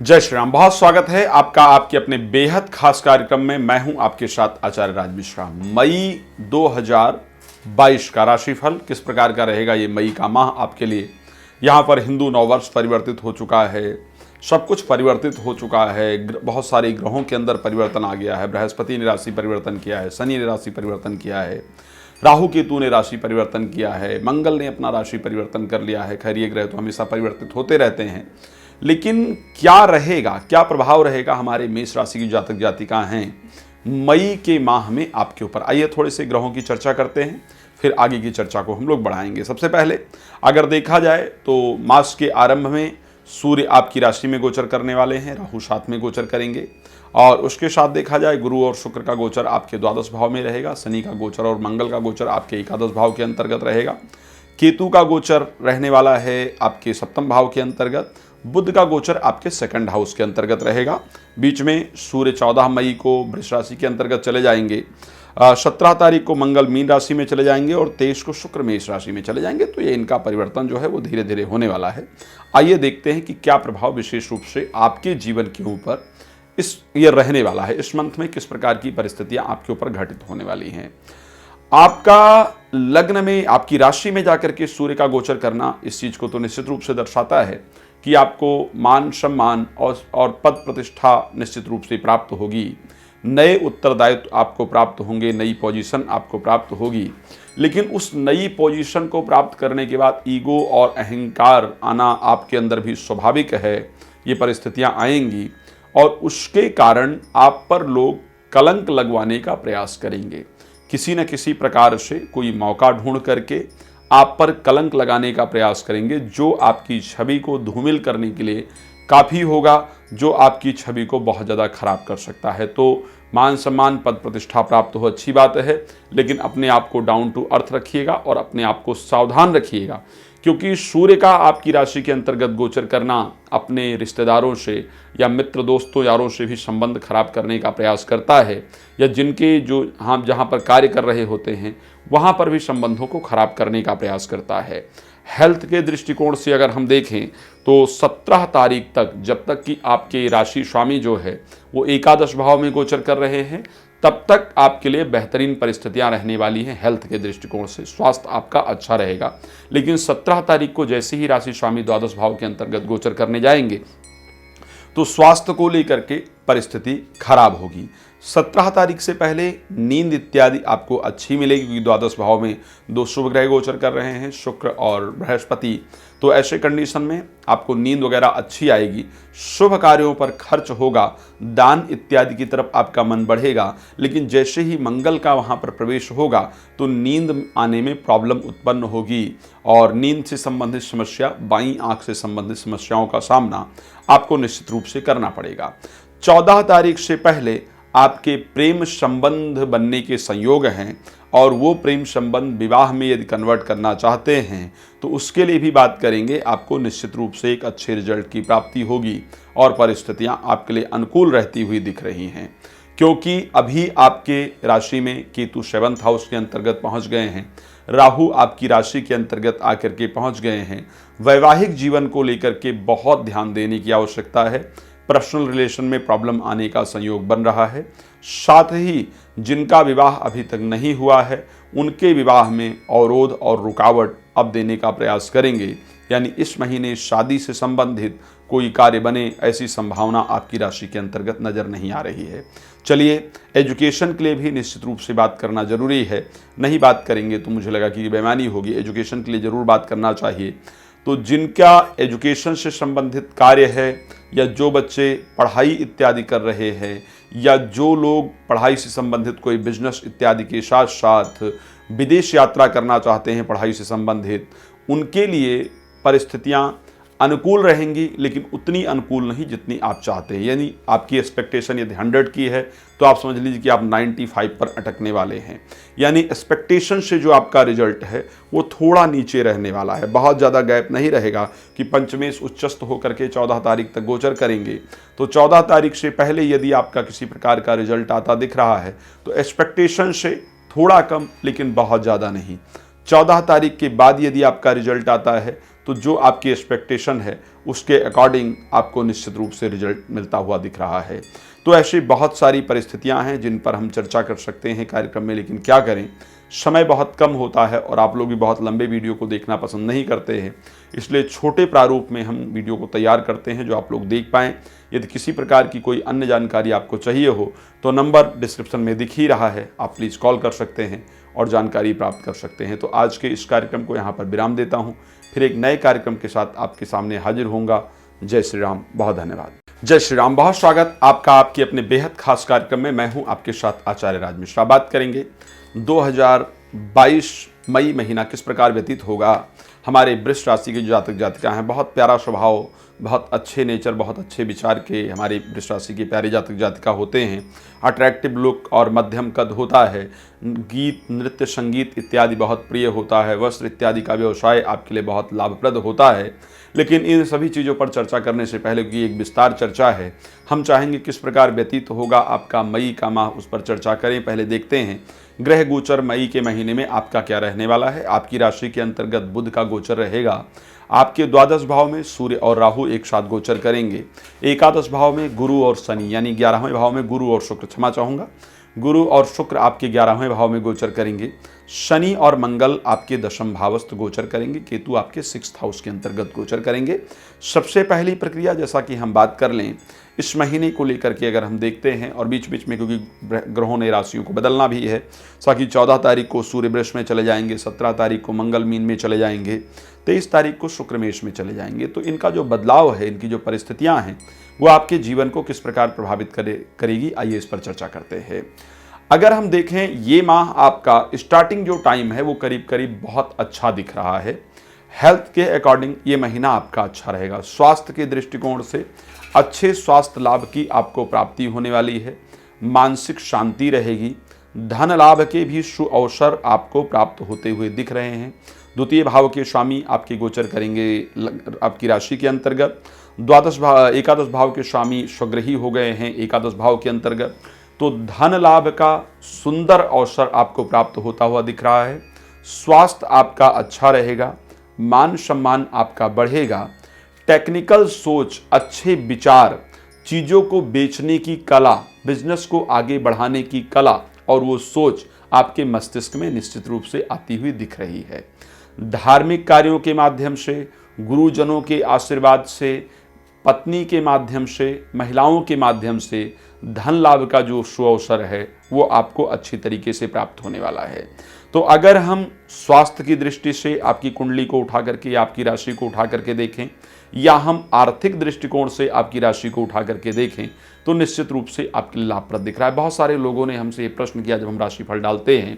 जय श्री राम। बहुत स्वागत है आपका आपके अपने बेहद खास कार्यक्रम में। मैं हूं आपके साथ आचार्य राज मिश्रा। मई 2022 का राशिफल किस प्रकार का रहेगा, ये मई का माह आपके लिए। यहां पर हिंदू नववर्ष परिवर्तित हो चुका है, सब कुछ परिवर्तित हो चुका है। बहुत सारे ग्रहों के अंदर परिवर्तन आ गया है। बृहस्पति ने राशि परिवर्तन किया है, शनि ने राशि परिवर्तन किया है, राहु केतु ने राशि परिवर्तन किया है, मंगल ने अपना राशि परिवर्तन कर लिया है। खैर, ये ग्रह तो हमेशा परिवर्तित होते रहते हैं, लेकिन क्या रहेगा, क्या प्रभाव रहेगा हमारे मेष राशि की जातक जातिका हैं मई के माह में आपके ऊपर। आइए थोड़े से ग्रहों की चर्चा करते हैं, फिर आगे की चर्चा को हम लोग बढ़ाएंगे। सबसे पहले अगर देखा जाए तो मास के आरंभ में सूर्य आपकी राशि में गोचर करने वाले हैं, राहु साथ में गोचर करेंगे। और उसके साथ देखा जाए गुरु और शुक्र का गोचर आपके द्वादश भाव में रहेगा, शनि का गोचर और मंगल का गोचर आपके एकादश भाव के अंतर्गत रहेगा, केतु का गोचर रहने वाला है आपके सप्तम भाव के अंतर्गत, बुध का गोचर आपके सेकंड हाउस के अंतर्गत रहेगा। बीच में सूर्य 14 मई को वृष राशि के अंतर्गत चले जाएंगे, 17 तारीख को मंगल मीन राशि में चले जाएंगे और 23 को शुक्र मेष राशि में चले जाएंगे। तो ये इनका परिवर्तन जो है वो धीरे धीरे होने वाला है। आइए देखते हैं कि क्या प्रभाव विशेष रूप से आपके जीवन के ऊपर ये रहने वाला है। इस मंथ में किस प्रकार की परिस्थितियां आपके ऊपर घटित होने वाली हैं। आपका लग्न में, आपकी राशि में जाकर के सूर्य का गोचर करना इस चीज को तो निश्चित रूप से दर्शाता है कि आपको मान सम्मान और पद प्रतिष्ठा निश्चित रूप से प्राप्त होगी। नए उत्तरदायित्व आपको प्राप्त होंगे, नई पोजीशन आपको प्राप्त होगी। लेकिन उस नई पोजीशन को प्राप्त करने के बाद ईगो और अहंकार आना आपके अंदर भी स्वाभाविक है। ये परिस्थितियां आएंगी और उसके कारण आप पर लोग कलंक लगवाने का प्रयास करेंगे। किसी न किसी प्रकार से कोई मौका ढूंढ करके आप पर कलंक लगाने का प्रयास करेंगे, जो आपकी छवि को धूमिल करने के लिए काफ़ी होगा, जो आपकी छवि को बहुत ज़्यादा खराब कर सकता है। तो मान सम्मान पद प्रतिष्ठा प्राप्त हो, अच्छी बात है, लेकिन अपने आप को डाउन टू अर्थ रखिएगा और अपने आप को सावधान रखिएगा, क्योंकि सूर्य का आपकी राशि के अंतर्गत गोचर करना अपने रिश्तेदारों से या मित्र दोस्तों यारों से भी संबंध खराब करने का प्रयास करता है, या जिनके जो हम जहाँ पर कार्य कर रहे होते हैं वहाँ पर भी संबंधों को खराब करने का प्रयास करता है। हेल्थ के दृष्टिकोण से अगर हम देखें तो 17 तारीख तक, जब तक कि आपके राशि स्वामी जो है वो एकादश भाव में गोचर कर रहे हैं, तब तक आपके लिए बेहतरीन परिस्थितियां रहने वाली हैं। हेल्थ के दृष्टिकोण से स्वास्थ्य आपका अच्छा रहेगा। लेकिन 17 तारीख को जैसे ही राशि स्वामी द्वादश भाव के अंतर्गत गोचर करने जाएंगे तो स्वास्थ्य को लेकर के परिस्थिति खराब होगी। 17 तारीख से पहले नींद इत्यादि आपको अच्छी मिलेगी, क्योंकि द्वादश भाव में दो शुभ ग्रह गोचर कर रहे हैं, शुक्र और बृहस्पति। तो ऐसे कंडीशन में आपको नींद वगैरह अच्छी आएगी। शुभ कार्यों पर खर्च होगा, दान इत्यादि की तरफ आपका मन बढ़ेगा। लेकिन जैसे ही मंगल का वहाँ पर प्रवेश होगा तो नींद आने में प्रॉब्लम उत्पन्न होगी और नींद से संबंधित समस्या, बाईं आंख से संबंधित समस्याओं का सामना आपको निश्चित रूप से करना पड़ेगा। 14 तारीख से पहले आपके प्रेम संबंध बनने के संयोग हैं और वो प्रेम संबंध विवाह में यदि कन्वर्ट करना चाहते हैं तो उसके लिए भी बात करेंगे। आपको निश्चित रूप से एक अच्छे रिजल्ट की प्राप्ति होगी और परिस्थितियां आपके लिए अनुकूल रहती हुई दिख रही हैं, क्योंकि अभी आपके राशि में केतु 7th हाउस के अंतर्गत पहुंच गए हैं, राहु आपकी राशि के अंतर्गत आकर के पहुंच गए हैं। वैवाहिक जीवन को लेकर के बहुत ध्यान देने की आवश्यकता है। पर्सनल रिलेशन में प्रॉब्लम आने का संयोग बन रहा है। साथ ही जिनका विवाह अभी तक नहीं हुआ है उनके विवाह में अवरोध और रुकावट अब देने का प्रयास करेंगे। यानी इस महीने शादी से संबंधित कोई कार्य बने, ऐसी संभावना आपकी राशि के अंतर्गत नज़र नहीं आ रही है। चलिए, एजुकेशन के लिए भी निश्चित रूप से बात करना जरूरी है। नहीं बात करेंगे तो मुझे लगा कि बेईमानी होगी। एजुकेशन के लिए ज़रूर बात करना चाहिए। तो जिनका एजुकेशन से संबंधित कार्य है, या जो बच्चे पढ़ाई इत्यादि कर रहे हैं, या जो लोग पढ़ाई से संबंधित कोई बिजनेस इत्यादि के साथ साथ विदेश यात्रा करना चाहते हैं पढ़ाई से संबंधित, उनके लिए परिस्थितियां अनुकूल रहेंगी, लेकिन उतनी अनुकूल नहीं जितनी आप चाहते हैं। यानी आपकी एक्सपेक्टेशन यदि 100 की है तो आप समझ लीजिए कि आप 95 पर अटकने वाले हैं। यानी एक्सपेक्टेशन से जो आपका रिजल्ट है वो थोड़ा नीचे रहने वाला है। बहुत ज़्यादा गैप नहीं रहेगा कि पंचमेश उच्चस्थ होकर के 14 तारीख तक गोचर करेंगे। तो 14 तारीख से पहले यदि आपका किसी प्रकार का रिजल्ट आता दिख रहा है तो एक्सपेक्टेशन से थोड़ा कम, लेकिन बहुत ज़्यादा नहीं। 14 तारीख के बाद यदि आपका रिजल्ट आता है तो जो आपकी एक्सपेक्टेशन है उसके अकॉर्डिंग आपको निश्चित रूप से रिजल्ट मिलता हुआ दिख रहा है। तो ऐसी बहुत सारी परिस्थितियां हैं जिन पर हम चर्चा कर सकते हैं कार्यक्रम में, लेकिन क्या करें, समय बहुत कम होता है और आप लोग भी बहुत लंबे वीडियो को देखना पसंद नहीं करते हैं, इसलिए छोटे प्रारूप में हम वीडियो को तैयार करते हैं जो आप लोग देख पाएँ। यदि किसी प्रकार की कोई अन्य जानकारी आपको चाहिए हो तो नंबर डिस्क्रिप्शन में दिख ही रहा है, आप प्लीज़ कॉल कर सकते हैं और जानकारी प्राप्त कर सकते हैं। तो आज के इस कार्यक्रम को यहाँ पर विराम देता हूँ, फिर एक नए कार्यक्रम के साथ आपके सामने हाजिर होऊंगा। जय श्री राम, बहुत धन्यवाद। जय श्री राम, बहुत स्वागत आपका आपके अपने बेहद खास कार्यक्रम में। मैं हूं आपके साथ आचार्य राज मिश्रा। बात करेंगे 2022 मई महीना किस प्रकार व्यतीत होगा। हमारे वृष राशि के जो जातक जातिका हैं, बहुत प्यारा स्वभाव, बहुत अच्छे नेचर, बहुत अच्छे विचार के हमारे वृष राशि के प्यारे जातक जातिका होते हैं। अट्रैक्टिव लुक और मध्यम कद होता है। गीत, नृत्य, संगीत इत्यादि बहुत प्रिय होता है। वस्त्र इत्यादि का व्यवसाय आपके लिए बहुत लाभप्रद होता है। लेकिन इन सभी चीज़ों पर चर्चा करने से पहले, क्योंकि एक विस्तार चर्चा है, हम चाहेंगे किस प्रकार व्यतीत होगा आपका मई का माह, उस पर चर्चा करें। पहले देखते हैं ग्रह गोचर मई के महीने में आपका क्या रहने वाला है। आपकी राशि के अंतर्गत बुध का गोचर रहेगा। आपके द्वादश भाव में सूर्य और राहु एक साथ गोचर करेंगे। एकादश भाव में गुरु और शनि, यानी 11वें भाव में गुरु और शुक्र, क्षमा चाहूँगा, गुरु और शुक्र आपके 11वें भाव में गोचर करेंगे। शनि और मंगल आपके दशम भावस्थ गोचर करेंगे। केतु आपके 6th हाउस के अंतर्गत गोचर करेंगे। सबसे पहली प्रक्रिया, जैसा कि हम बात कर लें इस महीने को लेकर के, अगर हम देखते हैं, और बीच बीच में क्योंकि ग्रहों ने राशियों को बदलना भी है, साथ 14 तारीख को सूर्य वृष में चले जाएंगे, 17 तारीख को मंगल मीन में चले जाएंगे, 23 तारीख को शुक्र मेष में चले जाएंगे। तो इनका जो बदलाव है, इनकी जो परिस्थितियां हैं, वो आपके जीवन को किस प्रकार प्रभावित करेगी, आइए इस पर चर्चा करते हैं। अगर हम देखें, ये माह आपका स्टार्टिंग जो टाइम है वो करीब करीब बहुत अच्छा दिख रहा है। हेल्थ के अकॉर्डिंग ये महीना आपका अच्छा रहेगा। स्वास्थ्य के दृष्टिकोण से अच्छे स्वास्थ्य लाभ की आपको प्राप्ति होने वाली है। मानसिक शांति रहेगी। धन लाभ के भी शुभ अवसर आपको प्राप्त होते हुए दिख रहे हैं। द्वितीय भाव के स्वामी आपके गोचर करेंगे आपकी राशि के अंतर्गत। एकादश भाव के स्वामी स्वग्रही हो गए हैं एकादश भाव के अंतर्गत। तो धन लाभ का सुंदर अवसर आपको प्राप्त होता हुआ दिख रहा है। स्वास्थ्य आपका अच्छा रहेगा। मान सम्मान आपका बढ़ेगा। टेक्निकल सोच, अच्छे विचार, चीज़ों को बेचने की कला, बिजनेस को आगे बढ़ाने की कला और वो सोच आपके मस्तिष्क में निश्चित रूप से आती हुई दिख रही है। धार्मिक कार्यों के माध्यम से, गुरुजनों के आशीर्वाद से, पत्नी के माध्यम से, महिलाओं के माध्यम से धन लाभ का जो शुभ अवसर है वो आपको अच्छी तरीके से प्राप्त होने वाला है। तो अगर हम स्वास्थ्य की दृष्टि से आपकी कुंडली को उठा करके, आपकी राशि को उठा करके देखें, या हम आर्थिक दृष्टिकोण से आपकी राशि को उठा करके देखें, तो निश्चित रूप से आपके लिए लाभप्रद दिख रहा है। बहुत सारे लोगों ने हमसे ये प्रश्न किया, जब हम राशिफल डालते हैं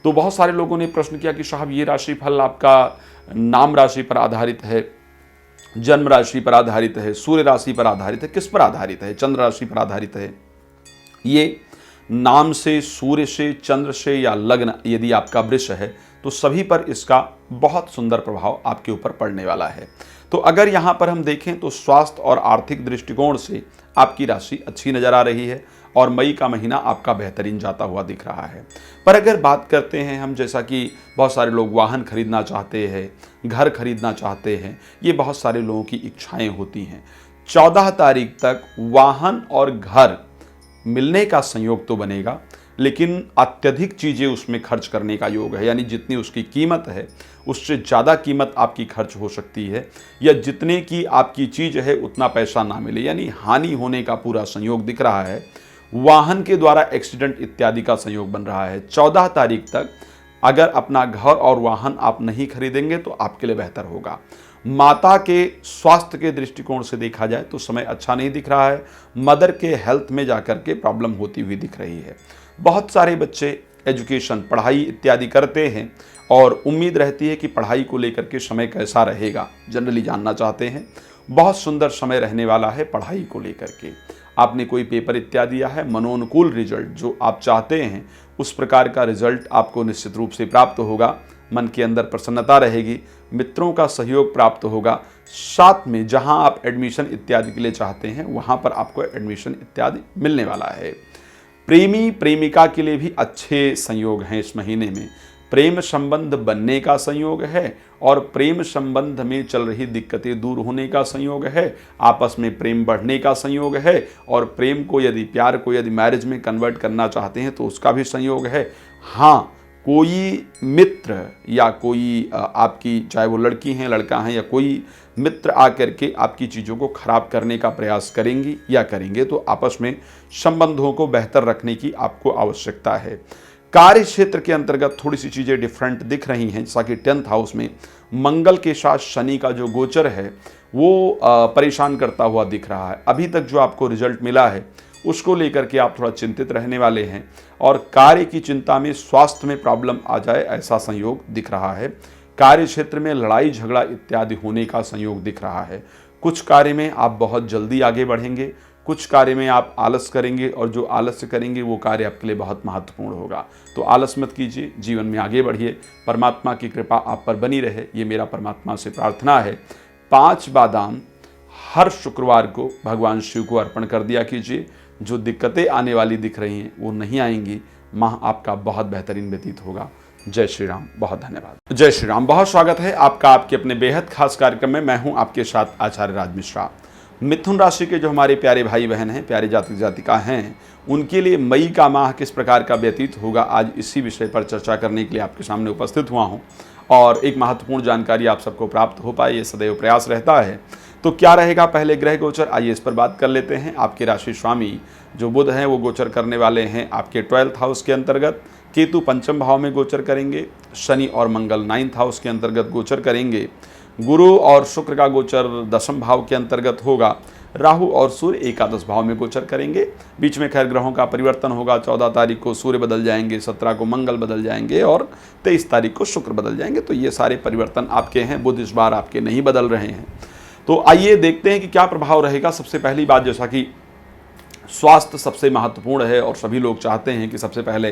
तो बहुत सारे लोगों ने प्रश्न किया कि साहब ये राशिफल आपका नाम राशि पर आधारित है, जन्म राशि पर आधारित है, सूर्य राशि पर आधारित है, किस पर आधारित है, चंद्र राशि पर आधारित है। ये नाम से, सूर्य से, चंद्र से या लग्न यदि आपका वृष है तो सभी पर इसका बहुत सुंदर प्रभाव आपके ऊपर पड़ने वाला है। तो अगर यहाँ पर हम देखें तो स्वास्थ्य और आर्थिक दृष्टिकोण से आपकी राशि अच्छी नजर आ रही है और मई का महीना आपका बेहतरीन जाता हुआ दिख रहा है। पर अगर बात करते हैं हम, जैसा कि बहुत सारे लोग वाहन खरीदना चाहते हैं, घर खरीदना चाहते हैं, ये बहुत सारे लोगों की इच्छाएं होती हैं। 14 तारीख तक वाहन और घर मिलने का संयोग तो बनेगा, लेकिन अत्यधिक चीज़ें उसमें खर्च करने का योग है, यानी जितनी उसकी कीमत है उससे ज़्यादा कीमत आपकी खर्च हो सकती है, या जितने की आपकी चीज़ है उतना पैसा ना मिले, यानी हानि होने का पूरा संयोग दिख रहा है। वाहन के द्वारा एक्सीडेंट इत्यादि का संयोग बन रहा है। 14 तारीख तक अगर अपना घर और वाहन आप नहीं खरीदेंगे तो आपके लिए बेहतर होगा। माता के स्वास्थ्य के दृष्टिकोण से देखा जाए तो समय अच्छा नहीं दिख रहा है। मदर के हेल्थ में जाकर के प्रॉब्लम होती हुई दिख रही है। बहुत सारे बच्चे एजुकेशन, पढ़ाई इत्यादि करते हैं और उम्मीद रहती है कि पढ़ाई को लेकर के समय कैसा रहेगा, जनरली जानना चाहते हैं। बहुत सुंदर समय रहने वाला है पढ़ाई को लेकर के। आपने कोई पेपर इत्यादि दिया है, मनोनुकूल रिजल्ट जो आप चाहते हैं उस प्रकार का रिजल्ट आपको निश्चित रूप से प्राप्त होगा। मन के अंदर प्रसन्नता रहेगी, मित्रों का सहयोग प्राप्त होगा। साथ में जहां आप एडमिशन इत्यादि के लिए चाहते हैं वहां पर आपको एडमिशन इत्यादि मिलने वाला है। प्रेमी प्रेमिका के लिए भी अच्छे संयोग हैं इस महीने में। प्रेम संबंध बनने का संयोग है और प्रेम संबंध में चल रही दिक्कतें दूर होने का संयोग है, आपस में प्रेम बढ़ने का संयोग है, और प्रेम को यदि प्यार को यदि मैरिज में कन्वर्ट करना चाहते हैं तो उसका भी संयोग है। हाँ, कोई मित्र या कोई आपकी, चाहे वो लड़की हैं लड़का हैं, या कोई मित्र आकर के आपकी चीज़ों को खराब करने का प्रयास करेंगी या करेंगे, तो आपस में संबंधों को बेहतर रखने की आपको आवश्यकता है। कार्य क्षेत्र के अंतर्गत थोड़ी सी चीज़ें डिफरेंट दिख रही हैं, जैसा कि 10th हाउस में मंगल के साथ शनि का जो गोचर है वो परेशान करता हुआ दिख रहा है। अभी तक जो आपको रिजल्ट मिला है उसको लेकर के आप थोड़ा चिंतित रहने वाले हैं, और कार्य की चिंता में स्वास्थ्य में प्रॉब्लम आ जाए ऐसा संयोग दिख रहा है। कार्य क्षेत्र में लड़ाई झगड़ा इत्यादि होने का संयोग दिख रहा है। कुछ कार्य में आप बहुत जल्दी आगे बढ़ेंगे, कुछ कार्य में आप आलस करेंगे, और जो आलस्य करेंगे वो कार्य आपके लिए बहुत महत्वपूर्ण होगा। तो आलस मत कीजिए, जीवन में आगे बढ़िए, परमात्मा की कृपा आप पर बनी रहे, ये मेरा परमात्मा से प्रार्थना है। 5 बादाम हर शुक्रवार को भगवान शिव को अर्पण कर दिया कीजिए। जो दिक्कतें आने वाली दिख रही हैं वो नहीं आएंगी, माह आपका बहुत बेहतरीन व्यतीत होगा। जय श्री राम, बहुत धन्यवाद। जय श्री राम, बहुत स्वागत है आपका आपके अपने बेहद खास कार्यक्रम में। मैं हूं आपके साथ आचार्य राज मिश्रा। मिथुन राशि के जो हमारे प्यारे भाई बहन हैं, प्यारे जातक जातिका हैं, उनके लिए मई का माह किस प्रकार का व्यतीत होगा, आज इसी विषय पर चर्चा करने के लिए आपके सामने उपस्थित हुआ हूं। और एक महत्वपूर्ण जानकारी आप सबको प्राप्त हो पाए, ये सदैव प्रयास रहता है। तो क्या रहेगा पहले ग्रह गोचर, आइए इस पर बात कर लेते हैं। आपके राशि स्वामी जो बुध हैं वो गोचर करने वाले हैं आपके 12th हाउस के अंतर्गत। केतु 5वें भाव में गोचर करेंगे। शनि और मंगल 9th हाउस के अंतर्गत गोचर करेंगे। गुरु और शुक्र का गोचर 10वें भाव के अंतर्गत होगा। राहु और सूर्य एकादश भाव में गोचर करेंगे। बीच में खैर ग्रहों का परिवर्तन होगा। 14 तारीख को सूर्य बदल जाएंगे, 17 को मंगल बदल जाएंगे, और 23 तारीख को शुक्र बदल जाएंगे। तो ये सारे परिवर्तन आपके हैं। बुध इस बार आपके नहीं बदल रहे हैं। तो आइए देखते हैं कि क्या प्रभाव रहेगा। सबसे पहली बात, जैसा कि स्वास्थ्य सबसे महत्वपूर्ण है और सभी लोग चाहते हैं कि सबसे पहले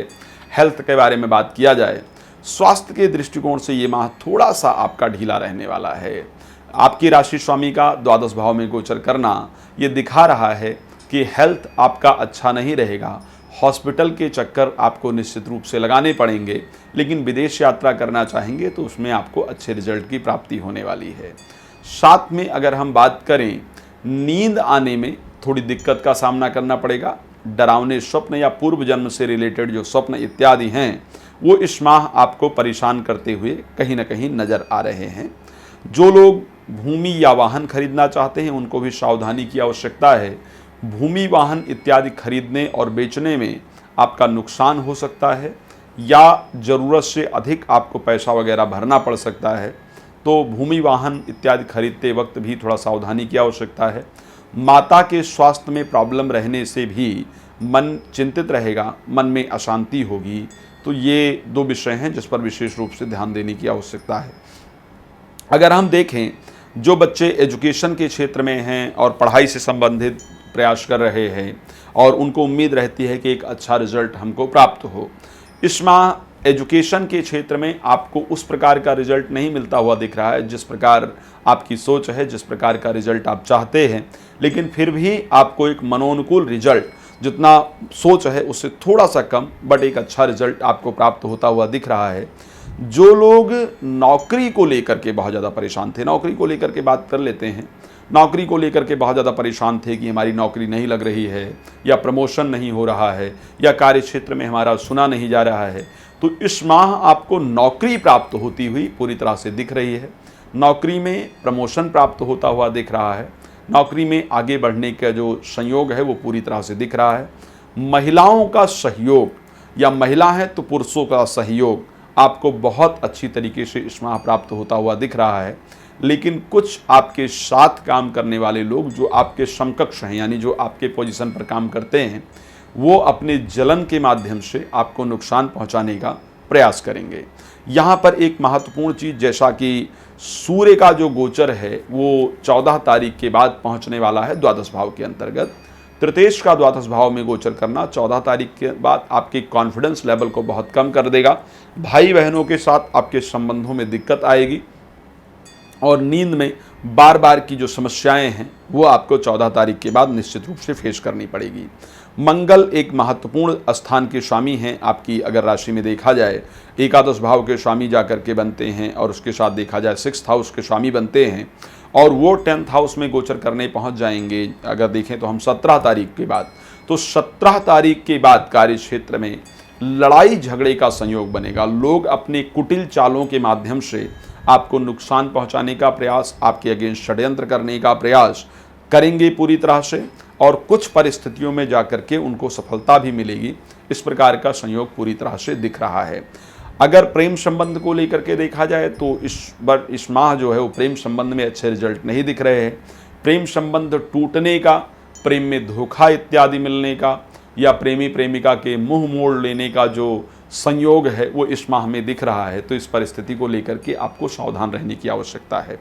हेल्थ के बारे में बात किया जाए। स्वास्थ्य के दृष्टिकोण से ये माह थोड़ा सा आपका ढीला रहने वाला है। आपकी राशि स्वामी का द्वादश भाव में गोचर करना ये दिखा रहा है कि हेल्थ आपका अच्छा नहीं रहेगा। हॉस्पिटल के चक्कर आपको निश्चित रूप से लगाने पड़ेंगे, लेकिन विदेश यात्रा करना चाहेंगे तो उसमें आपको अच्छे रिजल्ट की प्राप्ति होने वाली है। साथ में अगर हम बात करें, नींद आने में थोड़ी दिक्कत का सामना करना पड़ेगा। डरावने स्वप्न या पूर्व जन्म से रिलेटेड जो स्वप्न इत्यादि हैं वो इस माह आपको परेशान करते हुए कहीं ना कहीं नज़र आ रहे हैं। जो लोग भूमि या वाहन खरीदना चाहते हैं उनको भी सावधानी की आवश्यकता है। भूमि वाहन इत्यादि खरीदने और बेचने में आपका नुकसान हो सकता है, या ज़रूरत से अधिक आपको पैसा वगैरह भरना पड़ सकता है। तो भूमि वाहन इत्यादि खरीदते वक्त भी थोड़ा सावधानी की आवश्यकता है। माता के स्वास्थ्य में प्रॉब्लम रहने से भी मन चिंतित रहेगा, मन में अशांति होगी। तो ये 2 विषय हैं जिस पर विशेष रूप से ध्यान देने की आवश्यकता है। अगर हम देखें, जो बच्चे एजुकेशन के क्षेत्र में हैं और पढ़ाई से संबंधित प्रयास कर रहे हैं और उनको उम्मीद रहती है कि एक अच्छा रिजल्ट हमको प्राप्त हो, इस माह एजुकेशन के क्षेत्र में आपको उस प्रकार का रिजल्ट नहीं मिलता हुआ दिख रहा है जिस प्रकार आपकी सोच है, जिस प्रकार का रिजल्ट आप चाहते हैं। लेकिन फिर भी आपको एक मनोनुकूल रिजल्ट, जितना सोच है उससे थोड़ा सा कम, बट एक अच्छा रिजल्ट आपको प्राप्त होता हुआ दिख रहा है। जो लोग नौकरी को लेकर के बहुत ज़्यादा परेशान थे, नौकरी को लेकर के बात कर लेते हैं, नौकरी को लेकर के बहुत ज़्यादा परेशान थे कि हमारी नौकरी नहीं लग रही है, या प्रमोशन नहीं हो रहा है, या कार्य क्षेत्र में हमारा सुना नहीं जा रहा है, तो इस माह आपको नौकरी प्राप्त होती हुई पूरी तरह से दिख रही है। नौकरी में प्रमोशन प्राप्त होता हुआ दिख रहा है। नौकरी में आगे बढ़ने का जो संयोग है वो पूरी तरह से दिख रहा है। महिलाओं का सहयोग, या महिला है तो पुरुषों का सहयोग आपको बहुत अच्छी तरीके से इस माह प्राप्त होता हुआ दिख रहा है। लेकिन कुछ आपके साथ काम करने वाले लोग जो आपके समकक्ष हैं, यानी जो आपके पोजीशन पर काम करते हैं, वो अपने जलन के माध्यम से आपको नुकसान पहुंचाने का प्रयास करेंगे। यहाँ पर एक महत्वपूर्ण चीज़, जैसा कि सूर्य का जो गोचर है वो 14 तारीख के बाद पहुंचने वाला है द्वादश भाव के अंतर्गत। तृतीयेश का द्वादश भाव में गोचर करना 14 तारीख के बाद आपके कॉन्फिडेंस लेवल को बहुत कम कर देगा। भाई बहनों के साथ आपके संबंधों में दिक्कत आएगी और नींद में बार बार की जो समस्याएं हैं वो आपको 14 तारीख के बाद निश्चित रूप से फेस करनी पड़ेगी। मंगल एक महत्वपूर्ण स्थान के स्वामी हैं आपकी, अगर राशि में देखा जाए एकादश भाव के स्वामी जाकर के बनते हैं और उसके साथ देखा जाए 6th हाउस के स्वामी बनते हैं और वो 10th हाउस में गोचर करने पहुंच जाएंगे। अगर देखें तो हम 17 तारीख के बाद, तो 17 तारीख के बाद कार्य क्षेत्र में लड़ाई झगड़े का संयोग बनेगा। लोग अपने कुटिल चालों के माध्यम से आपको नुकसान पहुंचाने का प्रयास, आपके अगेंस्ट षड्यंत्र करने का प्रयास करेंगे पूरी तरह से, और कुछ परिस्थितियों में जाकर के उनको सफलता भी मिलेगी। इस प्रकार का संयोग पूरी तरह से दिख रहा है। अगर प्रेम संबंध को लेकर के देखा जाए तो इस माह जो है वो प्रेम संबंध में अच्छे रिजल्ट नहीं दिख रहे हैं। प्रेम संबंध टूटने का, प्रेम में धोखा इत्यादि मिलने का या प्रेमी प्रेमिका के मुंह मोड़ लेने का जो संयोग है वो इस माह में दिख रहा है। तो इस परिस्थिति को लेकर के आपको सावधान रहने की आवश्यकता है।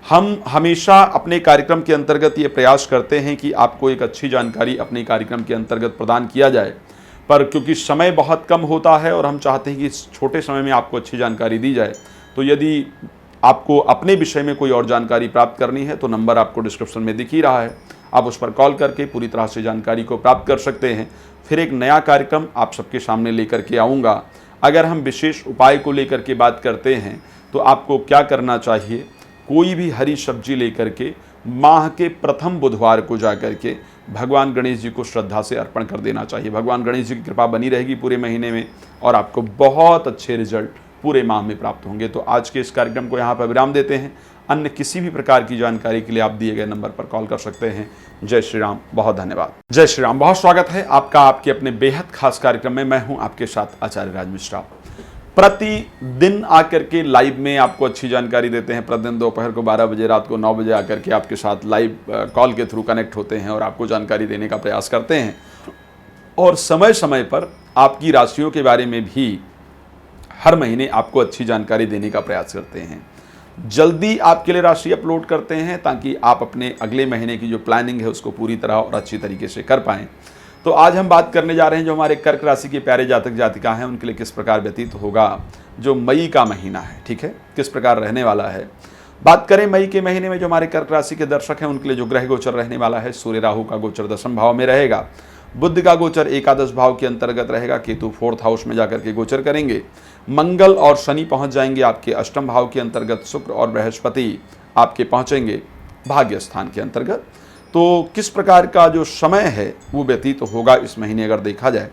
हम हमेशा अपने कार्यक्रम के अंतर्गत ये प्रयास करते हैं कि आपको एक अच्छी जानकारी अपने कार्यक्रम के अंतर्गत प्रदान किया जाए, पर क्योंकि समय बहुत कम होता है और हम चाहते हैं कि इस छोटे समय में आपको अच्छी जानकारी दी जाए, तो यदि आपको अपने विषय में कोई और जानकारी प्राप्त करनी है तो नंबर आपको डिस्क्रिप्शन में दिख ही रहा है, आप उस पर कॉल करके पूरी तरह से जानकारी को प्राप्त कर सकते हैं। फिर एक नया कार्यक्रम आप सबके सामने लेकर के आऊँगा। अगर हम विशेष उपाय को लेकर के बात करते हैं तो आपको क्या करना चाहिए, कोई भी हरी सब्जी लेकर के माह के प्रथम बुधवार को जाकर के भगवान गणेश जी को श्रद्धा से अर्पण कर देना चाहिए। भगवान गणेश जी की कृपा बनी रहेगी पूरे महीने में और आपको बहुत अच्छे रिजल्ट पूरे माह में प्राप्त होंगे। तो आज के इस कार्यक्रम को यहाँ पर विराम देते हैं। अन्य किसी भी प्रकार की जानकारी के लिए आप दिए गए नंबर पर कॉल कर सकते हैं। जय श्री राम, बहुत धन्यवाद। जय श्री राम, बहुत स्वागत है आपका आपके अपने बेहद खास कार्यक्रम में। मैं हूं आपके साथ आचार्य राज मिश्रा। प्रतिदिन आकर के लाइव में आपको अच्छी जानकारी देते हैं। प्रतिदिन दोपहर को 12 बजे, रात को 9 बजे आकर के आपके साथ लाइव कॉल के थ्रू कनेक्ट होते हैं और आपको जानकारी देने का प्रयास करते हैं। और समय समय पर आपकी राशियों के बारे में भी हर महीने आपको अच्छी जानकारी देने का प्रयास करते हैं। जल्दी आपके लिए राशि अपलोड करते हैं ताकि आप अपने अगले महीने की जो प्लानिंग है उसको पूरी तरह और अच्छी तरीके से कर पाएँ। तो आज हम बात करने जा रहे हैं जो हमारे कर्क राशि के प्यारे जातक जातिका हैं उनके लिए किस प्रकार व्यतीत होगा जो मई का महीना है, ठीक है, किस प्रकार रहने वाला है। बात करें मई के महीने में जो हमारे कर्क राशि के दर्शक हैं उनके लिए जो ग्रह गोचर रहने वाला है, सूर्य राहु का गोचर 10वें भाव में रहेगा, बुध का गोचर एकादश भाव के अंतर्गत रहेगा, केतु 4th हाउस में जाकर के गोचर करेंगे, मंगल और शनि पहुंच जाएंगे आपके 8वें भाव के अंतर्गत, शुक्र और बृहस्पति आपके पहुंचेंगे भाग्य स्थान के अंतर्गत। तो किस प्रकार का जो समय है वो व्यतीत होगा इस महीने अगर देखा जाए।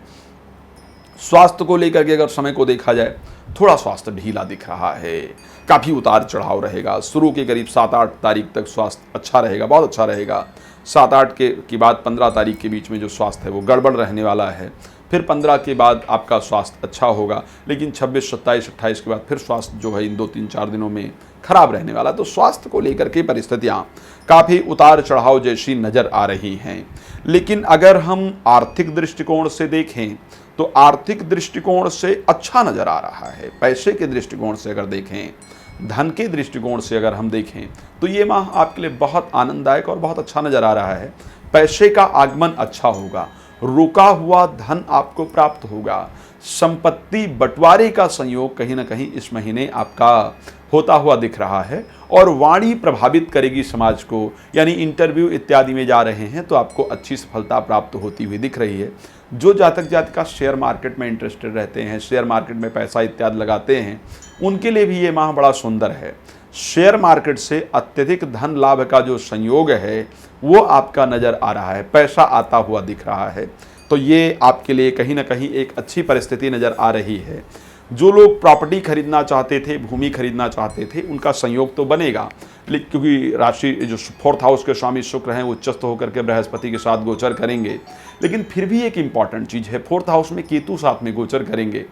स्वास्थ्य को लेकर के अगर समय को देखा जाए थोड़ा स्वास्थ्य ढीला दिख रहा है, काफ़ी उतार चढ़ाव रहेगा। शुरू के करीब 7-8 तारीख तक स्वास्थ्य अच्छा रहेगा, बहुत अच्छा रहेगा। 7-8 के बाद 15 तारीख के बीच में जो स्वास्थ्य है वो गड़बड़ रहने वाला है। फिर 15 के बाद आपका स्वास्थ्य अच्छा होगा, लेकिन 26, 27, 28 के बाद फिर स्वास्थ्य जो है इन 2-3-4 दिनों में खराब रहने वाला। तो स्वास्थ्य को लेकर के परिस्थितियाँ काफ़ी उतार चढ़ाव जैसी नज़र आ रही हैं। लेकिन अगर हम आर्थिक दृष्टिकोण से देखें तो आर्थिक दृष्टिकोण से अच्छा नज़र आ रहा है। पैसे के दृष्टिकोण से अगर देखें, धन के दृष्टिकोण से अगर हम देखें तो ये माह आपके लिए बहुत आनंददायक और बहुत अच्छा नज़र आ रहा है। पैसे का आगमन अच्छा होगा, रुका हुआ धन आपको प्राप्त होगा, संपत्ति बंटवारे का संयोग कहीं ना कहीं इस महीने आपका होता हुआ दिख रहा है और वाणी प्रभावित करेगी समाज को। यानी इंटरव्यू इत्यादि में जा रहे हैं तो आपको अच्छी सफलता प्राप्त होती हुई दिख रही है। जो जातक जातिका शेयर मार्केट में इंटरेस्टेड रहते हैं, शेयर मार्केट में पैसा इत्यादि लगाते हैं, उनके लिए भी ये माह बड़ा सुंदर है। शेयर मार्केट से अत्यधिक धन लाभ का जो संयोग है वो आपका नज़र आ रहा है, पैसा आता हुआ दिख रहा है। तो ये आपके लिए कहीं ना कहीं एक अच्छी परिस्थिति नज़र आ रही है। जो लोग प्रॉपर्टी खरीदना चाहते थे, भूमि खरीदना चाहते थे, उनका संयोग तो बनेगा, लेकिन क्योंकि राशि जो 4th हाउस के स्वामी शुक्र हैं वो उच्चस्थ होकर के बृहस्पति के साथ गोचर करेंगे। लेकिन फिर भी एक इम्पॉर्टेंट चीज़ है, 4th हाउस में केतु साथ में गोचर करेंगे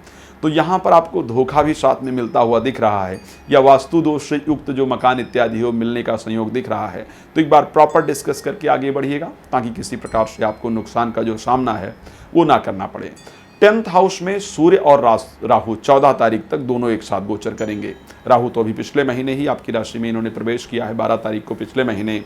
तो यहाँ पर आपको धोखा भी साथ में मिलता हुआ दिख रहा है, या वास्तु दोष से युक्त जो मकान इत्यादि हो मिलने का संयोग दिख रहा है। तो एक बार प्रॉपर डिस्कस करके आगे बढ़िएगा ताकि किसी प्रकार से आपको नुकसान का जो सामना है वो ना करना पड़े। 10th हाउस में सूर्य और राहु 14 तारीख तक दोनों एक साथ गोचर करेंगे। राहु तो अभी पिछले महीने ही आपकी राशि में इन्होंने प्रवेश किया है, 12 तारीख को पिछले महीने।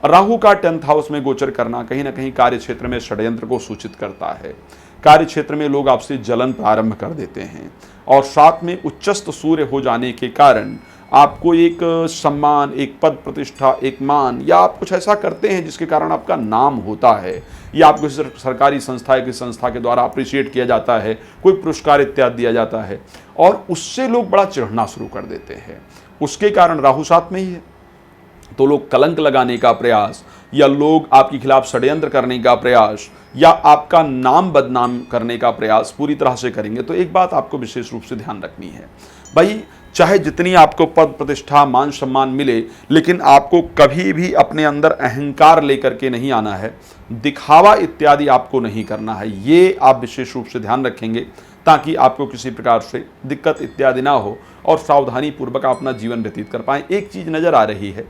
राहु का 10th हाउस में गोचर करना कहीं ना कहीं कार्य क्षेत्र में षड्यंत्र को सूचित करता है। कार्य क्षेत्र में लोग आपसे जलन प्रारंभ कर देते हैं। और साथ में उच्चस्थ सूर्य हो जाने के कारण आपको एक सम्मान, एक पद प्रतिष्ठा, एक मान, या आप कुछ ऐसा करते हैं जिसके कारण आपका नाम होता है, या आपको सरकारी संस्था या किसी संस्था के द्वारा अप्रिशिएट किया जाता है, कोई पुरस्कार इत्यादि दिया जाता है, और उससे लोग बड़ा चिढ़ना शुरू कर देते हैं। उसके कारण राहु साथ में ही है, तो लोग कलंक लगाने का प्रयास, या लोग आपके खिलाफ षड्यंत्र करने का प्रयास, या आपका नाम बदनाम करने का प्रयास पूरी तरह से करेंगे। तो एक बात आपको विशेष रूप से ध्यान रखनी है भाई, चाहे जितनी आपको पद प्रतिष्ठा मान सम्मान मिले, लेकिन आपको कभी भी अपने अंदर अहंकार लेकर के नहीं आना है, दिखावा इत्यादि आपको नहीं करना है। ये आप विशेष रूप से ध्यान रखेंगे ताकि आपको किसी प्रकार से दिक्कत इत्यादि ना हो और सावधानी पूर्वक अपना जीवन व्यतीत कर पाएं। एक चीज नजर आ रही है,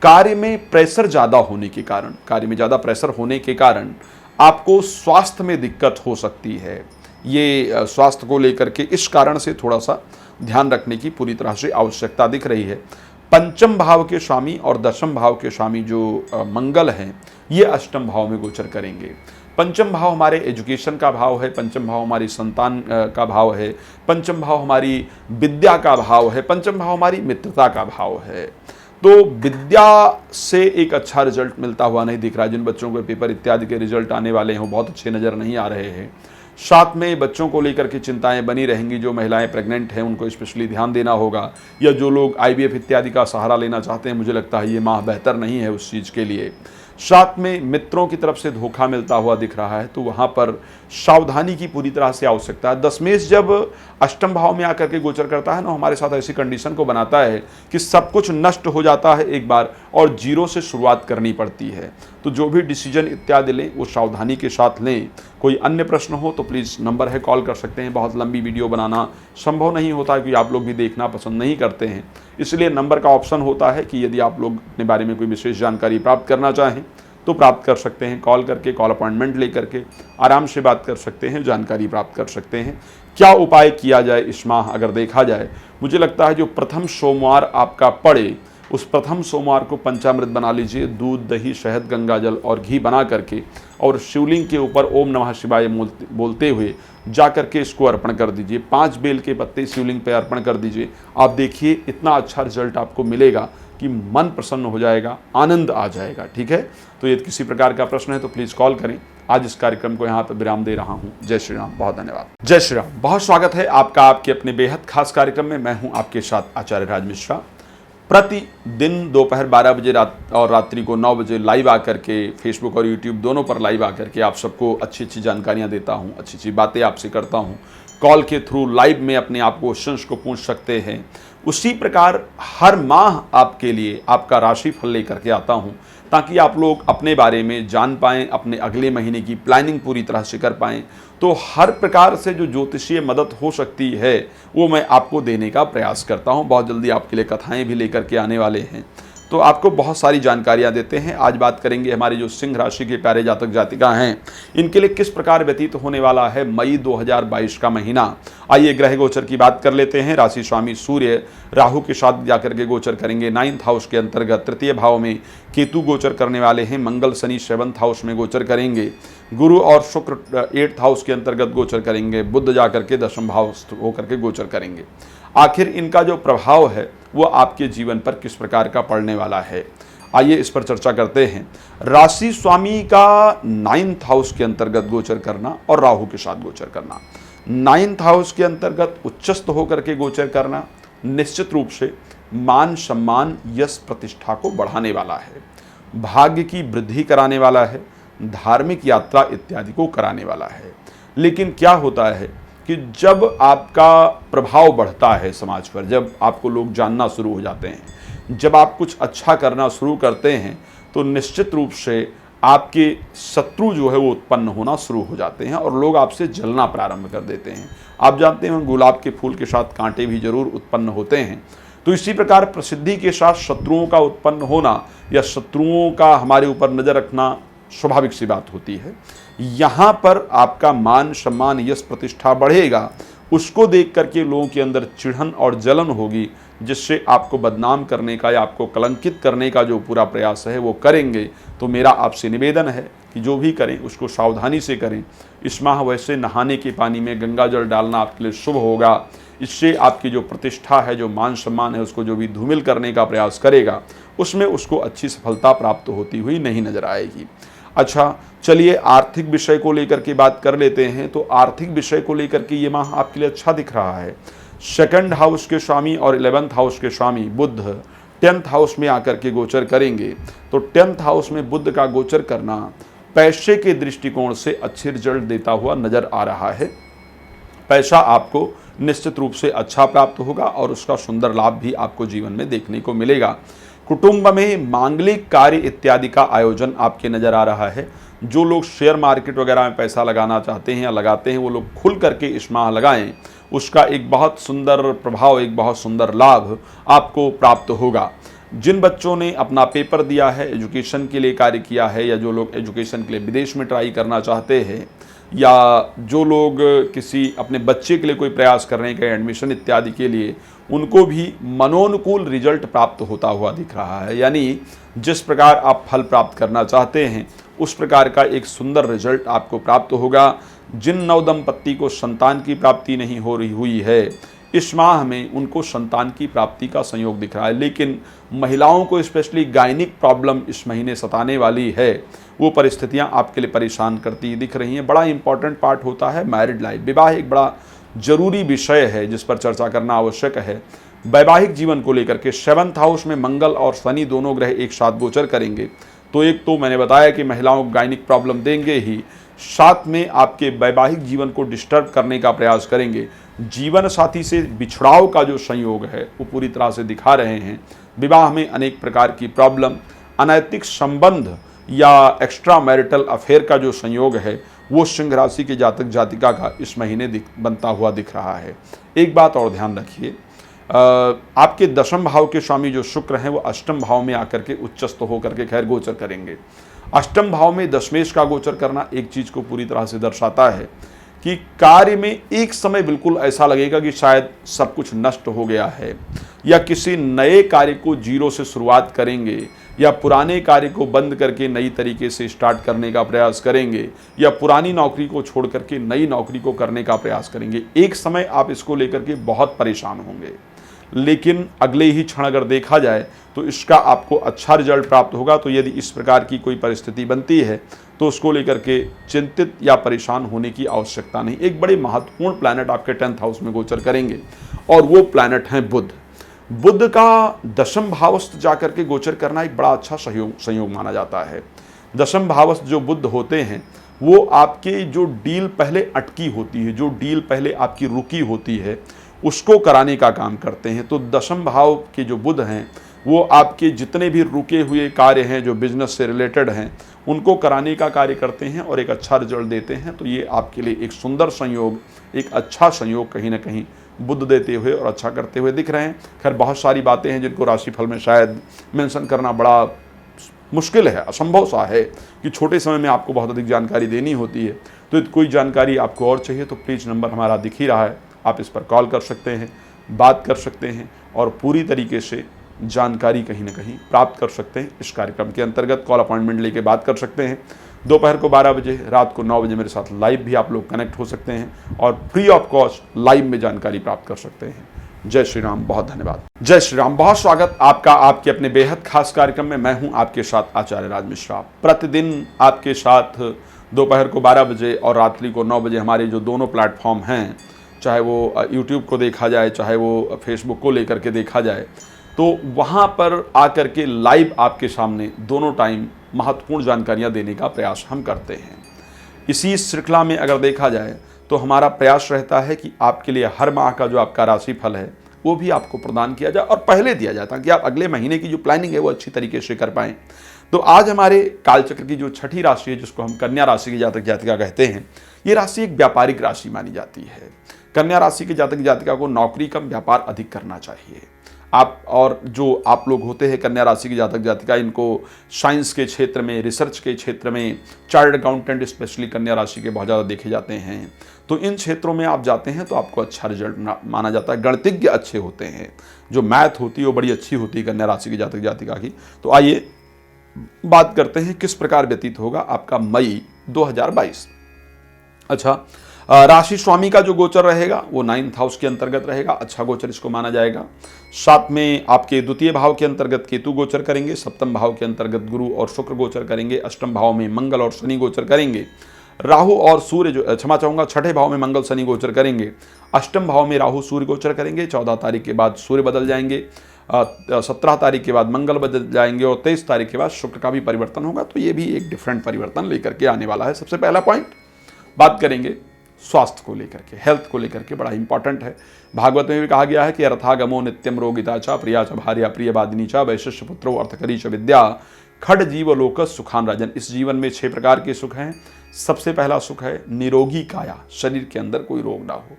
कार्य में प्रेशर ज़्यादा होने के कारण, कार्य में ज़्यादा प्रेशर होने के कारण आपको स्वास्थ्य में दिक्कत हो सकती है। ये स्वास्थ्य को लेकर के इस कारण से थोड़ा सा ध्यान रखने की पूरी तरह से आवश्यकता दिख रही है। पंचम भाव के स्वामी और दशम भाव के स्वामी जो मंगल हैं, ये अष्टम भाव में गोचर करेंगे। पंचम भाव हमारे एजुकेशन का भाव है, पंचम भाव हमारी संतान का भाव है, पंचम भाव हमारी विद्या का भाव है, पंचम भाव हमारी मित्रता का भाव है। तो विद्या से एक अच्छा रिजल्ट मिलता हुआ नहीं दिख रहा है। जिन बच्चों के पेपर इत्यादि के रिजल्ट आने वाले हैं वो बहुत अच्छे नज़र नहीं आ रहे हैं। साथ में बच्चों को लेकर के चिंताएं बनी रहेंगी। जो महिलाएं प्रेग्नेंट हैं उनको स्पेशली ध्यान देना होगा, या जो लोग IVF इत्यादि का सहारा लेना चाहते हैं, मुझे लगता है ये माह बेहतर नहीं है उस चीज़ के लिए। साथ में मित्रों की तरफ से धोखा मिलता हुआ दिख रहा है, तो वहाँ पर सावधानी की पूरी तरह से आवश्यकता है। दशमेश जब अष्टम भाव में आकर के गोचर करता है ना, हमारे साथ ऐसी कंडीशन को बनाता है कि सब कुछ नष्ट हो जाता है एक बार और जीरो से शुरुआत करनी पड़ती है। तो जो भी डिसीजन इत्यादि लें वो सावधानी के साथ लें। कोई अन्य प्रश्न हो तो प्लीज़ नंबर है, कॉल कर सकते हैं। बहुत लंबी वीडियो बनाना संभव नहीं होता क्योंकि आप लोग भी देखना पसंद नहीं करते हैं, इसलिए नंबर का ऑप्शन होता है कि यदि आप लोग अपने बारे में कोई विशेष जानकारी प्राप्त करना चाहें तो प्राप्त कर सकते हैं। कॉल करके, कॉल अपॉइंटमेंट लेकर के आराम से बात कर सकते हैं, जानकारी प्राप्त कर सकते हैं। क्या उपाय किया जाए इस माह अगर देखा जाए, मुझे लगता है जो प्रथम सोमवार आपका पड़े उस प्रथम सोमवार को पंचामृत बना लीजिए। दूध, दही, शहद, गंगाजल और घी बना करके और शिवलिंग के ऊपर ओम नमः शिवाय बोलते हुए जा करके इसको अर्पण कर दीजिए। 5 बेल के पत्ते शिवलिंग पे अर्पण कर दीजिए। आप देखिए इतना अच्छा रिजल्ट आपको मिलेगा कि मन प्रसन्न हो जाएगा, आनंद आ जाएगा। ठीक है, तो यदि किसी प्रकार का प्रश्न है तो प्लीज़ कॉल करें। आज इस कार्यक्रम को यहाँ पर विराम दे रहा हूँ। जय श्री राम, बहुत धन्यवाद। जय श्री राम, बहुत स्वागत है आपका आपके अपने बेहद खास कार्यक्रम में। मैं हूँ आपके साथ आचार्य राज मिश्रा। प्रतिदिन दोपहर 12 बजे और रात्रि को 9 बजे लाइव आकर के फेसबुक और यूट्यूब दोनों पर लाइव आकर के आप सबको अच्छी अच्छी जानकारियाँ देता हूँ, अच्छी अच्छी बातें आपसे करता हूँ। कॉल के थ्रू लाइव में अपने आप क्वेश्चंस को पूछ सकते हैं। उसी प्रकार हर माह आपके लिए आपका राशिफल लेकर के आता हूं ताकि आप लोग अपने बारे में जान पाएं, अपने अगले महीने की प्लानिंग पूरी तरह से कर पाएं। तो हर प्रकार से जो ज्योतिषीय मदद हो सकती है वो मैं आपको देने का प्रयास करता हूं। बहुत जल्दी आपके लिए कथाएं भी लेकर के आने वाले हैं, तो आपको बहुत सारी जानकारियां देते हैं। आज बात करेंगे हमारी जो सिंह राशि के प्यारे जातक जातिका हैं, इनके लिए किस प्रकार व्यतीत होने वाला है मई 2022 का महीना। आइए ग्रह गोचर की बात कर लेते हैं। राशि स्वामी सूर्य राहु के साथ जाकर के गोचर करेंगे 9th हाउस के अंतर्गत। तृतीय भाव में केतु गोचर करने वाले हैं। मंगल शनि 7th हाउस में गोचर करेंगे। गुरु और शुक्र 8th हाउस के अंतर्गत गोचर करेंगे। बुध जाकर के 10th हाउस होकर के गोचर करेंगे। आखिर इनका जो प्रभाव है वो आपके जीवन पर किस प्रकार का पड़ने वाला है, आइए इस पर चर्चा करते हैं। राशि स्वामी का 9th हाउस के अंतर्गत गोचर करना और राहु के साथ गोचर करना, 9th हाउस के अंतर्गत उच्चस्थ होकर के गोचर करना निश्चित रूप से मान सम्मान यश प्रतिष्ठा को बढ़ाने वाला है, भाग्य की वृद्धि कराने वाला है, धार्मिक यात्रा इत्यादि को कराने वाला है। लेकिन क्या होता है कि जब आपका प्रभाव बढ़ता है समाज पर, जब आपको लोग जानना शुरू हो जाते हैं, जब आप कुछ अच्छा करना शुरू करते हैं, तो निश्चित रूप से आपके शत्रु जो है वो उत्पन्न होना शुरू हो जाते हैं और लोग आपसे जलना प्रारंभ कर देते हैं। आप जानते हैं गुलाब के फूल के साथ कांटे भी जरूर उत्पन्न होते हैं। तो इसी प्रकार प्रसिद्धि के साथ शत्रुओं का उत्पन्न होना या शत्रुओं का हमारे ऊपर नज़र रखना स्वाभाविक सी बात होती है। यहाँ पर आपका मान सम्मान यश प्रतिष्ठा बढ़ेगा, उसको देख करके लोगों के अंदर चिढ़न और जलन होगी, जिससे आपको बदनाम करने का या आपको कलंकित करने का जो पूरा प्रयास है वो करेंगे, तो मेरा आपसे निवेदन है कि जो भी करें उसको सावधानी से करें। इस माह वैसे नहाने के पानी में गंगा जल डालना आपके लिए शुभ होगा। इससे आपकी जो प्रतिष्ठा है, जो मान सम्मान है, उसको जो भी धूमिल करने का प्रयास करेगा उसमें उसको अच्छी सफलता प्राप्त होती हुई नहीं नजर आएगी। अच्छा, चलिए आर्थिक विषय को लेकर के बात कर लेते हैं। तो आर्थिक विषय को लेकर के ये माह आपके लिए अच्छा दिख रहा है। सेकंड हाउस के स्वामी और 11th हाउस के स्वामी बुध 10th हाउस में आकर के गोचर करेंगे। तो 10th हाउस में बुध का गोचर करना पैसे के दृष्टिकोण से अच्छे रिजल्ट देता हुआ नजर आ रहा है। पैसा आपको निश्चित रूप से अच्छा प्राप्त होगा और उसका सुंदर लाभ भी आपको जीवन में देखने को मिलेगा। कुटुंब में मांगलिक कार्य इत्यादि का आयोजन आपके नजर आ रहा है। जो लोग शेयर मार्केट वगैरह में पैसा लगाना चाहते हैं या लगाते हैं, वो लोग खुल करके इस माह लगाएं। उसका एक बहुत सुंदर प्रभाव, एक बहुत सुंदर लाभ आपको प्राप्त होगा। जिन बच्चों ने अपना पेपर दिया है, एजुकेशन के लिए कार्य किया है, या जो लोग एजुकेशन के लिए विदेश में ट्राई करना चाहते हैं, या जो लोग किसी अपने बच्चे के लिए कोई प्रयास कर रहे हैं, एडमिशन इत्यादि के लिए, उनको भी मनोनुकूल रिजल्ट प्राप्त होता हुआ दिख रहा है। यानी जिस प्रकार आप फल प्राप्त करना चाहते हैं उस प्रकार का एक सुंदर रिजल्ट आपको प्राप्त होगा। जिन नव दंपत्ति को संतान की प्राप्ति नहीं हो रही हुई है, इस माह में उनको संतान की प्राप्ति का संयोग दिख रहा है। लेकिन महिलाओं को स्पेशली गायनिक प्रॉब्लम इस महीने सताने वाली है। वो परिस्थितियां आपके लिए परेशान करती दिख रही हैं। बड़ा इंपॉर्टेंट पार्ट होता है मैरिड लाइफ। विवाह एक बड़ा जरूरी विषय है जिस पर चर्चा करना आवश्यक है। वैवाहिक जीवन को लेकर के 7th हाउस में मंगल और शनि दोनों ग्रह एक साथ गोचर करेंगे। तो एक तो मैंने बताया कि महिलाओं को गायनिक प्रॉब्लम देंगे ही, साथ में आपके वैवाहिक जीवन को डिस्टर्ब करने का प्रयास करेंगे। जीवन साथी से बिछड़ाव का जो संयोग है वो पूरी तरह से दिखा रहे हैं। विवाह में अनेक प्रकार की प्रॉब्लम, अनैतिक संबंध या एक्स्ट्रा मैरिटल अफेयर का जो संयोग है वो सिंह राशि के जातक जातिका का इस महीने बनता हुआ दिख रहा है। एक बात और ध्यान रखिए, आपके 10वें भाव के स्वामी जो शुक्र हैं वो 8वें भाव में आकर के उच्चस्थ होकर के खैर गोचर करेंगे। 8वें भाव में दशमेश का गोचर करना एक चीज को पूरी तरह से दर्शाता है कि कार्य में एक समय बिल्कुल ऐसा लगेगा कि शायद सब कुछ नष्ट हो गया है, या किसी नए कार्य को जीरो से शुरुआत करेंगे, या पुराने कार्य को बंद करके नई तरीके से स्टार्ट करने का प्रयास करेंगे, या पुरानी नौकरी को छोड़ करके नई नौकरी को करने का प्रयास करेंगे। एक समय आप इसको लेकर के बहुत परेशान होंगे, लेकिन अगले ही क्षण अगर देखा जाए तो इसका आपको अच्छा रिजल्ट प्राप्त होगा। तो यदि इस प्रकार की कोई परिस्थिति बनती है तो उसको लेकर के चिंतित या परेशान होने की आवश्यकता नहीं। एक बड़े महत्वपूर्ण प्लैनेट आपके 10th हाउस में गोचर करेंगे और वो प्लैनेट हैं बुध। बुध का 10वें भावस्थ जाकर के गोचर करना एक बड़ा अच्छा संयोग माना जाता है। 10वें भावस्थ जो बुध होते हैं वो आपके जो डील पहले अटकी होती है, जो डील पहले आपकी रुकी होती है, उसको कराने का काम करते हैं। तो 10वें भाव के जो बुध हैं वो आपके जितने भी रुके हुए कार्य हैं जो बिजनेस से रिलेटेड हैं उनको कराने का कार्य करते हैं और एक अच्छा रिजल्ट देते हैं। तो ये आपके लिए एक सुंदर संयोग, एक अच्छा संयोग कहीं ना कहीं बुध देते हुए और अच्छा करते हुए दिख रहे हैं। खैर बहुत सारी बातें हैं जिनको राशिफल में शायद मेंशन करना बड़ा मुश्किल है, असंभव सा है कि छोटे समय में आपको बहुत अधिक जानकारी देनी होती है। तो कोई जानकारी आपको और चाहिए तो प्लीज़ नंबर हमारा दिख ही रहा है, आप इस पर कॉल कर सकते हैं, बात कर सकते हैं और पूरी तरीके से जानकारी कहीं ना कहीं प्राप्त कर सकते हैं। इस कार्यक्रम के अंतर्गत कॉल अपॉइंटमेंट लेके बात कर सकते हैं। दोपहर को 12 बजे, रात को 9 बजे मेरे साथ लाइव भी आप लोग कनेक्ट हो सकते हैं और फ्री ऑफ कॉस्ट लाइव में जानकारी प्राप्त कर सकते हैं। जय श्री राम, बहुत धन्यवाद। जय श्री राम, बहुत स्वागत आपका आपके अपने बेहद खास कार्यक्रम में। मैं हूं आपके साथ आचार्य राज मिश्रा। प्रतिदिन आपके साथ दोपहर को 12 बजे और रात्रि को 9 बजे हमारे जो दोनों प्लेटफॉर्म हैं, चाहे वो यूट्यूब को देखा जाए, चाहे वो फेसबुक को लेकर के देखा जाए, तो वहाँ पर आकर के लाइव आपके सामने दोनों टाइम महत्वपूर्ण जानकारियाँ देने का प्रयास हम करते हैं। इसी श्रृंखला में अगर देखा जाए तो हमारा प्रयास रहता है कि आपके लिए हर माह का जो आपका राशिफल है वो भी आपको प्रदान किया जाए और पहले दिया जाए, ताकि आप अगले महीने की जो प्लानिंग है वो अच्छी तरीके से कर पाएँ। तो आज हमारे कालचक्र की जो छठी राशि है, जिसको हम कन्या राशि की जातक जातिका कहते हैं, ये राशि एक व्यापारिक राशि मानी जाती है। कन्या राशि के जातक जातिका को नौकरी कम, व्यापार अधिक करना चाहिए। आप और जो आप लोग होते हैं कन्या राशि की जातक जातिका, इनको साइंस के क्षेत्र में, रिसर्च के क्षेत्र में, चार्टर्ड अकाउंटेंट स्पेशली कन्या राशि के बहुत ज़्यादा देखे जाते हैं। तो इन क्षेत्रों में आप जाते हैं तो आपको अच्छा रिजल्ट माना जाता है। गणितज्ञ अच्छे होते हैं, जो मैथ होती है वो बड़ी अच्छी होती है कन्या राशि की जातक जातिका की। तो आइए बात करते हैं किस प्रकार व्यतीत होगा आपका मई 2022। अच्छा, राशि स्वामी का जो गोचर रहेगा वो 9th हाउस के अंतर्गत रहेगा, अच्छा गोचर इसको माना जाएगा। साथ में आपके द्वितीय भाव के अंतर्गत केतु गोचर करेंगे, सप्तम भाव के अंतर्गत गुरु और शुक्र गोचर करेंगे, अष्टम भाव में मंगल और शनि गोचर करेंगे, राहु और सूर्य जो क्षमा चाहूंगा छठे भाव में मंगल शनि गोचर करेंगे, अष्टम भाव में राहु सूर्य गोचर करेंगे। 14 तारीख के बाद सूर्य बदल जाएंगे, 17 तारीख के बाद मंगल बदल जाएंगे और 23 तारीख के बाद शुक्र का भी परिवर्तन होगा। तो ये भी एक डिफरेंट परिवर्तन लेकर के आने वाला है। सबसे पहला पॉइंट बात करेंगे स्वास्थ्य को लेकर के, हेल्थ को लेकर के, बड़ा इंपॉर्टेंट है। भागवत में भी कहा गया है कि अर्थागमो नित्यम रोगिता च प्रिया च भार्या प्रिय बादिनी च वैशिष्य पुत्रो अर्थकरी च विद्या खड जीव लोक सुखान राजन। इस जीवन में 6 प्रकार के सुख हैं। सबसे पहला सुख है निरोगी काया, शरीर के अंदर कोई रोग ना हो।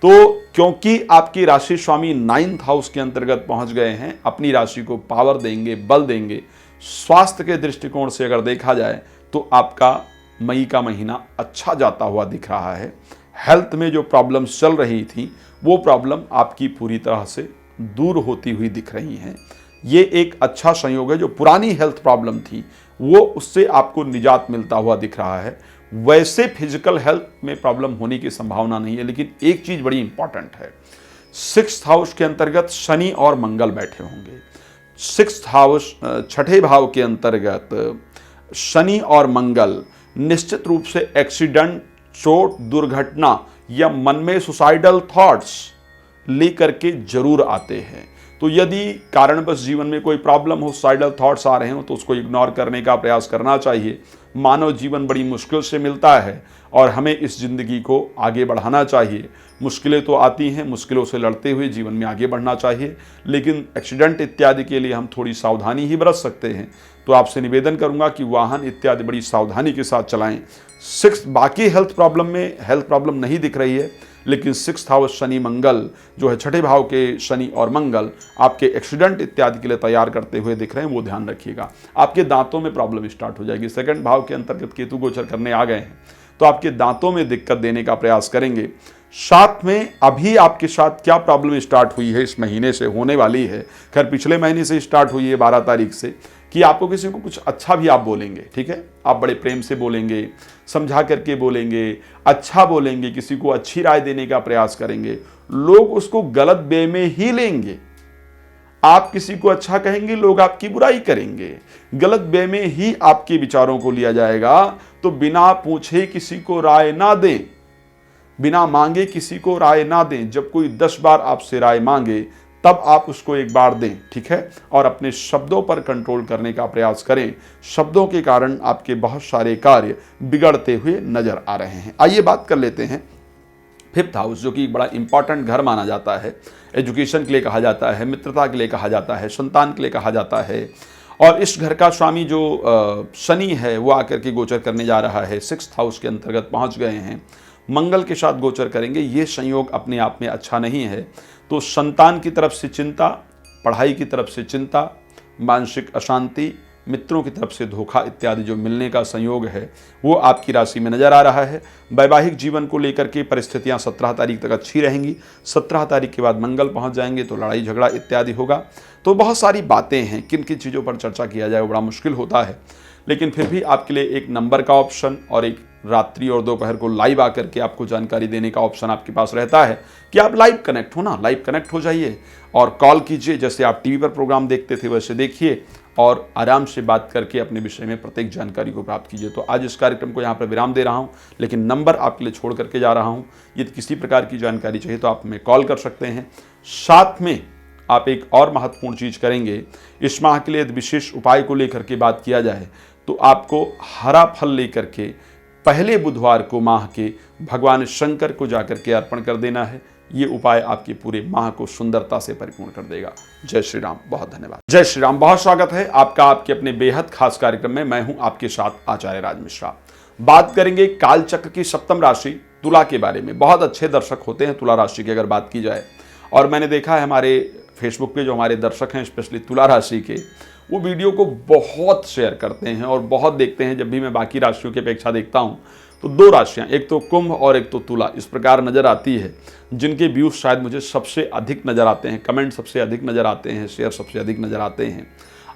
तो क्योंकि आपकी राशि स्वामी 9th हाउस के अंतर्गत पहुंच गए हैं, अपनी राशि को पावर देंगे, बल देंगे। स्वास्थ्य के दृष्टिकोण से अगर देखा जाए तो आपका मई का महीना अच्छा जाता हुआ दिख रहा है। हेल्थ में जो प्रॉब्लम्स चल रही थी वो प्रॉब्लम आपकी पूरी तरह से दूर होती हुई दिख रही हैं। ये एक अच्छा संयोग है। जो पुरानी हेल्थ प्रॉब्लम थी वो उससे आपको निजात मिलता हुआ दिख रहा है। वैसे फिजिकल हेल्थ में प्रॉब्लम होने की संभावना नहीं है, लेकिन एक चीज बड़ी इंपॉर्टेंट है, 6th हाउस के अंतर्गत शनि और मंगल बैठे होंगे। 6th हाउस छठे भाव के अंतर्गत शनि और मंगल निश्चित रूप से एक्सीडेंट, चोट, दुर्घटना या मन में सुसाइडल थॉट्स लेकर के जरूर आते हैं। तो यदि कारणवश जीवन में कोई प्रॉब्लम हो, सुसाइडल थॉट्स आ रहे हो, तो उसको इग्नोर करने का प्रयास करना चाहिए। मानव जीवन बड़ी मुश्किल से मिलता है और हमें इस जिंदगी को आगे बढ़ाना चाहिए। मुश्किलें तो आती हैं, मुश्किलों से लड़ते हुए जीवन में आगे बढ़ना चाहिए, लेकिन एक्सीडेंट इत्यादि के लिए हम थोड़ी सावधानी ही बरत सकते हैं। तो आपसे निवेदन करूंगा कि वाहन इत्यादि बड़ी सावधानी के साथ चलाएं। बाकी हेल्थ प्रॉब्लम नहीं दिख रही है, लेकिन 6th हाउस शनि मंगल जो है, छठे भाव के शनि और मंगल आपके एक्सीडेंट इत्यादि के लिए तैयार करते हुए दिख रहे हैं, वो ध्यान रखिएगा। आपके दांतों में प्रॉब्लम स्टार्ट हो जाएगी। 2nd भाव के अंतर्गत केतु गोचर करने आ गए हैं, तो आपके दांतों में दिक्कत देने का प्रयास करेंगे। साथ में अभी आपके साथ क्या प्रॉब्लम स्टार्ट हुई है, इस महीने से होने वाली है, खैर पिछले महीने से स्टार्ट हुई है 12 तारीख से, कि आपको किसी को कुछ अच्छा भी आप बोलेंगे, ठीक है, आप बड़े प्रेम से बोलेंगे, समझा करके बोलेंगे, अच्छा बोलेंगे, किसी को अच्छी राय देने का प्रयास करेंगे, लोग उसको गलत वे में ही लेंगे। आप किसी को अच्छा कहेंगे, लोग आपकी बुराई करेंगे, गलत वे में ही आपके विचारों को लिया जाएगा। तो बिना पूछे किसी को राय ना दें, बिना मांगे किसी को राय ना दें। जब कोई 10 बार आपसे राय मांगे तब आप उसको एक बार दें, ठीक है, और अपने शब्दों पर कंट्रोल करने का प्रयास करें। शब्दों के कारण आपके बहुत सारे कार्य बिगड़ते हुए नजर आ रहे हैं। आइए बात कर लेते हैं 5th हाउस, जो कि बड़ा इंपॉर्टेंट घर माना जाता है। एजुकेशन के लिए कहा जाता है, मित्रता के लिए कहा जाता है, संतान के लिए कहा जाता है। और इस घर का स्वामी जो शनि है वो आकर के गोचर करने जा रहा है, 6th हाउस के अंतर्गत पहुंच गए हैं, मंगल के साथ गोचर करेंगे। ये संयोग अपने आप में अच्छा नहीं है। तो संतान की तरफ से चिंता, पढ़ाई की तरफ से चिंता, मानसिक अशांति, मित्रों की तरफ से धोखा इत्यादि जो मिलने का संयोग है वो आपकी राशि में नजर आ रहा है। वैवाहिक जीवन को लेकर के परिस्थितियां 17 तारीख तक अच्छी रहेंगी। 17 तारीख के बाद मंगल पहुंच जाएंगे तो लड़ाई झगड़ा इत्यादि होगा। तो बहुत सारी बातें हैं, किन किन चीज़ों पर चर्चा किया जाए वो बड़ा मुश्किल होता है, लेकिन फिर भी आपके लिए एक नंबर का ऑप्शन और एक रात्रि और दोपहर को लाइव आकर के आपको जानकारी देने का ऑप्शन आपके पास रहता है कि आप लाइव कनेक्ट हो ना, लाइव कनेक्ट हो जाइए और कॉल कीजिए। जैसे आप टीवी पर प्रोग्राम देखते थे वैसे देखिए और आराम से बात करके अपने विषय में प्रत्येक जानकारी को प्राप्त कीजिए। तो आज इस कार्यक्रम को यहाँ पर विराम दे रहा हूँ, लेकिन नंबर आपके लिए छोड़ करके जा रहा हूँ। यदि किसी प्रकार की जानकारी चाहिए तो आप हमें कॉल कर सकते हैं। साथ में आप एक और महत्वपूर्ण चीज़ करेंगे, इस माह के लिए यदि विशेष उपाय को लेकर के बात किया जाए तो आपको हरा फल लेकर के पहले बुधवार को माह के भगवान शंकर को जाकर के अर्पण कर देना है। ये उपाय आपके पूरे माह को सुंदरता से परिपूर्ण कर देगा। जय श्री राम, बहुत धन्यवाद। जय श्री राम, बहुत स्वागत है आपका आपके अपने बेहद खास कार्यक्रम में। मैं हूं आपके साथ आचार्य राज मिश्रा। बात करेंगे कालचक्र की 7वीं राशि तुला के बारे में। बहुत अच्छे दर्शक होते हैं तुला राशि की अगर बात की जाए, और मैंने देखा है हमारे फेसबुक पे जो हमारे दर्शक हैं स्पेशली तुला राशि के, वो वीडियो को बहुत शेयर करते हैं और बहुत देखते हैं। जब भी मैं बाकी राशियों की अपेक्षा देखता हूँ तो दो राशियाँ, एक तो कुंभ और एक तो तुला, इस प्रकार नज़र आती है जिनके व्यूज़ शायद मुझे सबसे अधिक नज़र आते हैं, कमेंट सबसे अधिक नज़र आते हैं, शेयर सबसे अधिक नज़र आते हैं।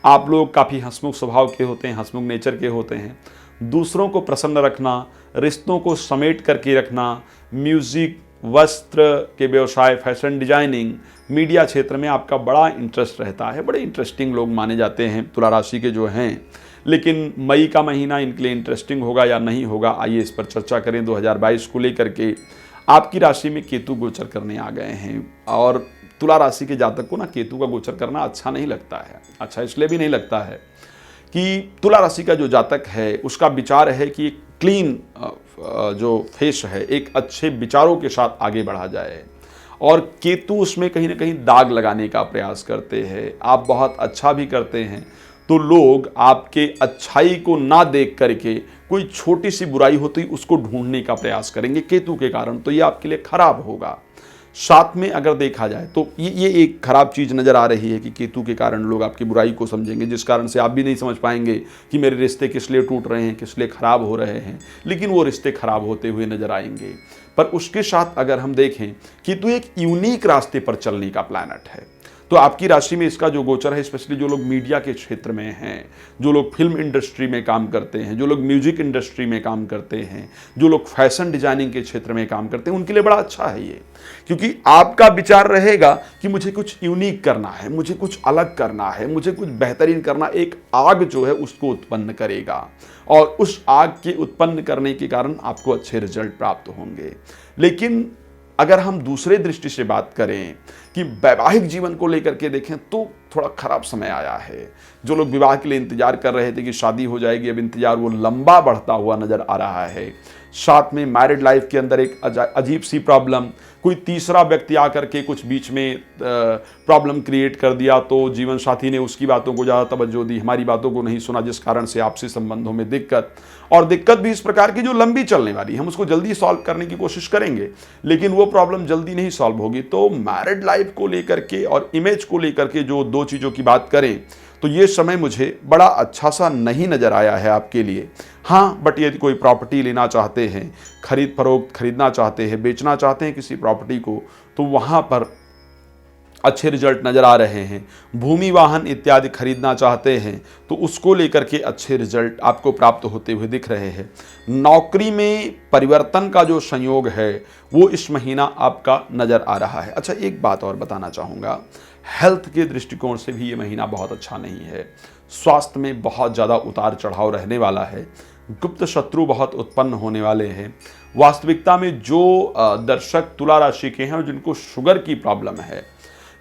आप लोग काफ़ी हंसमुख स्वभाव के होते हैं, हंसमुख नेचर के होते हैं। दूसरों को प्रसन्न रखना, रिश्तों को समेट करके रखना, म्यूज़िक, वस्त्र के व्यवसाय, फैशन डिजाइनिंग, मीडिया क्षेत्र में आपका बड़ा इंटरेस्ट रहता है। बड़े इंटरेस्टिंग लोग माने जाते हैं तुला राशि के जो हैं। लेकिन मई का महीना इनके लिए इंटरेस्टिंग होगा या नहीं होगा, आइए इस पर चर्चा करें। 2022 को लेकर के आपकी राशि में केतु गोचर करने आ गए हैं और तुला राशि के जातक को ना केतु का गोचर करना अच्छा नहीं लगता है। अच्छा इसलिए भी नहीं लगता है कि तुला राशि का जो जातक है उसका विचार है कि एक क्लीन जो फेस है, एक अच्छे विचारों के साथ आगे बढ़ा जाए, और केतु उसमें कहीं ना कहीं दाग लगाने का प्रयास करते हैं। आप बहुत अच्छा भी करते हैं तो लोग आपके अच्छाई को ना देख करके कोई छोटी सी बुराई होती उसको ढूंढने का प्रयास करेंगे केतु के कारण, तो ये आपके लिए खराब होगा। साथ में अगर देखा जाए तो ये एक खराब चीज़ नज़र आ रही है कि केतु के कारण लोग आपकी बुराई को समझेंगे, जिस कारण से आप भी नहीं समझ पाएंगे कि मेरे रिश्ते किस लिए टूट रहे हैं, किस लिए खराब हो रहे हैं, लेकिन वो रिश्ते खराब होते हुए नजर आएंगे। पर उसके साथ अगर हम देखें कि तो एक यूनिक रास्ते पर चलने का प्लैनेट है, तो आपकी राशि में इसका जो गोचर है, स्पेशली जो लोग मीडिया के क्षेत्र में हैं, जो लोग फिल्म इंडस्ट्री में काम करते हैं, जो लोग म्यूजिक इंडस्ट्री में काम करते हैं, जो लोग फैशन डिजाइनिंग के क्षेत्र में काम करते हैं, उनके लिए बड़ा अच्छा है ये। क्योंकि आपका विचार रहेगा कि मुझे कुछ यूनिक करना है, मुझे कुछ अलग करना है, मुझे कुछ बेहतरीन करना, एक आग जो है उसको उत्पन्न करेगा और उस आग के उत्पन्न करने के कारण आपको अच्छे रिजल्ट प्राप्त होंगे। लेकिन अगर हम दूसरे दृष्टि से बात करें कि वैवाहिक जीवन को लेकर के देखें तो थोड़ा खराब समय आया है। जो लोग विवाह के लिए इंतजार कर रहे थे कि शादी हो जाएगी, अब इंतजार वो लंबा बढ़ता हुआ नजर आ रहा है। साथ में मैरिड लाइफ के अंदर एक अजीब सी प्रॉब्लम, कोई तीसरा व्यक्ति आकर के कुछ बीच में प्रॉब्लम क्रिएट कर दिया, तो जीवन साथी ने उसकी बातों को ज़्यादा तवज्जो दी, हमारी बातों को नहीं सुना, जिस कारण से आपसी संबंधों में दिक्कत, और दिक्कत भी इस प्रकार की जो लंबी चलने वाली, हम उसको जल्दी सॉल्व करने की कोशिश करेंगे लेकिन वो प्रॉब्लम जल्दी नहीं सॉल्व होगी। तो मैरिड लाइफ को लेकर के और इमेज को लेकर के जो दो चीज़ों की बात करें तो ये समय मुझे बड़ा अच्छा सा नहीं नज़र आया है आपके लिए। हाँ, बट यदि कोई प्रॉपर्टी लेना चाहते हैं, खरीद फरोख्त खरीदना चाहते हैं, बेचना चाहते हैं किसी प्रॉपर्टी को, तो वहाँ पर अच्छे रिजल्ट नज़र आ रहे हैं। भूमि वाहन इत्यादि खरीदना चाहते हैं तो उसको लेकर के अच्छे रिजल्ट आपको प्राप्त होते हुए दिख रहे हैं। नौकरी में परिवर्तन का जो संयोग है वो इस महीना आपका नज़र आ रहा है। अच्छा, एक बात और बताना चाहूँगा, हेल्थ के दृष्टिकोण से भी ये महीना बहुत अच्छा नहीं है। स्वास्थ्य में बहुत ज़्यादा उतार चढ़ाव रहने वाला है, गुप्त शत्रु बहुत उत्पन्न होने वाले हैं। वास्तविकता में जो दर्शक तुला राशि के हैं और जिनको शुगर की प्रॉब्लम है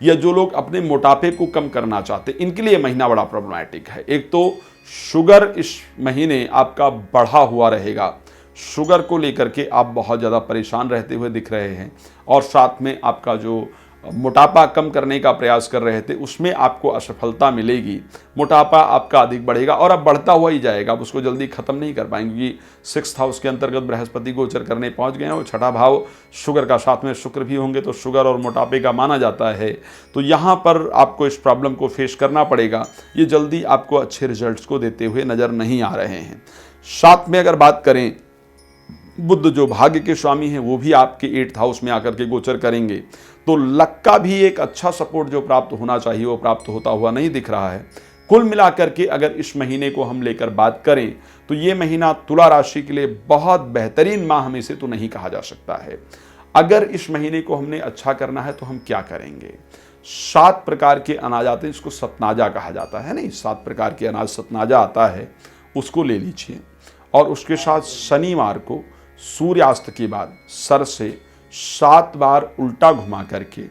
या जो लोग अपने मोटापे को कम करना चाहते हैं, इनके लिए महीना बड़ा प्रॉब्लमैटिक है। एक तो शुगर इस महीने आपका बढ़ा हुआ रहेगा, शुगर को लेकर के आप बहुत ज़्यादा परेशान रहते हुए दिख रहे हैं, और साथ में आपका जो मोटापा कम करने का प्रयास कर रहे थे उसमें आपको असफलता मिलेगी। मोटापा आपका अधिक बढ़ेगा और अब बढ़ता हुआ ही जाएगा, आप उसको जल्दी खत्म नहीं कर पाएंगे क्योंकि 6th हाउस के अंतर्गत बृहस्पति गोचर करने पहुंच गए हैं और 6ठा भाव शुगर का, साथ में शुक्र भी होंगे तो शुगर और मोटापे का माना जाता है। तो यहाँ पर आपको इस प्रॉब्लम को फेस करना पड़ेगा। ये जल्दी आपको अच्छे रिजल्ट्स को देते हुए नज़र नहीं आ रहे हैं। साथ में अगर बात करें, बुध जो भाग्य के स्वामी हैं वो भी आपके 8th हाउस में आकर के गोचर करेंगे, तो लक का भी एक अच्छा सपोर्ट जो प्राप्त होना चाहिए वो प्राप्त होता हुआ नहीं दिख रहा है। कुल मिलाकर के अगर इस महीने को हम लेकर बात करें तो ये महीना तुला राशि के लिए बहुत बेहतरीन माह में से तो नहीं कहा जा सकता है। अगर इस महीने को हमने अच्छा करना है तो हम क्या करेंगे? 7 प्रकार के अनाज आते हैं, इसको सतनाजा कहा जाता है, नहीं 7 प्रकार के अनाज सतनाजा आता है, उसको ले लीजिए और उसके साथ शनिवार को सूर्यास्त के बाद सर से 7 बार उल्टा घुमा करके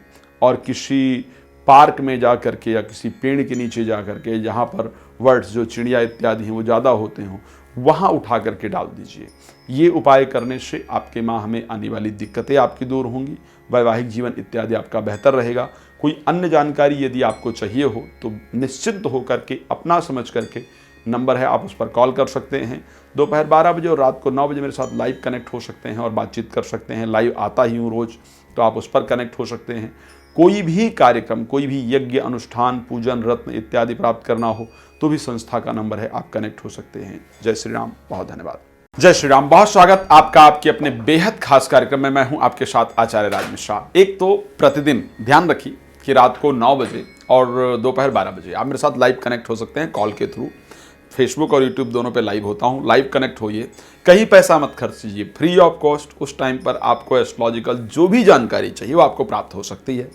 और किसी पार्क में जा करके या किसी पेड़ के नीचे जा करके जहाँ पर बर्ड्स जो चिड़िया इत्यादि हैं वो ज़्यादा होते हों, वहाँ उठा करके डाल दीजिए। ये उपाय करने से आपके माह में आने वाली दिक्कतें आपकी दूर होंगी, वैवाहिक जीवन इत्यादि आपका बेहतर रहेगा। कोई अन्य जानकारी यदि आपको चाहिए हो तो निश्चिंत होकर के अपना समझ करके नंबर है, आप उस पर कॉल कर सकते हैं। दोपहर 12 बजे और रात को 9 बजे मेरे साथ लाइव कनेक्ट हो सकते हैं और बातचीत कर सकते हैं। लाइव आता ही हूँ रोज़, तो आप उस पर कनेक्ट हो सकते हैं। कोई भी कार्यक्रम, कोई भी यज्ञ, अनुष्ठान, पूजन, रत्न इत्यादि प्राप्त करना हो तो भी संस्था का नंबर है, आप कनेक्ट हो सकते हैं। जय श्री राम, बहुत धन्यवाद। जय श्री राम, बहुत स्वागत आपका आपके अपने बेहद खास कार्यक्रम में। मैं हूं आपके साथ आचार्य राज मिश्रा। एक तो प्रतिदिन ध्यान रखिए कि रात को 9 बजे और दोपहर 12 बजे आप मेरे साथ लाइव कनेक्ट हो सकते हैं कॉल के थ्रू। फेसबुक और यूट्यूब दोनों पे लाइव होता हूँ। लाइव कनेक्ट होइए, कहीं पैसा मत खर्च कीजिए, फ्री ऑफ कॉस्ट। उस टाइम पर आपको एस्ट्रोलॉजिकल जो भी जानकारी चाहिए वो आपको प्राप्त हो सकती है।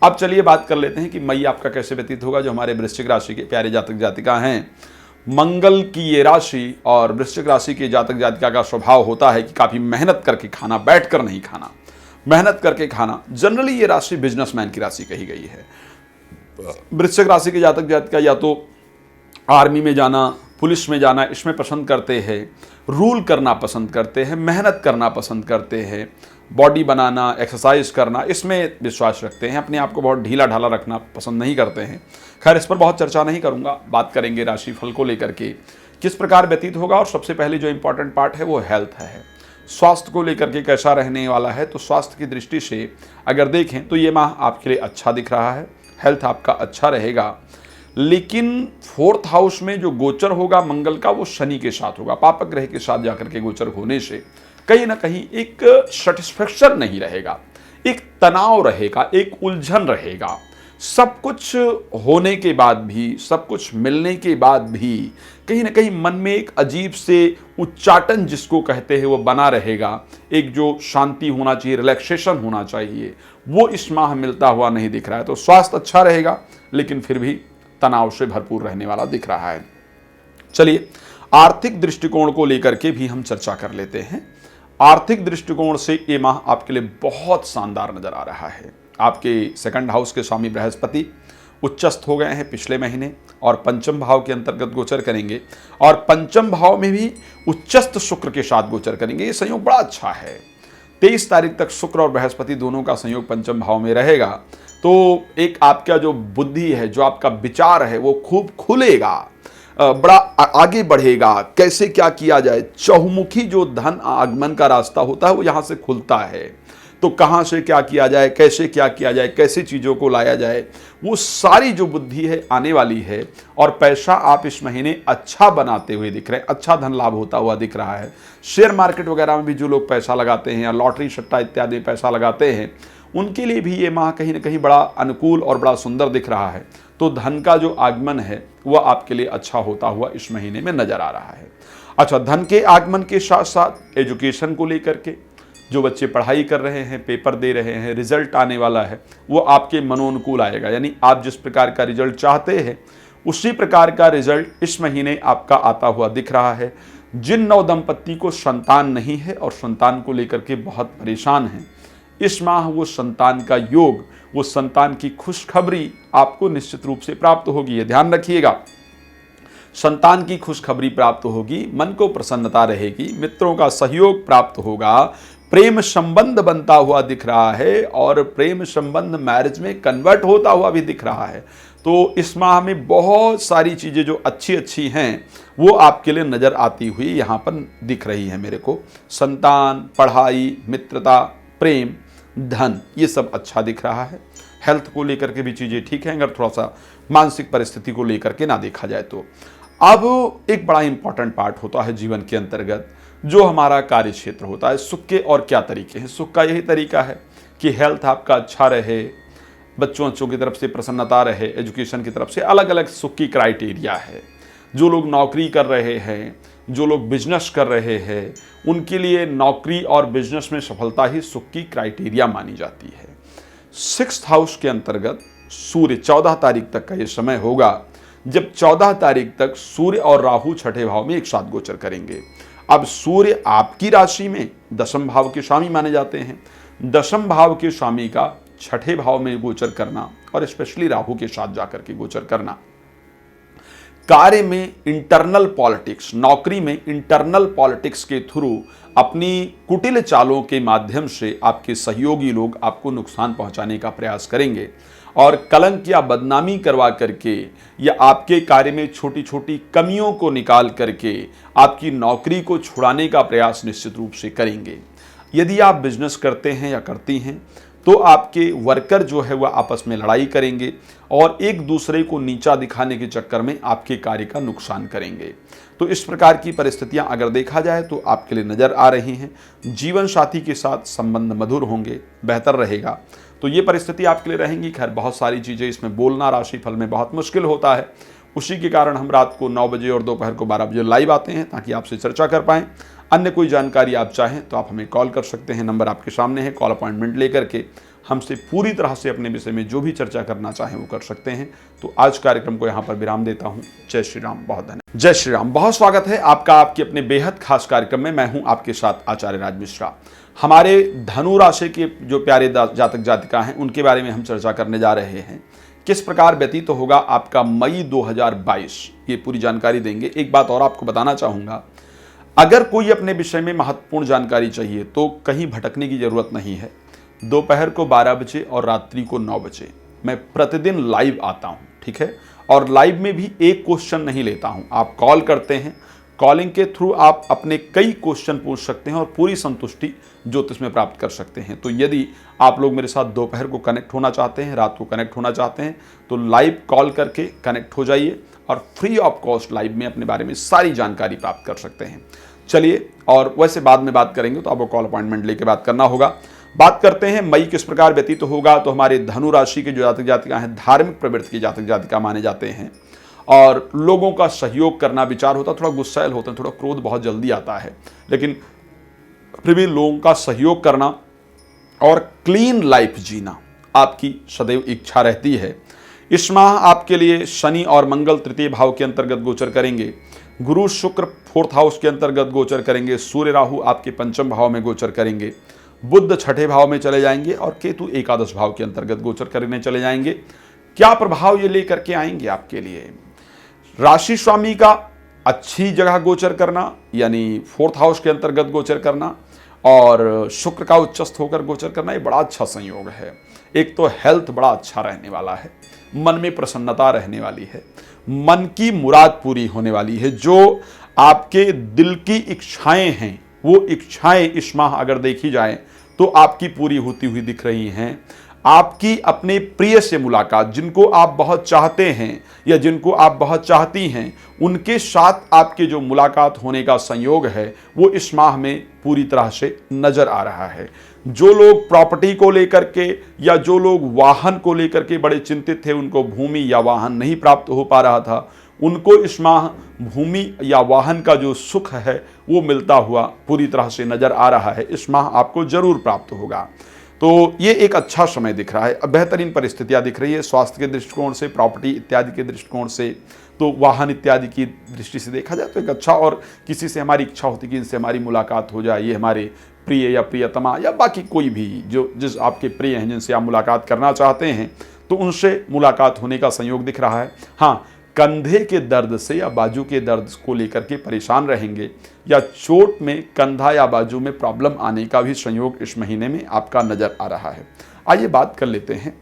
अब चलिए बात कर लेते हैं कि मई आपका कैसे व्यतीत होगा। जो हमारे वृश्चिक राशि के प्यारे जातक जातिका हैं, मंगल की ये राशि और वृश्चिक राशि के जातक जातिका का स्वभाव होता है कि काफ़ी मेहनत करके खाना, बैठकर नहीं खाना, मेहनत करके खाना। जनरली ये राशि बिजनेसमैन की राशि कही गई है। वृश्चिक राशि के जातक जातिका या तो आर्मी में जाना, पुलिस में जाना, इसमें पसंद करते हैं, रूल करना पसंद करते हैं, मेहनत करना पसंद करते हैं, बॉडी बनाना, एक्सरसाइज करना, इसमें विश्वास रखते हैं। अपने आप को बहुत ढीला ढाला रखना पसंद नहीं करते हैं। खैर, इस पर बहुत चर्चा नहीं करूंगा। बात करेंगे राशिफल को लेकर के किस प्रकार व्यतीत होगा। और सबसे पहले जो इंपॉर्टेंट पार्ट है वो हेल्थ है। स्वास्थ्य को लेकर के कैसा रहने वाला है, तो स्वास्थ्य की दृष्टि से अगर देखें तो ये माह आपके लिए अच्छा दिख रहा है। हेल्थ आपका अच्छा रहेगा, लेकिन 4th हाउस में जो गोचर होगा मंगल का, वो शनि के साथ होगा। पापक ग्रह के साथ जाकर के गोचर होने से कहीं ना कहीं एक सेटिस्फेक्शन नहीं रहेगा, एक तनाव रहेगा, एक उलझन रहेगा। सब कुछ होने के बाद भी, सब कुछ मिलने के बाद भी कहीं ना कहीं मन में एक अजीब से उच्चाटन जिसको कहते हैं वो बना रहेगा। एक जो शांति होना चाहिए, रिलैक्सेशन होना चाहिए, वो इस माह मिलता हुआ नहीं दिख रहा है। तो स्वास्थ्य अच्छा रहेगा, लेकिन फिर भी तनाव से भरपूर रहने वाला दिख रहा है। चलिए आर्थिक दृष्टिकोण को लेकर के भी हम चर्चा कर लेते हैं। आर्थिक दृष्टिकोण से ये माह आपके लिए बहुत शानदार नजर आ रहा है। आपके 2nd हाउस के स्वामी बृहस्पति उच्चस्थ हो गए हैं पिछले महीने और पंचम भाव के अंतर्गत गोचर करेंगे, और पंचम भाव में भी उच्चस्थ शुक्र के साथ गोचर करेंगे। ये संयोग बड़ा अच्छा है। 23 तारीख तक शुक्र और बृहस्पति दोनों का संयोग पंचम भाव में रहेगा। तो एक आपका जो बुद्धि है, जो आपका विचार है, वो खूब खुलेगा, बड़ा आगे बढ़ेगा। कैसे क्या किया जाए, चहुमुखी जो धन आगमन का रास्ता होता है वो यहाँ से खुलता है। तो कहाँ से क्या किया जाए, कैसे क्या किया जाए, कैसे चीज़ों को लाया जाए, वो सारी जो बुद्धि है आने वाली है। और पैसा आप इस महीने अच्छा बनाते हुए दिख रहे हैं, अच्छा धन लाभ होता हुआ दिख रहा है। शेयर मार्केट वगैरह में भी जो लोग पैसा लगाते हैं या लॉटरी सट्टा इत्यादि में पैसा लगाते हैं, उनके लिए भी ये माह कहीं ना कहीं बड़ा अनुकूल और बड़ा सुंदर दिख रहा है। तो धन का जो आगमन है वह आपके लिए अच्छा होता हुआ इस महीने में नजर आ रहा है। अच्छा, धन के आगमन के साथ साथ एजुकेशन को लेकर के जो बच्चे पढ़ाई कर रहे हैं, पेपर दे रहे हैं, रिजल्ट आने वाला है, वो आपके मनोनुकूल आएगा। यानी आप जिस प्रकार का रिजल्ट चाहते हैं उसी प्रकार का रिजल्ट इस महीने आपका आता हुआ दिख रहा है। जिन नव दंपत्ति को संतान नहीं है और संतान को लेकर के बहुत परेशान हैं, इस माह वो संतान का योग, वो संतान की खुशखबरी आपको निश्चित रूप से प्राप्त होगी। ये ध्यान रखिएगा, संतान की खुशखबरी प्राप्त होगी, मन को प्रसन्नता रहेगी, मित्रों का सहयोग प्राप्त होगा, प्रेम संबंध बनता हुआ दिख रहा है और प्रेम संबंध मैरिज में कन्वर्ट होता हुआ भी दिख रहा है। तो इस माह में बहुत सारी चीज़ें जो अच्छी अच्छी हैं वो आपके लिए नज़र आती हुई यहाँ पर दिख रही है मेरे को। संतान, पढ़ाई, मित्रता, प्रेम, धन, ये सब अच्छा दिख रहा है। हेल्थ को लेकर के भी चीज़ें ठीक हैं, अगर थोड़ा सा मानसिक परिस्थिति को लेकर के ना देखा जाए तो। अब एक बड़ा इंपॉर्टेंट पार्ट होता है जीवन के अंतर्गत जो हमारा कार्य क्षेत्र होता है। सुख के और क्या तरीके हैं? सुख का यही तरीका है कि हेल्थ आपका अच्छा रहे, बच्चों की तरफ से प्रसन्नता रहे, एजुकेशन की तरफ से अलग अलग सुख की क्राइटेरिया है। जो लोग नौकरी कर रहे हैं, जो लोग बिजनेस कर रहे हैं, उनके लिए नौकरी और बिजनेस में सफलता ही सुख की क्राइटेरिया मानी जाती है। 6th हाउस के अंतर्गत सूर्य 14 तारीख तक का ये समय होगा जब 14 तारीख तक सूर्य और राहु 6ठे भाव में एक साथ गोचर करेंगे। अब सूर्य आपकी राशि में 10म भाव के स्वामी माने जाते हैं। 10म भाव के स्वामी का 6ठे भाव में गोचर करना और स्पेशली राहु के साथ जाकर के गोचर करना, कार्य में इंटरनल पॉलिटिक्स, नौकरी में इंटरनल पॉलिटिक्स के थ्रू अपनी कुटिल चालों के माध्यम से आपके सहयोगी लोग आपको नुकसान पहुंचाने का प्रयास करेंगे और कलंक या बदनामी करवा करके या आपके कार्य में छोटी छोटी कमियों को निकाल करके आपकी नौकरी को छुड़ाने का प्रयास निश्चित रूप से करेंगे। यदि आप बिजनेस करते हैं या करती हैं तो आपके वर्कर जो है वह आपस में लड़ाई करेंगे और एक दूसरे को नीचा दिखाने के चक्कर में आपके कार्य का नुकसान करेंगे। तो इस प्रकार की परिस्थितियां अगर देखा जाए तो आपके लिए नज़र आ रही हैं। जीवन साथी के साथ संबंध मधुर होंगे, बेहतर रहेगा। तो ये परिस्थिति आपके लिए रहेंगी। खैर, बहुत सारी चीज़ें इसमें बोलना राशिफल में बहुत मुश्किल होता है। उसी के कारण हम रात को 9 बजे और दोपहर को 12 बजे लाइव आते हैं ताकि आपसे चर्चा कर पाएँ। अन्य कोई जानकारी आप चाहें तो आप हमें कॉल कर सकते हैं। नंबर आपके सामने है। कॉल अपॉइंटमेंट लेकर के हमसे पूरी तरह से अपने विषय में जो भी चर्चा करना चाहें वो कर सकते हैं। तो आज कार्यक्रम को यहाँ पर विराम देता हूँ। जय श्री राम। बहुत धन्यवाद। जय श्री राम। बहुत स्वागत है आपका आपके अपने बेहद खास कार्यक्रम में। मैं हूँ आपके साथ आचार्य राज मिश्रा। हमारे धनु राशि के जो प्यारे जातक जातिका हैं उनके बारे में हम चर्चा करने जा रहे हैं। किस प्रकार व्यतीत होगा आपका मई 2022, ये पूरी जानकारी देंगे। एक बात और आपको बताना चाहूँगा, अगर कोई अपने विषय में महत्वपूर्ण जानकारी चाहिए तो कहीं भटकने की जरूरत नहीं है। दोपहर को 12 बजे और रात्रि को 9 बजे मैं प्रतिदिन लाइव आता हूं, ठीक है। और लाइव में भी एक क्वेश्चन नहीं लेता हूं। आप कॉल करते हैं, कॉलिंग के थ्रू आप अपने कई क्वेश्चन पूछ सकते हैं और पूरी संतुष्टि ज्योतिष में प्राप्त कर सकते हैं। तो यदि आप लोग मेरे साथ दोपहर को कनेक्ट होना चाहते हैं, रात को कनेक्ट होना चाहते हैं, तो लाइव कॉल करके कनेक्ट हो जाइए और फ्री ऑफ कॉस्ट लाइव में अपने बारे में सारी जानकारी प्राप्त कर सकते हैं। चलिए, और वैसे बाद में बात करेंगे तो आपको कॉल अपॉइंटमेंट लेके बात करना होगा। बात करते हैं मई किस प्रकार व्यतीत होगा। तो हमारे धनु राशि के जो जातक जातिका हैं धार्मिक प्रवृत्ति के जातक जातिका माने जाते हैं और लोगों का सहयोग करना विचार होता है। थोड़ा गुस्सैल होते हैं, थोड़ा क्रोध बहुत जल्दी आता है, लेकिन फिर भी लोगों का सहयोग करना और क्लीन लाइफ जीना आपकी सदैव इच्छा रहती है। इस माह आपके लिए शनि और मंगल तृतीय भाव के अंतर्गत गोचर करेंगे। गुरु शुक्र 4th हाउस के अंतर्गत गोचर करेंगे। सूर्य राहु आपके 5म भाव में गोचर करेंगे। बुध 6ठे भाव में चले जाएंगे और केतु एकादश भाव के अंतर्गत गोचर करने चले जाएंगे। क्या प्रभाव ये लेकर के आएंगे आपके लिए? राशि स्वामी का अच्छी जगह गोचर करना, यानी 4th हाउस के अंतर्गत गोचर करना, और शुक्र का उच्चस्थ होकर गोचर करना, ये बड़ा अच्छा संयोग है। एक तो हेल्थ बड़ा अच्छा रहने वाला है, मन में प्रसन्नता रहने वाली है, मन की मुराद पूरी होने वाली है। जो आपके दिल की इच्छाएं हैं वो इच्छाएं इस माह अगर देखी जाए तो आपकी पूरी होती हुई दिख रही हैं। आपकी अपने प्रिय से मुलाकात, जिनको आप बहुत चाहते हैं या जिनको आप बहुत चाहती हैं, उनके साथ आपके जो मुलाकात होने का संयोग है वो इस माह में पूरी तरह से नजर आ रहा है। जो लोग प्रॉपर्टी को लेकर के या जो लोग वाहन को लेकर के बड़े चिंतित थे, उनको भूमि या वाहन नहीं प्राप्त हो पा रहा था, उनको इस माह भूमि या वाहन का जो सुख है वो मिलता हुआ पूरी तरह से नजर आ रहा है। इस माह आपको जरूर प्राप्त होगा। तो ये एक अच्छा समय दिख रहा है। अब बेहतरीन परिस्थितियां दिख रही है स्वास्थ्य के दृष्टिकोण से, प्रॉपर्टी इत्यादि के दृष्टिकोण से, तो वाहन इत्यादि की दृष्टि से देखा जाए तो एक अच्छा। और किसी से हमारी इच्छा होती कि इनसे हमारी मुलाकात हो जाए, ये हमारे प्रिय या प्रियतमा या बाकी कोई भी जो जिस आपके प्रिय हैं, जिनसे आप मुलाकात करना चाहते हैं, तो उनसे मुलाकात होने का संयोग दिख रहा है। हाँ, कंधे के दर्द से या बाजू के दर्द को लेकर के परेशान रहेंगे या चोट में कंधा या बाजू में प्रॉब्लम आने का भी संयोग इस महीने में आपका नजर आ रहा है। आइए बात कर लेते हैं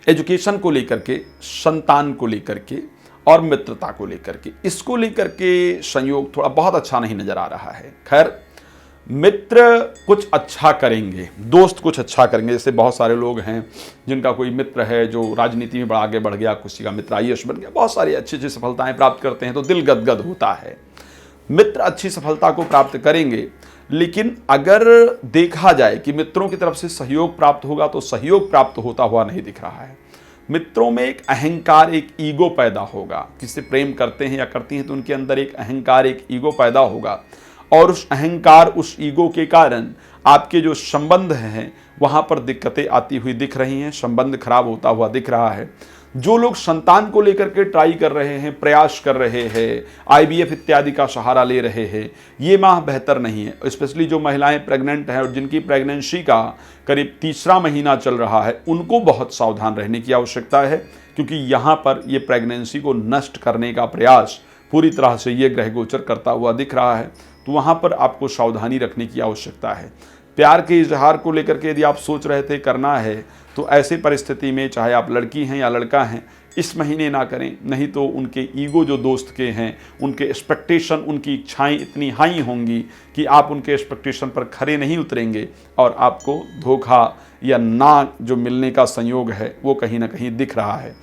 एजुकेशन को लेकर के, संतान को लेकर के और मित्रता को लेकर के। इसको लेकर के संयोग थोड़ा बहुत अच्छा नहीं नजर आ रहा है। खैर, मित्र कुछ अच्छा करेंगे, दोस्त कुछ अच्छा करेंगे। जैसे बहुत सारे लोग हैं जिनका कोई मित्र है जो राजनीति में बड़ा आगे बढ़ गया, किसी का मित्र IAS बन गया, बहुत सारी अच्छी अच्छी सफलताएं प्राप्त करते हैं, तो दिल गदगद होता है। मित्र अच्छी सफलता को प्राप्त करेंगे, लेकिन अगर देखा जाए कि मित्रों की तरफ से सहयोग प्राप्त होगा तो सहयोग प्राप्त होता हुआ नहीं दिख रहा है। मित्रों में एक अहंकार, एक ईगो पैदा होगा। किससे प्रेम करते हैं या करती हैं तो उनके अंदर एक अहंकार, एक ईगो पैदा होगा और उस अहंकार, उस ईगो के कारण आपके जो संबंध हैं वहां पर दिक्कतें आती हुई दिख रही हैं, संबंध खराब होता हुआ दिख रहा है। जो लोग संतान को लेकर के ट्राई कर रहे हैं, प्रयास कर रहे हैं, IVF इत्यादि का सहारा ले रहे हैं, ये माह बेहतर नहीं है। स्पेशली जो महिलाएं प्रेग्नेंट हैं और जिनकी प्रेगनेंसी का करीब 3रा महीना चल रहा है, उनको बहुत सावधान रहने की आवश्यकता है, क्योंकि यहाँ पर ये प्रेगनेंसी को नष्ट करने का प्रयास पूरी तरह से ये ग्रह गोचर करता हुआ दिख रहा है। तो वहाँ पर आपको सावधानी रखने की आवश्यकता है। प्यार के इजहार को लेकर के यदि आप सोच रहे थे करना है, तो ऐसी परिस्थिति में चाहे आप लड़की हैं या लड़का हैं, इस महीने ना करें, नहीं तो उनके ईगो जो दोस्त के हैं, उनके एक्सपेक्टेशन, उनकी इच्छाएं इतनी हाई होंगी कि आप उनके एक्सपेक्टेशन पर खरे नहीं उतरेंगे और आपको धोखा या ना जो मिलने का संयोग है वो कहीं ना कहीं दिख रहा है।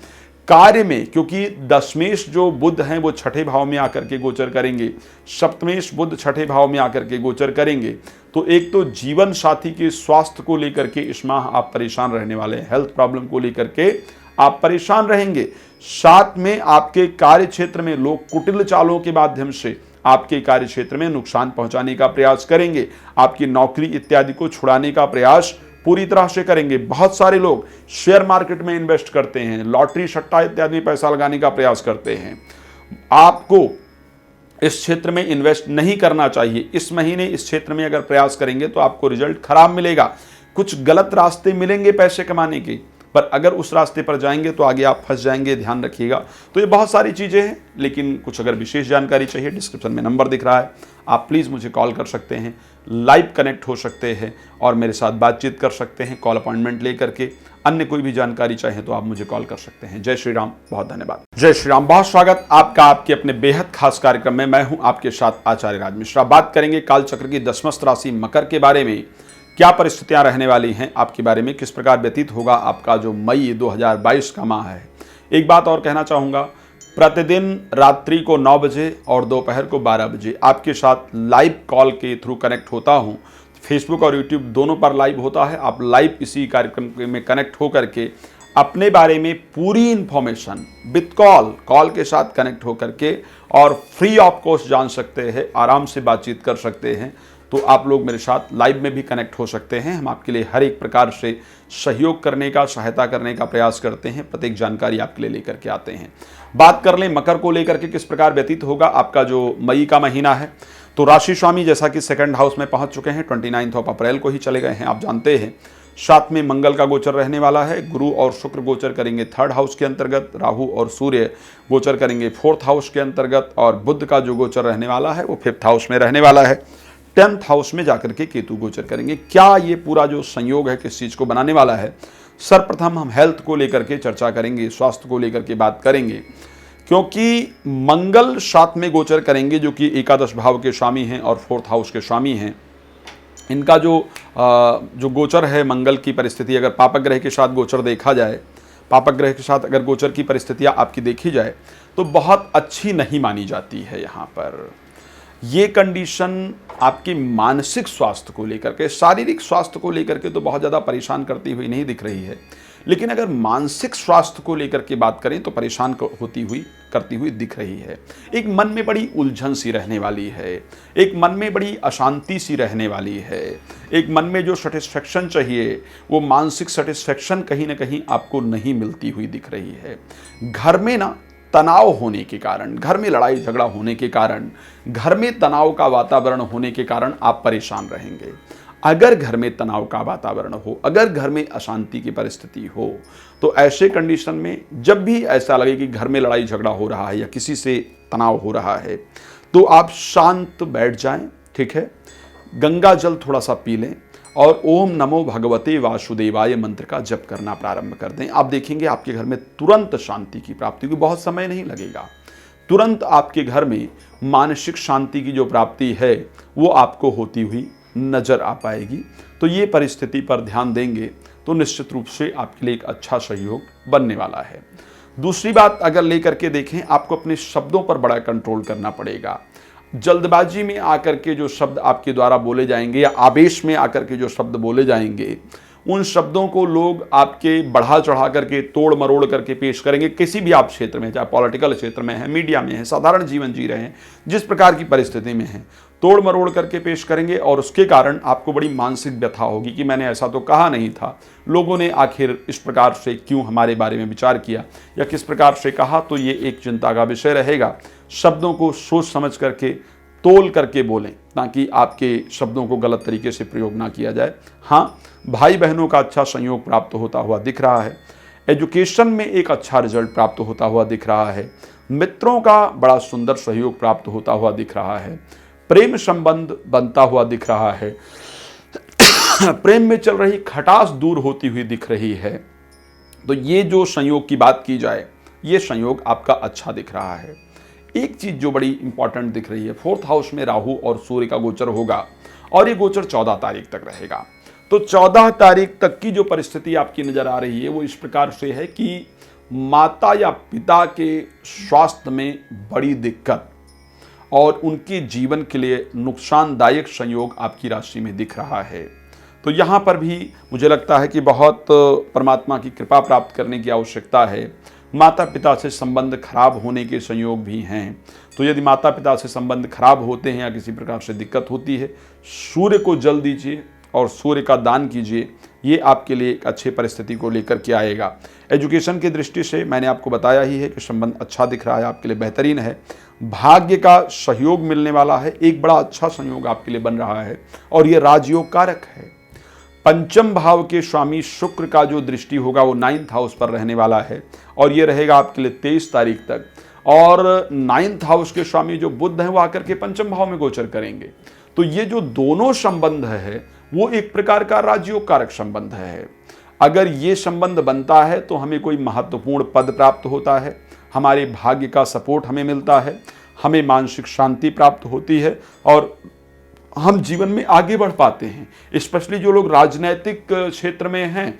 कार्य में, क्योंकि दशमेश जो बुध हैं वो छठे भाव में आकर के गोचर करेंगे, सप्तमेश बुध छठे भाव में आकर के गोचर करेंगे, तो एक तो जीवन साथी के स्वास्थ्य को लेकर के इस माह आप परेशान रहने वाले हैं, हेल्थ प्रॉब्लम को लेकर के आप परेशान रहेंगे। साथ में आपके कार्य क्षेत्र में लोग कुटिल चालों के माध्यम से आपके कार्य क्षेत्र में नुकसान पहुंचाने का प्रयास करेंगे, आपकी नौकरी इत्यादि को छुड़ाने का प्रयास पूरी तरह से करेंगे। बहुत सारे लोग शेयर मार्केट में इन्वेस्ट करते हैं, लॉटरी सट्टा इत्यादि में पैसा लगाने का प्रयास करते हैं। आपको इस क्षेत्र में इन्वेस्ट नहीं करना चाहिए। इस महीने इस क्षेत्र में अगर प्रयास करेंगे तो आपको रिजल्ट खराब मिलेगा। कुछ गलत रास्ते मिलेंगे पैसे कमाने के, पर अगर उस रास्ते पर जाएंगे तो आगे आप फंस जाएंगे, ध्यान रखिएगा। तो ये बहुत सारी चीज़ें हैं, लेकिन कुछ अगर विशेष जानकारी चाहिए, डिस्क्रिप्शन में नंबर दिख रहा है, आप प्लीज़ मुझे कॉल कर सकते हैं, लाइव कनेक्ट हो सकते हैं और मेरे साथ बातचीत कर सकते हैं कॉल अपॉइंटमेंट लेकर के। अन्य कोई भी जानकारी चाहे तो आप मुझे कॉल कर सकते हैं। जय श्री राम, बहुत धन्यवाद। जय श्री राम, बहुत स्वागत आपका आपके अपने बेहद खास कार्यक्रम में। मैं हूं आपके साथ आचार्य राज मिश्रा। बात करेंगे कालचक्र की दशमस्थ राशि मकर के बारे में, क्या परिस्थितियां रहने वाली हैं आपके बारे में, किस प्रकार व्यतीत होगा आपका जो मई 2022 का माह है। एक बात और कहना चाहूँगा, प्रतिदिन रात्रि को 9 बजे और दोपहर को 12 बजे आपके साथ लाइव कॉल के थ्रू कनेक्ट होता हूँ। फेसबुक और यूट्यूब दोनों पर लाइव होता है। आप लाइव इसी कार्यक्रम में कनेक्ट होकर के अपने बारे में पूरी इन्फॉर्मेशन विद कॉल के साथ कनेक्ट होकर के और फ्री ऑफ कॉस्ट जान सकते हैं, आराम से बातचीत कर सकते हैं। तो आप लोग मेरे साथ लाइव में भी कनेक्ट हो सकते हैं। हम आपके लिए हर एक प्रकार से सहयोग करने का, सहायता करने का प्रयास करते हैं, प्रत्येक जानकारी आपके लिए लेकर के आते हैं। बात कर लें मकर को लेकर के किस प्रकार व्यतीत होगा आपका जो मई का महीना है, तो राशि स्वामी जैसा कि सेकंड हाउस में पहुंच चुके हैं, 29 अप्रैल को ही चले गए हैं, आप जानते हैं। साथ में मंगल का गोचर रहने वाला है, गुरु और शुक्र गोचर करेंगे 3rd हाउस के अंतर्गत, राहु और सूर्य गोचर करेंगे 4th हाउस के अंतर्गत और बुध का जो गोचर रहने वाला है वो 5th हाउस में रहने वाला है। 10th हाउस में जाकर के केतु गोचर करेंगे। क्या ये पूरा जो संयोग है किस चीज़ को बनाने वाला है, सर्वप्रथम हम हेल्थ को लेकर के चर्चा करेंगे, स्वास्थ्य को लेकर के बात करेंगे, क्योंकि मंगल 7 में गोचर करेंगे जो कि एकादश भाव के स्वामी हैं और 4th हाउस के स्वामी हैं। इनका जो गोचर है, मंगल की परिस्थिति अगर पापक ग्रह के साथ गोचर देखा जाए, पापक ग्रह के साथ अगर गोचर की परिस्थितियाँ आपकी देखी जाए तो बहुत अच्छी नहीं मानी जाती है। यहाँ पर ये कंडीशन आपकी मानसिक स्वास्थ्य को लेकर के, शारीरिक स्वास्थ्य को लेकर के तो बहुत ज़्यादा परेशान करती हुई नहीं दिख रही है, लेकिन अगर मानसिक स्वास्थ्य को लेकर के बात करें तो परेशान करती हुई दिख रही है। एक मन में बड़ी उलझन सी रहने वाली है, एक मन में बड़ी अशांति सी रहने वाली है, एक मन में जो सेटिस्फेक्शन चाहिए वो मानसिक सेटिस्फेक्शन कहीं ना कहीं आपको नहीं मिलती हुई दिख रही है। घर में ना तनाव होने के कारण, घर में लड़ाई झगड़ा होने के कारण, घर में तनाव का वातावरण होने के कारण आप परेशान रहेंगे। अगर घर में तनाव का वातावरण हो, अगर घर में अशांति की परिस्थिति हो, तो ऐसे कंडीशन में जब भी ऐसा लगे कि घर में लड़ाई झगड़ा हो रहा है या किसी से तनाव हो रहा है, तो आप शांत बैठ जाएं, ठीक है, गंगा जल थोड़ा सा पी लें और ओम नमो भगवते वासुदेवाय मंत्र का जप करना प्रारंभ कर दें। आप देखेंगे आपके घर में तुरंत शांति की प्राप्ति होगी, बहुत समय नहीं लगेगा। तुरंत आपके घर में मानसिक शांति की जो प्राप्ति है वो आपको होती हुई नजर आ पाएगी। तो ये परिस्थिति पर ध्यान देंगे तो निश्चित रूप से आपके लिए एक अच्छा सहयोग बनने वाला है। दूसरी बात अगर लेकर के देखें, आपको अपने शब्दों पर बड़ा कंट्रोल करना पड़ेगा। जल्दबाजी में आकर के जो शब्द आपके द्वारा बोले जाएंगे या आवेश में आकर के जो शब्द बोले जाएंगे, उन शब्दों को लोग आपके बढ़ा चढ़ा करके तोड़ मरोड़ करके पेश करेंगे। किसी भी आप क्षेत्र में, चाहे पॉलिटिकल क्षेत्र में है, मीडिया में है, साधारण जीवन जी रहे हैं, जिस प्रकार की परिस्थिति में हैं, तोड़ मरोड़ करके पेश करेंगे और उसके कारण आपको बड़ी मानसिक व्यथा होगी कि मैंने ऐसा तो कहा नहीं था, लोगों ने आखिर इस प्रकार से क्यों हमारे बारे में विचार किया या किस प्रकार से कहा। तो ये एक चिंता का विषय रहेगा। शब्दों को सोच समझ करके तोल करके बोलें ताकि आपके शब्दों को गलत तरीके से प्रयोग ना किया जाए। हाँ, भाई बहनों का अच्छा संयोग प्राप्त होता हुआ दिख रहा है। एजुकेशन में एक अच्छा रिजल्ट प्राप्त होता हुआ दिख रहा है। मित्रों का बड़ा सुंदर सहयोग प्राप्त होता हुआ दिख रहा है। प्रेम संबंध बनता हुआ दिख रहा है। प्रेम में चल रही खटास दूर होती हुई दिख रही है। तो ये जो संयोग की बात की जाए, ये संयोग आपका अच्छा दिख रहा है। एक चीज जो बड़ी इंपॉर्टेंट दिख रही है, 4th हाउस में राहु और सूर्य का गोचर होगा और ये गोचर 14 तारीख तक रहेगा। तो 14 तारीख तक की जो परिस्थिति आपकी नजर आ रही है वो इस प्रकार से है कि माता या पिता के स्वास्थ्य में बड़ी दिक्कत और उनके जीवन के लिए नुकसानदायक संयोग आपकी राशि में दिख रहा है। तो यहाँ पर भी मुझे लगता है कि बहुत परमात्मा की कृपा प्राप्त करने की आवश्यकता है। माता पिता से संबंध खराब होने के संयोग भी हैं। तो यदि माता पिता से संबंध खराब होते हैं या किसी प्रकार से दिक्कत होती है, सूर्य को जल दीजिए और सूर्य का दान कीजिए। ये आपके लिए एक अच्छी परिस्थिति को लेकर के आएगा। एजुकेशन की दृष्टि से मैंने आपको बताया ही है कि संबंध अच्छा दिख रहा है, आपके लिए बेहतरीन है। भाग्य का सहयोग मिलने वाला है, एक बड़ा अच्छा संयोग आपके लिए बन रहा है और ये राजयोग कारक है। पंचम भाव के स्वामी शुक्र का जो दृष्टि होगा वो 9th हाउस पर रहने वाला है और ये रहेगा आपके लिए 23 तारीख तक। और 9th हाउस के स्वामी जो बुध हैं वो आकर के पंचम भाव में गोचर करेंगे। तो ये जो दोनों संबंध है वो एक प्रकार का राजयोग कारक संबंध है। अगर ये संबंध बनता है तो हमें कोई महत्वपूर्ण पद प्राप्त होता है, हमारे भाग्य का सपोर्ट हमें मिलता है, हमें मानसिक शांति प्राप्त होती है और हम जीवन में आगे बढ़ पाते हैं। स्पेशली जो लोग राजनीतिक क्षेत्र में हैं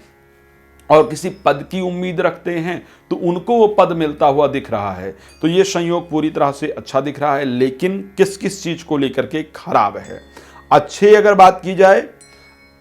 और किसी पद की उम्मीद रखते हैं तो उनको वो पद मिलता हुआ दिख रहा है। तो ये संयोग पूरी तरह से अच्छा दिख रहा है, लेकिन किस किस चीज को लेकर के खराब है। अच्छे अगर बात की जाए,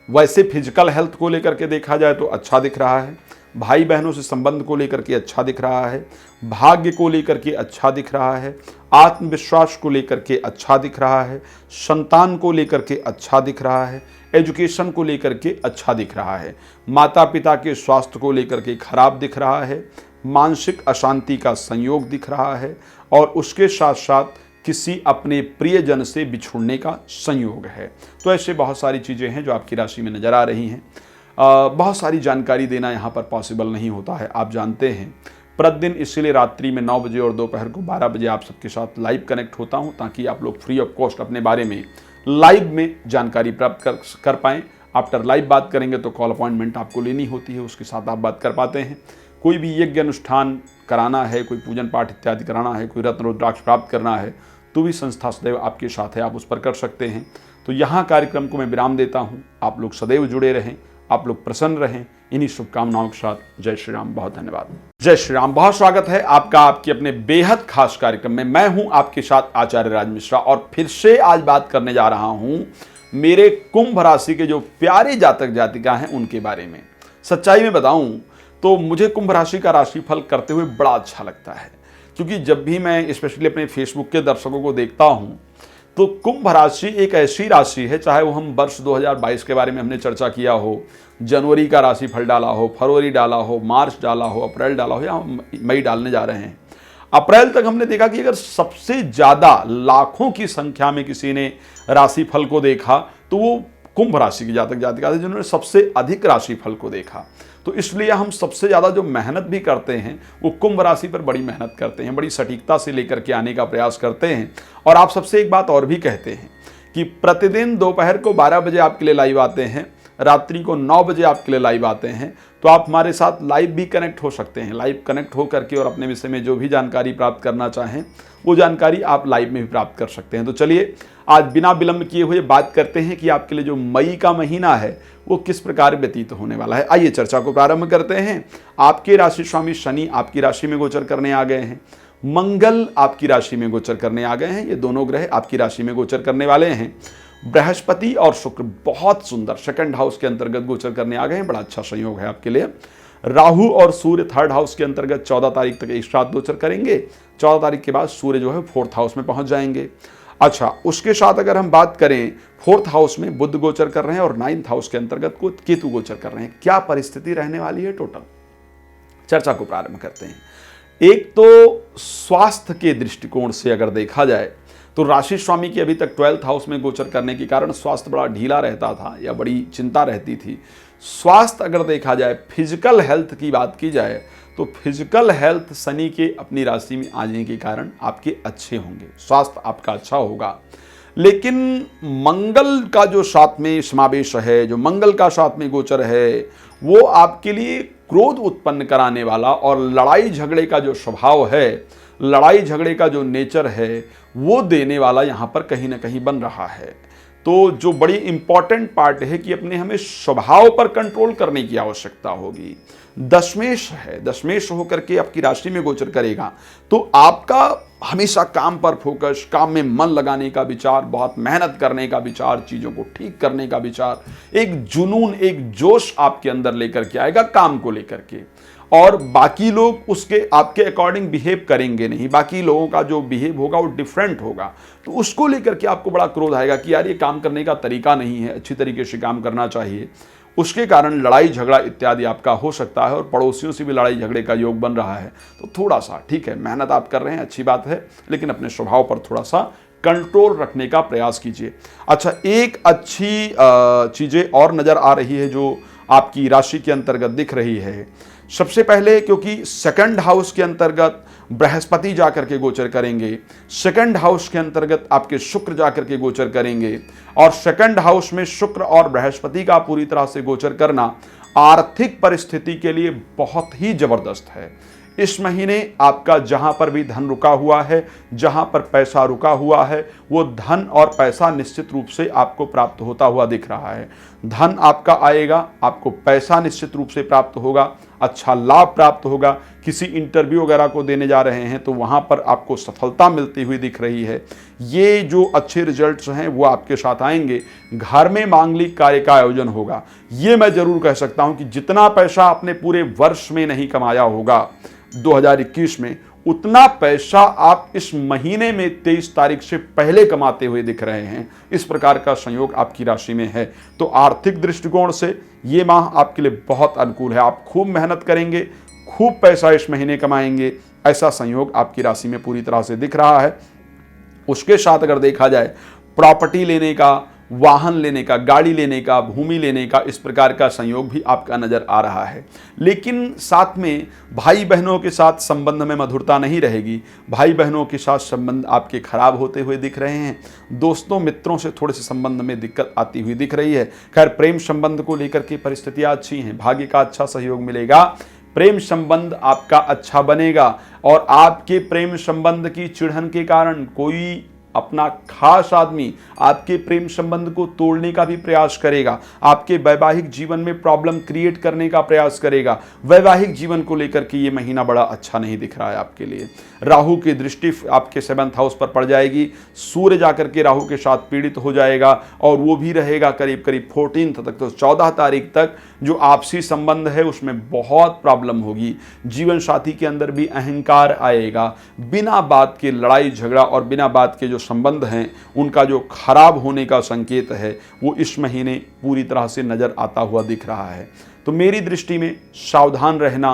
वैसे फिजिकल हेल्थ को लेकर के देखा जाए तो अच्छा दिख रहा है, भाई बहनों से संबंध को लेकर के अच्छा दिख रहा है, भाग्य को लेकर के अच्छा दिख रहा है, आत्मविश्वास को लेकर के अच्छा दिख रहा है, संतान को लेकर के अच्छा दिख रहा है, एजुकेशन को लेकर के अच्छा दिख रहा है, माता पिता के स्वास्थ्य को लेकर के खराब दिख रहा है, मानसिक अशांति का संयोग दिख रहा है और उसके साथ साथ किसी अपने प्रियजन से बिछुड़ने का संयोग है। तो ऐसे बहुत सारी चीज़ें हैं जो आपकी राशि में नजर आ रही हैं। बहुत सारी जानकारी देना यहाँ पर पॉसिबल नहीं होता है, आप जानते हैं। प्रतिदिन इसीलिए रात्रि में 9 बजे और दोपहर को 12 बजे आप सबके साथ लाइव कनेक्ट होता हूँ ताकि आप लोग फ्री ऑफ कॉस्ट अपने बारे में लाइव में जानकारी प्राप्त कर पाएँ। आफ्टर लाइव बात करेंगे तो कॉल अपॉइंटमेंट आपको लेनी होती है, उसके साथ आप बात कर पाते हैं। कोई भी यज्ञ अनुष्ठान कराना है, कोई पूजन पाठ इत्यादि कराना है, कोई रत्न रुद्राक्ष प्राप्त करना है तो भी संस्था सदैव आपके साथ है, आप उस पर कर सकते हैं। तो यहाँ कार्यक्रम को मैं विराम देता हूँ। आप लोग सदैव जुड़े रहें, आप लोग प्रसन्न रहें, इन्हीं शुभकामनाओं के साथ जय श्री राम। बहुत धन्यवाद। जय श्री राम। बहुत स्वागत है आपका आपके अपने बेहद खास कार्यक्रम में। मैं हूं आपके साथ आचार्य राज मिश्रा और फिर से आज बात करने जा रहा हूं मेरे कुंभ राशि के जो प्यारे जातक जातिका हैं उनके बारे में। सच्चाई में बताऊं तो मुझे कुंभ राशि का राशिफल करते हुए बड़ा अच्छा लगता है, क्योंकि जब भी मैं स्पेशली अपने फेसबुक के दर्शकों को देखता हूं तो कुंभ राशि एक ऐसी राशि है, चाहे वो हम वर्ष 2022 के बारे में हमने चर्चा किया हो, जनवरी का राशिफल डाला हो, फरवरी डाला हो, मार्च डाला हो, अप्रैल डाला हो या हम मई डालने जा रहे हैं। अप्रैल तक हमने देखा कि अगर सबसे ज़्यादा लाखों की संख्या में किसी ने राशिफल को देखा तो वो कुंभ राशि के जातक जातिका थे जिन्होंने सबसे अधिक राशिफल को देखा। तो इसलिए हम सबसे ज़्यादा जो मेहनत भी करते हैं वो कुंभ राशि पर बड़ी मेहनत करते हैं, बड़ी सटीकता से लेकर के आने का प्रयास करते हैं। और आप सबसे एक बात और भी कहते हैं कि प्रतिदिन दोपहर को 12 बजे आपके लिए लाइव आते हैं, रात्रि को 9 बजे आपके लिए लाइव आते हैं, तो आप हमारे साथ लाइव भी कनेक्ट हो सकते हैं। लाइव कनेक्ट हो करके और अपने विषय में जो भी जानकारी प्राप्त करना चाहें वो जानकारी आप लाइव में भी प्राप्त कर सकते हैं। तो चलिए आज बिना विलंब किए हुए बात करते हैं कि आपके लिए जो मई का महीना है वो किस प्रकार व्यतीत होने वाला है। आइए चर्चा को प्रारंभ करते हैं। आपके राशि स्वामी शनि आपकी राशि में गोचर करने आ गए हैं, मंगल आपकी राशि में गोचर करने आ गए हैं, ये दोनों ग्रह आपकी राशि में गोचर करने वाले हैं। बृहस्पति और शुक्र बहुत सुंदर 2nd हाउस के अंतर्गत गोचर करने आ गए हैं, बड़ा अच्छा संयोग है आपके लिए। राहु और सूर्य 3rd हाउस के अंतर्गत 14 तारीख तक एक साथ गोचर करेंगे। 14 तारीख के बाद सूर्य जो है 4th हाउस में पहुंच जाएंगे। अच्छा, उसके साथ अगर हम बात करें 4th हाउस में बुध गोचर कर रहे हैं और 9th हाउस के अंतर्गत को केतु गोचर कर रहे हैं। क्या परिस्थिति रहने वाली है टोटल, चर्चा को प्रारंभ करते हैं। एक तो स्वास्थ्य के दृष्टिकोण से अगर देखा जाए तो राशि स्वामी की अभी तक 12th हाउस में गोचर करने के कारण स्वास्थ्य बड़ा ढीला रहता था या बड़ी चिंता रहती थी। स्वास्थ्य अगर देखा जाए, फिजिकल हेल्थ की बात की जाए तो फिजिकल हेल्थ शनि के अपनी राशि में आने के कारण आपके अच्छे होंगे, स्वास्थ्य आपका अच्छा होगा। लेकिन मंगल का जो साथ में समावेश है, जो मंगल का साथ में गोचर है, वो आपके लिए क्रोध उत्पन्न कराने वाला और लड़ाई झगड़े का जो स्वभाव है, लड़ाई झगड़े का जो नेचर है, वो देने वाला यहाँ पर कहीं ना कहीं बन रहा है। तो जो बड़ी इंपॉर्टेंट पार्ट है कि अपने हमें स्वभाव पर कंट्रोल करने की आवश्यकता होगी। दशमेश है, दशमेश होकर के आपकी राशि में गोचर करेगा, तो आपका हमेशा काम पर फोकस, काम में मन लगाने का विचार, बहुत मेहनत करने का विचार, चीज़ों को ठीक करने का विचार, एक जुनून, एक जोश आपके अंदर लेकर के आएगा काम को लेकर के। और बाकी लोग उसके आपके अकॉर्डिंग बिहेव करेंगे नहीं, बाकी लोगों का जो बिहेव होगा वो डिफरेंट होगा, तो उसको लेकर के आपको बड़ा क्रोध आएगा कि यार ये काम करने का तरीका नहीं है, अच्छी तरीके से काम करना चाहिए। उसके कारण लड़ाई झगड़ा इत्यादि आपका हो सकता है और पड़ोसियों से भी लड़ाई झगड़े का योग बन रहा है। तो थोड़ा सा ठीक है, मेहनत आप कर रहे हैं, अच्छी बात है, लेकिन अपने स्वभाव पर थोड़ा सा कंट्रोल रखने का प्रयास कीजिए। अच्छा, एक अच्छी चीज़ें और नज़र आ रही है जो आपकी राशि के अंतर्गत दिख रही है। सबसे पहले क्योंकि सेकंड हाउस के अंतर्गत बृहस्पति जाकर के गोचर करेंगे, सेकंड हाउस के अंतर्गत आपके शुक्र जाकर के गोचर करेंगे, और सेकंड हाउस में शुक्र और बृहस्पति का पूरी तरह से गोचर करना आर्थिक परिस्थिति के लिए बहुत ही जबरदस्त है। इस महीने आपका जहां पर भी धन रुका हुआ है, जहां पर पैसा रुका हुआ है, वो धन और पैसा निश्चित रूप से आपको प्राप्त होता हुआ दिख रहा है। धन आपका आएगा, आपको पैसा निश्चित रूप से प्राप्त होगा, अच्छा लाभ प्राप्त होगा। किसी इंटरव्यू वगैरह को देने जा रहे हैं तो वहां पर आपको सफलता मिलती हुई दिख रही है। ये जो अच्छे रिजल्ट्स हैं वो आपके साथ आएंगे। घर में मांगलिक कार्य का आयोजन होगा। ये मैं जरूर कह सकता हूं कि जितना पैसा आपने पूरे वर्ष में नहीं कमाया होगा 2021 में, उतना पैसा आप इस महीने में 23 तारीख से पहले कमाते हुए दिख रहे हैं। इस प्रकार का संयोग आपकी राशि में है। तो आर्थिक दृष्टिकोण से ये माह आपके लिए बहुत अनुकूल है। आप खूब मेहनत करेंगे, खूब पैसा इस महीने कमाएंगे, ऐसा संयोग आपकी राशि में पूरी तरह से दिख रहा है। उसके साथ अगर देखा जाए, प्रॉपर्टी लेने का, वाहन लेने का, गाड़ी लेने का, भूमि लेने का, इस प्रकार का संयोग भी आपका नजर आ रहा है। लेकिन साथ में भाई बहनों के साथ संबंध में मधुरता नहीं रहेगी। भाई बहनों के साथ संबंध आपके खराब होते हुए दिख रहे हैं। दोस्तों मित्रों से थोड़े से संबंध में दिक्कत आती हुई दिख रही है। खैर, प्रेम संबंध को लेकर के परिस्थितियां अच्छी हैं, भाग्य का अच्छा सहयोग मिलेगा, प्रेम संबंध आपका अच्छा बनेगा, और आपके प्रेम संबंध की चिढ़न के कारण कोई अपना खास आदमी आपके प्रेम संबंध को तोड़ने का भी प्रयास करेगा, आपके वैवाहिक जीवन में प्रॉब्लम क्रिएट करने का प्रयास करेगा। वैवाहिक जीवन को लेकर के ये महीना बड़ा अच्छा नहीं दिख रहा है आपके लिए। राहु की दृष्टि आपके 7th हाउस पर पड़ जाएगी। सूर्य जाकर के राहु के साथ पीड़ित हो जाएगा, और वो भी रहेगा करीब करीब 14 तक, तो 14 तारीख तक जो आपसी संबंध है उसमें बहुत प्रॉब्लम होगी। जीवन साथी के अंदर भी अहंकार आएगा। बिना बात के लड़ाई झगड़ा और बिना बात के जो संबंध हैं उनका जो खराब होने का संकेत है वो इस महीने पूरी तरह से नजर आता हुआ दिख रहा है। तो मेरी दृष्टि में सावधान रहना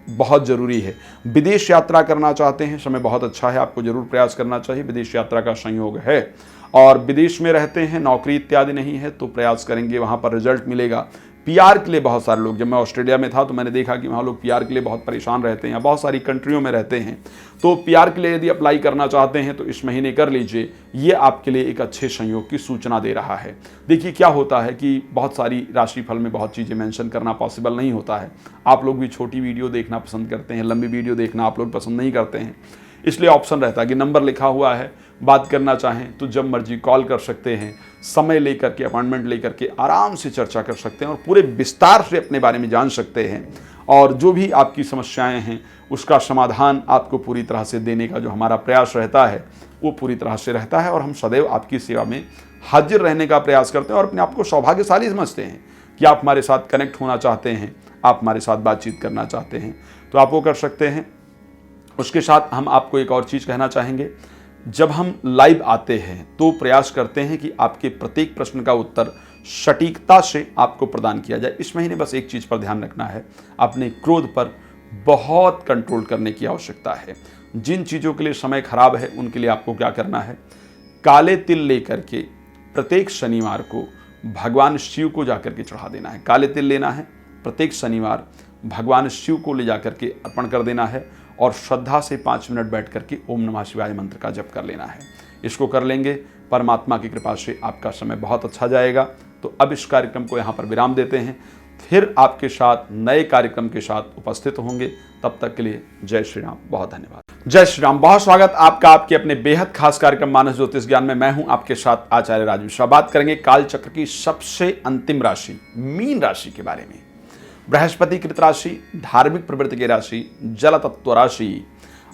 बहुत जरूरी है। विदेश यात्रा करना चाहते हैं, समय बहुत अच्छा है, आपको जरूर प्रयास करना चाहिए। विदेश यात्रा का संयोग है, और विदेश में रहते हैं, नौकरी इत्यादि नहीं है तो प्रयास करेंगे, वहां पर रिजल्ट मिलेगा। पीआर के लिए बहुत सारे लोग, जब मैं ऑस्ट्रेलिया में था तो मैंने देखा कि वहाँ लोग पीआर के लिए बहुत परेशान रहते हैं, बहुत सारी कंट्रियों में रहते हैं। तो पीआर के लिए यदि अप्लाई करना चाहते हैं तो इस महीने कर लीजिए, ये आपके लिए एक अच्छे संयोग की सूचना दे रहा है। देखिए क्या होता है कि बहुत सारी राशिफल में बहुत चीज़ें मेंशन करना पॉसिबल नहीं होता है। आप लोग भी छोटी वीडियो देखना पसंद करते हैं, लंबी वीडियो देखना आप लोग पसंद नहीं करते हैं, इसलिए ऑप्शन रहता है कि नंबर लिखा हुआ है, बात करना चाहें तो जब मर्जी कॉल कर सकते हैं, समय लेकर के अपॉइंटमेंट लेकर के आराम से चर्चा कर सकते हैं और पूरे विस्तार से अपने बारे में जान सकते हैं, और जो भी आपकी समस्याएं हैं उसका समाधान आपको पूरी तरह से देने का जो हमारा प्रयास रहता है वो पूरी तरह से रहता है। और हम सदैव आपकी सेवा में हाजिर रहने का प्रयास करते हैं और अपने आप को सौभाग्यशाली समझते हैं कि आप हमारे साथ कनेक्ट होना चाहते हैं, आप हमारे साथ बातचीत करना चाहते हैं, तो आप वो कर सकते हैं। उसके साथ हम आपको एक और चीज़ कहना चाहेंगे, जब हम लाइव आते हैं तो प्रयास करते हैं कि आपके प्रत्येक प्रश्न का उत्तर सटीकता से आपको प्रदान किया जाए। इस महीने बस एक चीज़ पर ध्यान रखना है, अपने क्रोध पर बहुत कंट्रोल करने की आवश्यकता है। जिन चीज़ों के लिए समय खराब है उनके लिए आपको क्या करना है, काले तिल लेकर के प्रत्येक शनिवार को भगवान शिव को जाकर के चढ़ा देना है। काले तिल लेना है, प्रत्येक शनिवार भगवान शिव को ले जाकर के अर्पण कर देना है, और श्रद्धा से 5 मिनट बैठ करके ओम नमः शिवाय मंत्र का जप कर लेना है। इसको कर लेंगे, परमात्मा की कृपा से आपका समय बहुत अच्छा जाएगा। तो अब इस कार्यक्रम को यहाँ पर विराम देते हैं, फिर आपके साथ नए कार्यक्रम के साथ उपस्थित होंगे। तब तक के लिए जय श्री राम, बहुत धन्यवाद। जय श्री राम, बहुत स्वागत आपका आपके अपने बेहद खास कार्यक्रम मानस ज्योतिष ज्ञान में। मैं हूं आपके साथ आचार्य राज मिश्रा। बात करेंगे काल चक्र की सबसे अंतिम राशि मीन राशि के बारे में। बृहस्पति कृत राशि, धार्मिक प्रवृत्ति की राशि, जल तत्व राशि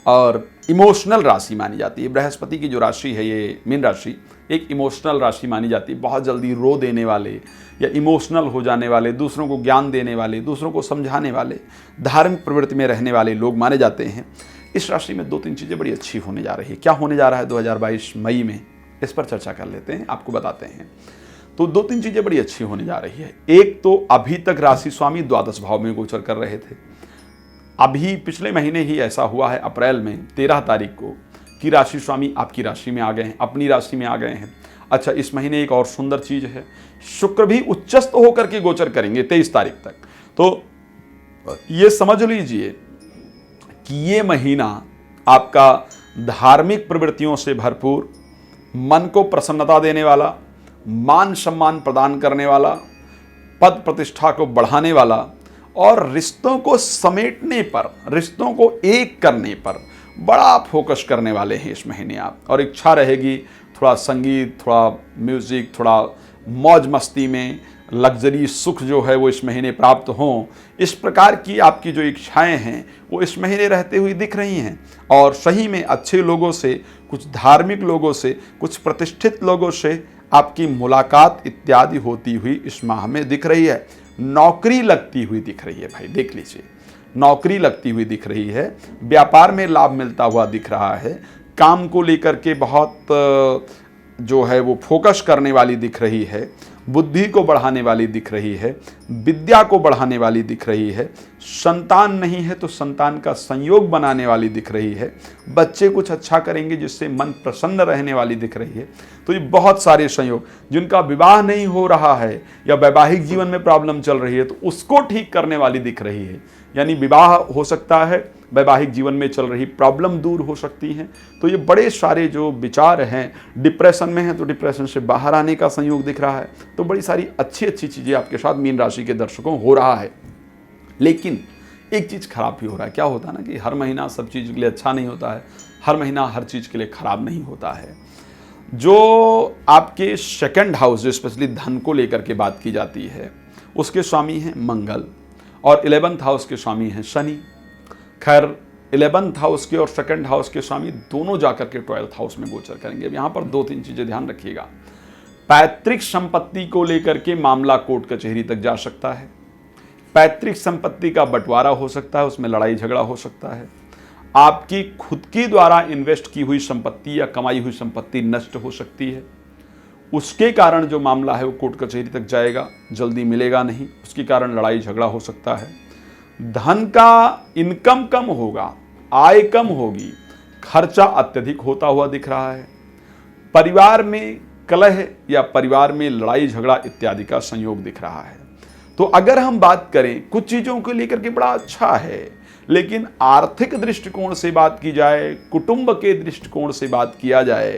और इमोशनल राशि मानी जाती है। बृहस्पति की जो राशि है ये मीन राशि एक इमोशनल राशि मानी जाती है। बहुत जल्दी रो देने वाले या इमोशनल हो जाने वाले, दूसरों को ज्ञान देने वाले, दूसरों को समझाने वाले, धार्मिक प्रवृत्ति में रहने वाले लोग माने जाते हैं। इस राशि में 2-3 चीज़ें बड़ी अच्छी होने जा रही है। क्या होने जा रहा है 2022 मई में, इस पर चर्चा कर लेते हैं, आपको बताते हैं। तो 2-3 चीज़ें बड़ी अच्छी होने जा रही है। एक तो अभी तक राशि स्वामी द्वादश भाव में गोचर कर रहे थे। अभी पिछले महीने ही ऐसा हुआ है, अप्रैल में 13 तारीख को, कि राशि स्वामी आपकी राशि में आ गए हैं, अपनी राशि में आ गए हैं। अच्छा, इस महीने एक और सुंदर चीज है, शुक्र भी उच्चस्थ होकर के गोचर करेंगे 23 तारीख तक। तो ये समझ लीजिए कि ये महीना आपका धार्मिक प्रवृत्तियों से भरपूर, मन को प्रसन्नता देने वाला, मान सम्मान प्रदान करने वाला, पद प्रतिष्ठा को बढ़ाने वाला और रिश्तों को समेटने पर, रिश्तों को एक करने पर बड़ा फोकस करने वाले हैं इस महीने आप। और इच्छा रहेगी थोड़ा संगीत, थोड़ा म्यूजिक, थोड़ा मौज मस्ती में लग्जरी सुख जो है वो इस महीने प्राप्त हों। इस प्रकार की आपकी जो इच्छाएं हैं वो इस महीने रहते हुए दिख रही हैं। और सही में अच्छे लोगों से, कुछ धार्मिक लोगों से, कुछ प्रतिष्ठित लोगों से आपकी मुलाकात इत्यादि होती हुई इस माह में दिख रही है। नौकरी लगती हुई दिख रही है भाई, देख लीजिए, नौकरी लगती हुई दिख रही है, व्यापार में लाभ मिलता हुआ दिख रहा है, काम को लेकर के बहुत जो है वो फोकस करने वाली दिख रही है, बुद्धि को बढ़ाने वाली दिख रही है, विद्या को बढ़ाने वाली दिख रही है, संतान नहीं है तो संतान का संयोग बनाने वाली दिख रही है, बच्चे कुछ अच्छा करेंगे जिससे मन प्रसन्न रहने वाली दिख रही है। तो ये बहुत सारे संयोग, जिनका विवाह नहीं हो रहा है या वैवाहिक जीवन में प्रॉब्लम चल रही है तो उसको ठीक करने वाली दिख रही है। यानी विवाह हो सकता है, वैवाहिक जीवन में चल रही प्रॉब्लम दूर हो सकती हैं। तो ये बड़े सारे जो विचार हैं, डिप्रेशन में हैं तो डिप्रेशन से बाहर आने का संयोग दिख रहा है। तो बड़ी सारी अच्छी अच्छी चीज़ें आपके साथ मीन राशि के दर्शकों हो रहा है। लेकिन एक चीज़ खराब भी हो रहा है। क्या होता है ना कि हर महीना सब चीज़ के लिए अच्छा नहीं होता है, हर महीना हर चीज़ के लिए खराब नहीं होता है। जो आपके सेकंड हाउस, जो स्पेशली धन को लेकर के बात की जाती है, उसके स्वामी हैं मंगल और 11th हाउस के स्वामी हैं शनि। खैर 11th हाउस के और सेकंड हाउस के स्वामी दोनों जाकर के 12th हाउस में गोचर करेंगे। अब यहाँ पर 2-3 चीज़ें ध्यान रखिएगा। पैतृक संपत्ति को लेकर के मामला कोर्ट कचहरी तक जा सकता है। पैतृक संपत्ति का बंटवारा हो सकता है, उसमें लड़ाई झगड़ा हो सकता है। आपकी खुद की द्वारा इन्वेस्ट की हुई संपत्ति या कमाई हुई संपत्ति नष्ट हो सकती है। उसके कारण जो मामला है वो कोर्ट कचहरी तक जाएगा, जल्दी मिलेगा नहीं, उसके कारण लड़ाई झगड़ा हो सकता है। धन का इनकम कम होगा, आय कम होगी, खर्चा अत्यधिक होता हुआ दिख रहा है। परिवार में कलह या परिवार में लड़ाई झगड़ा इत्यादि का संयोग दिख रहा है। तो अगर हम बात करें, कुछ चीज़ों को लेकर के बड़ा अच्छा है, लेकिन आर्थिक दृष्टिकोण से बात की जाए, कुटुंब के दृष्टिकोण से बात किया जाए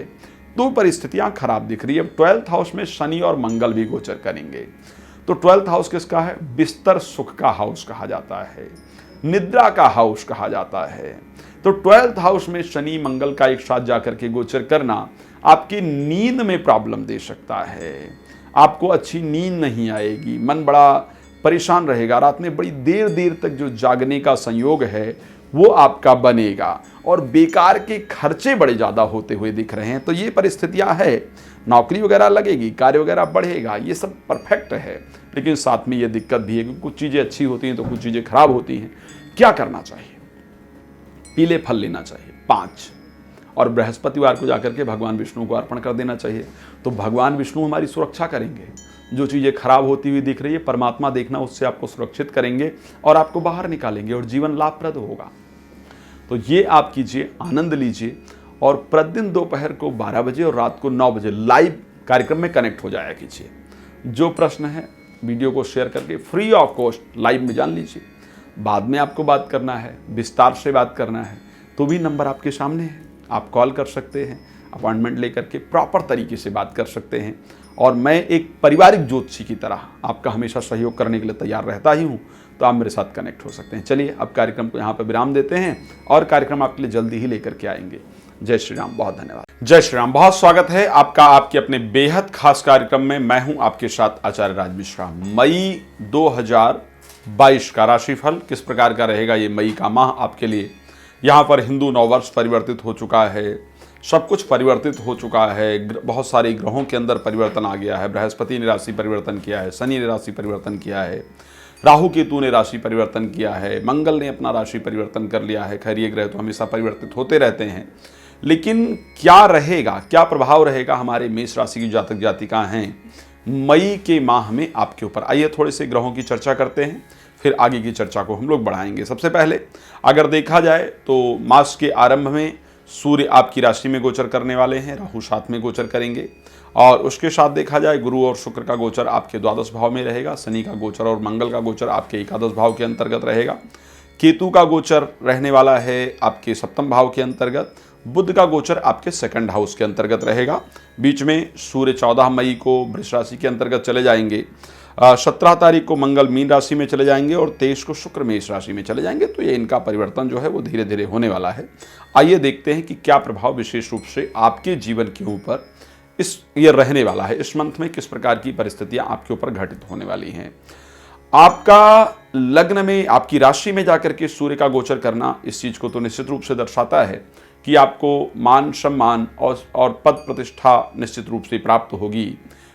तो परिस्थितियां खराब दिख रही है। 12th हाउस में शनि और मंगल भी गोचर करेंगे। तो 12th हाउस किसका है? बिस्तर सुख का हाउस कहा जाता है, निद्रा का हाउस कहा जाता है। तो 12th हाउस में शनि मंगल का एक साथ जाकर के गोचर करना आपकी नींद में प्रॉब्लम दे सकता है। आपको अच्छी नींद नहीं आएगी, मन बड़ा परेशान रहेगा, रात में बड़ी देर देर तक जो जागने का संयोग है वो आपका बनेगा और बेकार के खर्चे बड़े ज़्यादा होते हुए दिख रहे हैं। तो ये परिस्थितियां है। नौकरी वगैरह लगेगी, कार्य वगैरह बढ़ेगा, ये सब परफेक्ट है। लेकिन साथ में ये दिक्कत भी है कि कुछ चीज़ें अच्छी होती हैं तो कुछ चीज़ें खराब होती हैं। क्या करना चाहिए? पीले फल लेना चाहिए 5 और बृहस्पतिवार को जाकर के भगवान विष्णु को अर्पण कर देना चाहिए। तो भगवान विष्णु हमारी सुरक्षा करेंगे। जो चीज़ें खराब होती हुई दिख रही है, परमात्मा देखना उससे आपको सुरक्षित करेंगे और आपको बाहर निकालेंगे और जीवन लाभप्रद होगा। तो ये आप कीजिए, आनंद लीजिए और प्रतिदिन दोपहर को 12 बजे और रात को 9 बजे लाइव कार्यक्रम में कनेक्ट हो जाया कीजिए। जो प्रश्न है वीडियो को शेयर करके फ्री ऑफ कॉस्ट लाइव में जान लीजिए। बाद में आपको बात करना है, विस्तार से बात करना है, तो भी नंबर आपके सामने है, आप कॉल कर सकते हैं। अपॉइंटमेंट लेकर के प्रॉपर तरीके से बात कर सकते हैं। और मैं एक पारिवारिक ज्योतिषी की तरह आपका हमेशा सहयोग करने के लिए तैयार रहता ही हूँ, तो आप मेरे साथ कनेक्ट हो सकते हैं। चलिए अब कार्यक्रम को यहाँ पर विराम देते हैं और कार्यक्रम आपके लिए जल्दी ही लेकर के आएंगे। जय श्री राम, बहुत धन्यवाद। जय श्री राम, बहुत स्वागत है आपका आपके अपने बेहद खास कार्यक्रम में। मैं हूं आपके साथ आचार्य राज मिश्रा। मई 2022 का राशिफल किस प्रकार का रहेगा, ये मई का माह आपके लिए। यहाँ पर हिंदू नववर्ष परिवर्तित हो चुका है, सब कुछ परिवर्तित हो चुका है। बहुत सारे ग्रहों के अंदर परिवर्तन आ गया है। बृहस्पति ने राशि परिवर्तन किया है, शनि ने राशि परिवर्तन किया है, राहु केतु ने राशि परिवर्तन किया है, मंगल ने अपना राशि परिवर्तन कर लिया है। खैर ये ग्रह तो हमेशा परिवर्तित होते रहते हैं, लेकिन क्या रहेगा, क्या प्रभाव रहेगा हमारे मेष राशि की जातक जातिका हैं मई के माह में आपके ऊपर। आइए थोड़े से ग्रहों की चर्चा करते हैं, फिर आगे की चर्चा को हम लोग बढ़ाएंगे। सबसे पहले अगर देखा जाए तो मास के आरंभ में सूर्य आपकी राशि में गोचर करने वाले हैं, राहु साथ में गोचर करेंगे। और उसके साथ देखा जाए गुरु और शुक्र का गोचर आपके द्वादश भाव में रहेगा, शनि का गोचर और मंगल का गोचर आपके एकादश भाव के अंतर्गत रहेगा, केतु का गोचर रहने वाला है आपके सप्तम भाव के अंतर्गत, बुध का गोचर आपके सेकंड हाउस के अंतर्गत रहेगा। बीच में सूर्य 14 मई को वृष राशि के अंतर्गत चले जाएंगे, 17 तारीख को मंगल मीन राशि में चले जाएंगे और 23 को शुक्र मेष राशि में चले जाएंगे। तो ये इनका परिवर्तन जो है वो धीरे धीरे होने वाला है। आइए देखते हैं कि क्या प्रभाव विशेष रूप से आपके जीवन के ऊपर ये रहने वाला है। इस मंथ में किस प्रकार की परिस्थितियां आपके ऊपर घटित होने वाली हैं। आपका लग्न में, आपकी राशि में जाकर के सूर्य का गोचर करना इस चीज को तो निश्चित रूप से दर्शाता है कि आपको मान सम्मान और पद प्रतिष्ठा निश्चित रूप से प्राप्त होगी,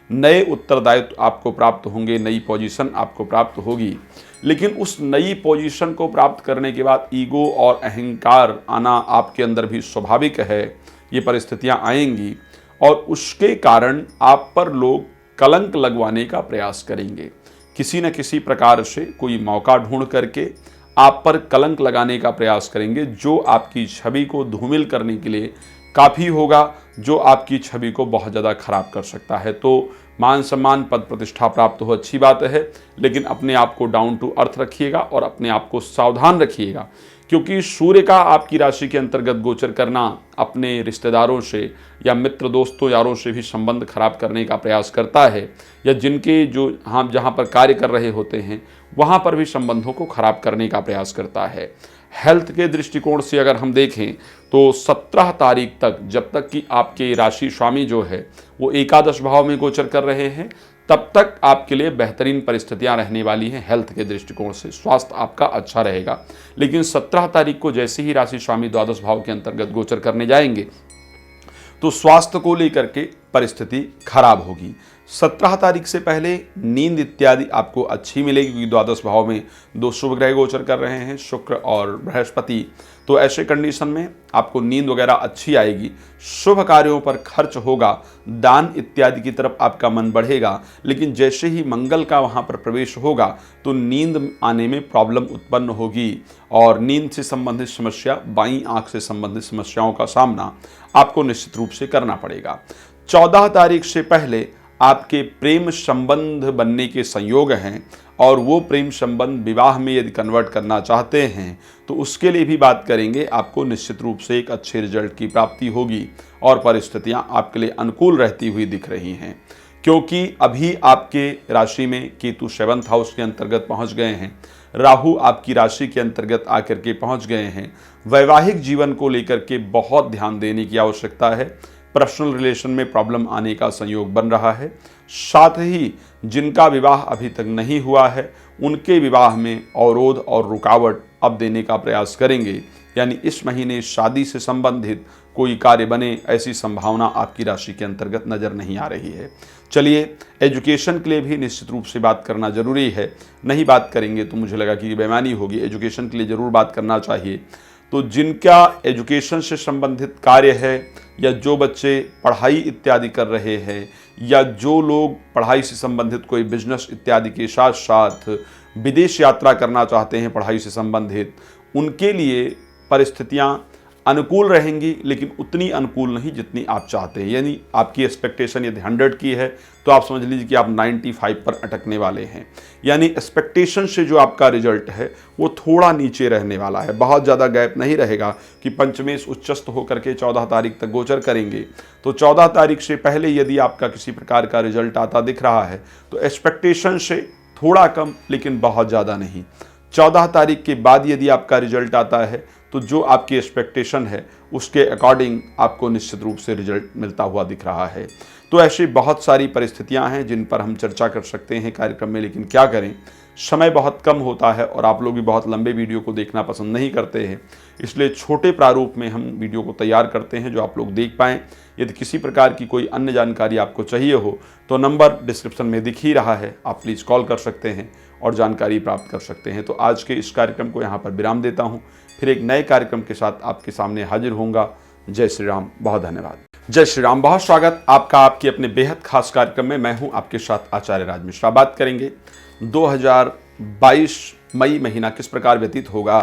नए उत्तरदायित्व आपको प्राप्त होंगे, नई पोजीशन आपको प्राप्त होगी। लेकिन उस नई पोजीशन को प्राप्त करने के बाद ईगो और अहंकार आना आपके अंदर भी स्वाभाविक है। ये परिस्थितियां आएंगी और उसके कारण आप पर लोग कलंक लगवाने का प्रयास करेंगे। किसी न किसी प्रकार से कोई मौका ढूंढ करके आप पर कलंक लगाने का प्रयास करेंगे, जो आपकी छवि को धूमिल करने के लिए काफ़ी होगा, जो आपकी छवि को बहुत ज़्यादा खराब कर सकता है। तो मान सम्मान पद प्रतिष्ठा प्राप्त हो, अच्छी बात है, लेकिन अपने आप को डाउन टू अर्थ रखिएगा और अपने आप को सावधान रखिएगा, क्योंकि सूर्य का आपकी राशि के अंतर्गत गोचर करना अपने रिश्तेदारों से या मित्र दोस्तों यारों से भी संबंध खराब करने का प्रयास करता है, या जिनके जो हम जहाँ पर कार्य कर रहे होते हैं वहाँ पर भी संबंधों को खराब करने का प्रयास करता है। हेल्थ के दृष्टिकोण से अगर हम देखें तो 17 तारीख तक, जब तक कि आपके राशि स्वामी जो है वो एकादश भाव में गोचर कर रहे हैं, तब तक आपके लिए बेहतरीन परिस्थितियां रहने वाली हैं। हेल्थ के दृष्टिकोण से स्वास्थ्य आपका अच्छा रहेगा। लेकिन 17 तारीख को जैसे ही राशि स्वामी द्वादश भाव के अंतर्गत गोचर करने जाएंगे तो स्वास्थ्य को लेकर के परिस्थिति खराब होगी। 17 तारीख से पहले नींद इत्यादि आपको अच्छी मिलेगी, क्योंकि द्वादश भाव में 2 शुभ ग्रह गोचर कर रहे हैं, शुक्र और बृहस्पति। तो ऐसे कंडीशन में आपको नींद वगैरह अच्छी आएगी, शुभ कार्यों पर खर्च होगा, दान इत्यादि की तरफ आपका मन बढ़ेगा। लेकिन जैसे ही मंगल का वहाँ पर प्रवेश होगा तो नींद आने में प्रॉब्लम उत्पन्न होगी और नींद से संबंधित समस्या, बाईं आंख से संबंधित समस्याओं का सामना आपको निश्चित रूप से करना पड़ेगा। 14 तारीख से पहले आपके प्रेम संबंध बनने के संयोग हैं और वो प्रेम संबंध विवाह में यदि कन्वर्ट करना चाहते हैं तो उसके लिए भी बात करेंगे। आपको निश्चित रूप से एक अच्छे रिजल्ट की प्राप्ति होगी और परिस्थितियां आपके लिए अनुकूल रहती हुई दिख रही हैं, क्योंकि अभी आपके राशि में केतु 7th हाउस के अंतर्गत पहुंच गए हैं, राहु आपकी राशि के अंतर्गत आकर के पहुंच गए हैं। वैवाहिक जीवन को लेकर के बहुत ध्यान देने की आवश्यकता है। पर्सनल रिलेशन में प्रॉब्लम आने का संयोग बन रहा है। साथ ही जिनका विवाह अभी तक नहीं हुआ है उनके विवाह में अवरोध और रुकावट अब देने का प्रयास करेंगे, यानी इस महीने शादी से संबंधित कोई कार्य बने, ऐसी संभावना आपकी राशि के अंतर्गत नज़र नहीं आ रही है। चलिए, एजुकेशन के लिए भी निश्चित रूप से बात करना जरूरी है। नहीं बात करेंगे तो मुझे लगा कि बेईमानी होगी। एजुकेशन के लिए ज़रूर बात करना चाहिए। तो जिनका एजुकेशन से संबंधित कार्य है, या जो बच्चे पढ़ाई इत्यादि कर रहे हैं, या जो लोग पढ़ाई से संबंधित कोई बिजनेस इत्यादि के साथ साथ विदेश यात्रा करना चाहते हैं पढ़ाई से संबंधित, उनके लिए परिस्थितियां अनुकूल रहेंगी, लेकिन उतनी अनुकूल नहीं जितनी आप चाहते हैं। यानी आपकी एक्सपेक्टेशन यदि 100 की है तो आप समझ लीजिए कि आप 95 पर अटकने वाले हैं। यानी एक्सपेक्टेशन से जो आपका रिजल्ट है वो थोड़ा नीचे रहने वाला है। बहुत ज़्यादा गैप नहीं रहेगा कि पंचमेश उच्चस्थ होकर के 14 तारीख तक गोचर करेंगे। तो 14 तारीख से पहले यदि आपका किसी प्रकार का रिजल्ट आता दिख रहा है तो एक्सपेक्टेशन से थोड़ा कम, लेकिन बहुत ज़्यादा नहीं। 14 तारीख के बाद यदि आपका रिजल्ट आता है तो जो आपकी एक्सपेक्टेशन है उसके अकॉर्डिंग आपको निश्चित रूप से रिजल्ट मिलता हुआ दिख रहा है। तो ऐसी बहुत सारी परिस्थितियां हैं जिन पर हम चर्चा कर सकते हैं कार्यक्रम में, लेकिन क्या करें, समय बहुत कम होता है और आप लोग भी बहुत लंबे वीडियो को देखना पसंद नहीं करते हैं। इसलिए छोटे प्रारूप में हम वीडियो को तैयार करते हैं जो आप लोग देख पाएँ। यदि किसी प्रकार की कोई अन्य जानकारी आपको चाहिए हो तो नंबर डिस्क्रिप्शन में दिख ही रहा है, आप प्लीज़ कॉल कर सकते हैं और जानकारी प्राप्त कर सकते हैं। तो आज के इस कार्यक्रम को यहाँ पर विराम देता हूँ, फिर एक नए कार्यक्रम के साथ आपके सामने हाजिर होऊंगा। जय श्री राम, बहुत धन्यवाद। जय श्री राम, बहुत स्वागत आपका आपके अपने बेहद खास कार्यक्रम में। मैं हूं आपके साथ आचार्य राज मिश्रा। बात करेंगे 2022 मई महीना किस प्रकार व्यतीत होगा।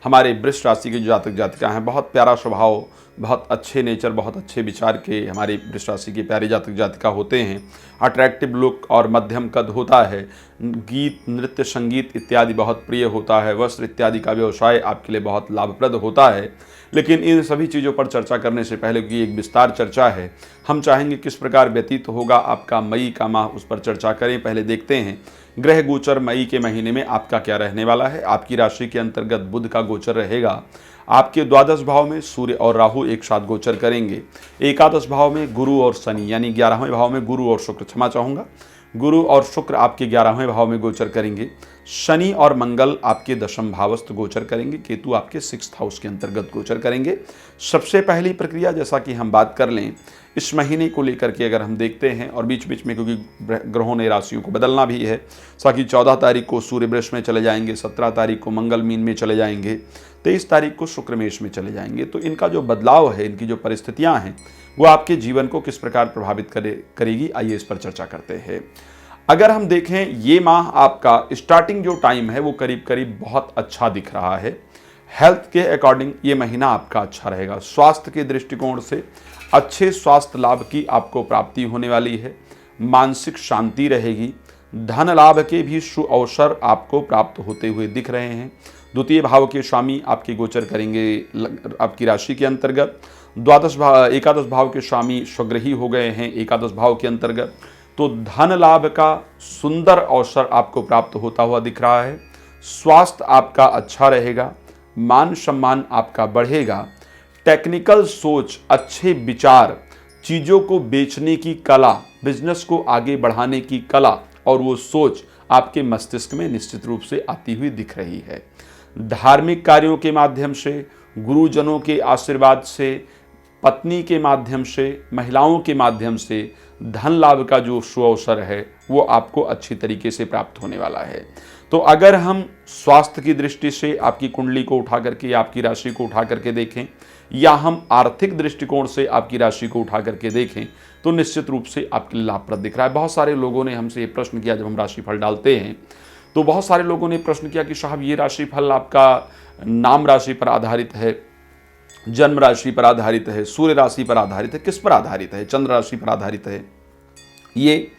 हमारे वृष राशि के जो जातक जातिका हैं, बहुत प्यारा स्वभाव, बहुत अच्छे नेचर, बहुत अच्छे विचार के हमारे वृष राशि के प्यारे जातक जातिका होते हैं। अट्रैक्टिव लुक और मध्यम कद होता है। गीत, नृत्य, संगीत इत्यादि बहुत प्रिय होता है। वस्त्र इत्यादि का व्यवसाय आपके लिए बहुत लाभप्रद होता है। लेकिन इन सभी चीज़ों पर चर्चा करने से पहले की एक विस्तार चर्चा है, हम चाहेंगे किस प्रकार व्यतीत होगा आपका मई का माह, उस पर चर्चा करें। पहले देखते हैं ग्रह गोचर मई के महीने में आपका क्या रहने वाला है। आपकी राशि के अंतर्गत बुध का गोचर रहेगा। आपके द्वादश भाव में सूर्य और राहु एक साथ गोचर करेंगे। एकादश भाव में गुरु और शनि, यानी 11वें भाव में गुरु और शुक्र, क्षमा चाहूँगा, गुरु और शुक्र आपके 11वें भाव में गोचर करेंगे। शनि और मंगल आपके दशम भावस्थ गोचर करेंगे। केतु आपके 6th हाउस के अंतर्गत गोचर करेंगे। सबसे पहली प्रक्रिया, जैसा कि हम बात कर लें इस महीने को लेकर के, अगर हम देखते हैं, और बीच बीच में क्योंकि ग्रहों ने राशियों को बदलना भी है, साथ 14 तारीख को सूर्य वृष में चले जाएंगे, 17 तारीख को मंगल मीन में चले जाएंगे, 23 तारीख को शुक्र मेष में चले जाएंगे। तो इनका जो बदलाव है, इनकी जो परिस्थितियां हैं, वो आपके जीवन को किस प्रकार प्रभावित करेगी, आइए इस पर चर्चा करते हैं। अगर हम देखें ये माह आपका स्टार्टिंग जो टाइम है वो करीब करीब बहुत अच्छा दिख रहा है। हेल्थ के अकॉर्डिंग ये महीना आपका अच्छा रहेगा। स्वास्थ्य के दृष्टिकोण से अच्छे स्वास्थ्य लाभ की आपको प्राप्ति होने वाली है। मानसिक शांति रहेगी। धन लाभ के भी शुभ अवसर आपको प्राप्त होते हुए दिख रहे हैं। द्वितीय भाव के स्वामी आपके गोचर करेंगे आपकी राशि के अंतर्गत। एकादश भाव के स्वामी स्वग्रही हो गए हैं एकादश भाव के अंतर्गत। तो धन लाभ का सुंदर अवसर आपको प्राप्त होता हुआ दिख रहा है। स्वास्थ्य आपका अच्छा रहेगा। मान सम्मान आपका बढ़ेगा। टेक्निकल सोच, अच्छे विचार, चीज़ों को बेचने की कला, बिजनेस को आगे बढ़ाने की कला और वो सोच आपके मस्तिष्क में निश्चित रूप से आती हुई दिख रही है। धार्मिक कार्यों के माध्यम से, गुरुजनों के आशीर्वाद से, पत्नी के माध्यम से, महिलाओं के माध्यम से धन लाभ का जो शुभ अवसर है वो आपको अच्छी तरीके से प्राप्त होने वाला है। तो अगर हम स्वास्थ्य की दृष्टि से आपकी कुंडली को उठा करके, आपकी राशि को उठा करके देखें, या हम आर्थिक दृष्टिकोण से आपकी राशि को उठा करके देखें, तो निश्चित रूप से आपके लिए लाभप्रद दिख रहा है। बहुत सारे लोगों ने हमसे ये प्रश्न किया, जब हम राशिफल डालते हैं तो बहुत सारे लोगों ने प्रश्न किया कि साहब ये राशिफल आपका नाम राशि पर आधारित है, जन्म राशि पर आधारित है, सूर्य राशि पर आधारित है, किस पर आधारित है, चंद्र राशि पर आधारित है। ये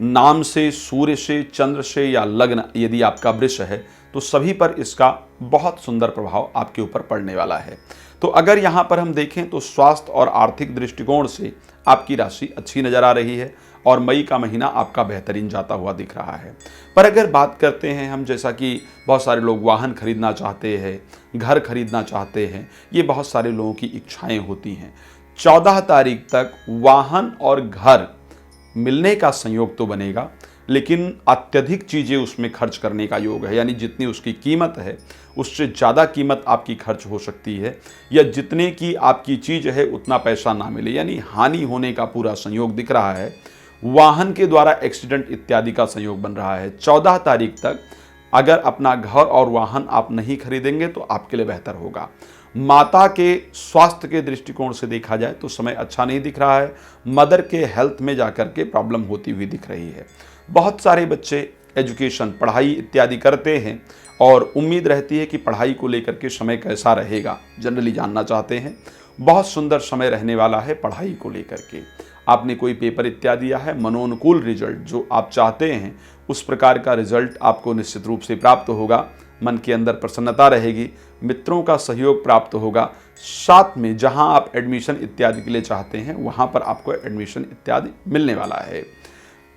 नाम से, सूर्य से, चंद्र से या लग्न यदि आपका वृष है तो सभी पर इसका बहुत सुंदर प्रभाव आपके ऊपर पड़ने वाला है। तो अगर यहाँ पर हम देखें तो स्वास्थ्य और आर्थिक दृष्टिकोण से आपकी राशि अच्छी नजर आ रही है और मई का महीना आपका बेहतरीन जाता हुआ दिख रहा है। पर अगर बात करते हैं हम, जैसा कि बहुत सारे लोग वाहन खरीदना चाहते हैं, घर खरीदना चाहते हैं, ये बहुत सारे लोगों की इच्छाएं होती हैं। 14 तारीख तक वाहन और घर मिलने का संयोग तो बनेगा, लेकिन अत्यधिक चीज़ें उसमें खर्च करने का योग है। यानी जितनी उसकी कीमत है उससे ज़्यादा कीमत आपकी खर्च हो सकती है, या जितने की आपकी चीज़ है उतना पैसा ना मिले, यानी हानि होने का पूरा संयोग दिख रहा है। वाहन के द्वारा एक्सीडेंट इत्यादि का संयोग बन रहा है। 14 तारीख तक अगर अपना घर और वाहन आप नहीं खरीदेंगे तो आपके लिए बेहतर होगा। माता के स्वास्थ्य के दृष्टिकोण से देखा जाए तो समय अच्छा नहीं दिख रहा है। मदर के हेल्थ में जाकर के प्रॉब्लम होती हुई दिख रही है। बहुत सारे बच्चे एजुकेशन पढ़ाई इत्यादि करते हैं और उम्मीद रहती है कि पढ़ाई को लेकर के समय कैसा रहेगा, जनरली जानना चाहते हैं, बहुत सुंदर समय रहने वाला है पढ़ाई को लेकर के। आपने कोई पेपर इत्यादि दिया है, मनोनुकूल रिजल्ट जो आप चाहते हैं उस प्रकार का रिजल्ट आपको निश्चित रूप से प्राप्त होगा। मन के अंदर प्रसन्नता रहेगी, मित्रों का सहयोग प्राप्त होगा। साथ में जहां आप एडमिशन इत्यादि के लिए चाहते हैं वहां पर आपको एडमिशन इत्यादि मिलने वाला है।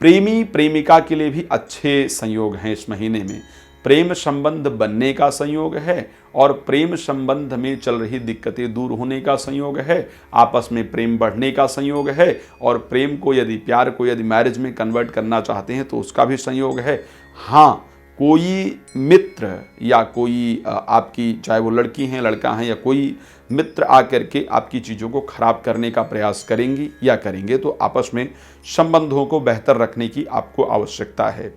प्रेमी प्रेमिका के लिए भी अच्छे संयोग हैं इस महीने में। प्रेम संबंध बनने का संयोग है और प्रेम संबंध में चल रही दिक्कतें दूर होने का संयोग है। आपस में प्रेम बढ़ने का संयोग है और प्रेम को यदि प्यार को यदि मैरिज में कन्वर्ट करना चाहते हैं तो उसका भी संयोग है। हाँ, कोई मित्र या कोई आपकी, चाहे वो लड़की हैं लड़का हैं, या कोई मित्र आकर के आपकी चीज़ों को खराब करने का प्रयास करेंगी या करेंगे, तो आपस में संबंधों को बेहतर रखने की आपको आवश्यकता है।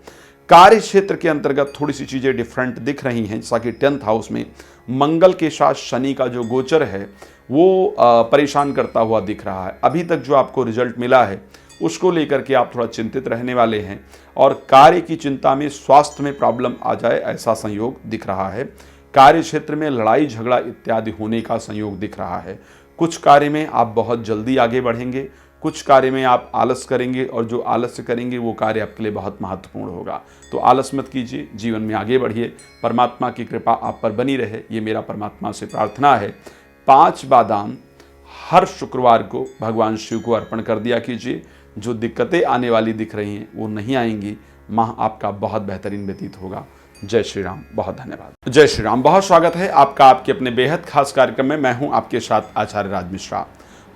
कार्य क्षेत्र के अंतर्गत थोड़ी सी चीज़ें डिफरेंट दिख रही हैं, जैसा कि 10th हाउस में मंगल के साथ शनि का जो गोचर है वो परेशान करता हुआ दिख रहा है। अभी तक जो आपको रिजल्ट मिला है उसको लेकर के आप थोड़ा चिंतित रहने वाले हैं और कार्य की चिंता में स्वास्थ्य में प्रॉब्लम आ जाए ऐसा संयोग दिख रहा है। कार्य क्षेत्र में लड़ाई झगड़ा इत्यादि होने का संयोग दिख रहा है। कुछ कार्य में आप बहुत जल्दी आगे बढ़ेंगे, कुछ कार्य में आप आलस करेंगे और जो आलस्य करेंगे वो कार्य आपके लिए बहुत महत्वपूर्ण होगा। तो आलस मत कीजिए, जीवन में आगे बढ़िए, परमात्मा की कृपा आप पर बनी रहे, ये मेरा परमात्मा से प्रार्थना है। 5 बादाम हर शुक्रवार को भगवान शिव को अर्पण कर दिया कीजिए। जो दिक्कतें आने वाली दिख रही हैं वो नहीं आएंगी। माह आपका बहुत बेहतरीन व्यतीत होगा। जय श्री राम, बहुत धन्यवाद। जय श्री राम, बहुत स्वागत है आपका आपके अपने बेहद खास कार्यक्रम में। मैं हूं आपके साथ आचार्य राज मिश्रा।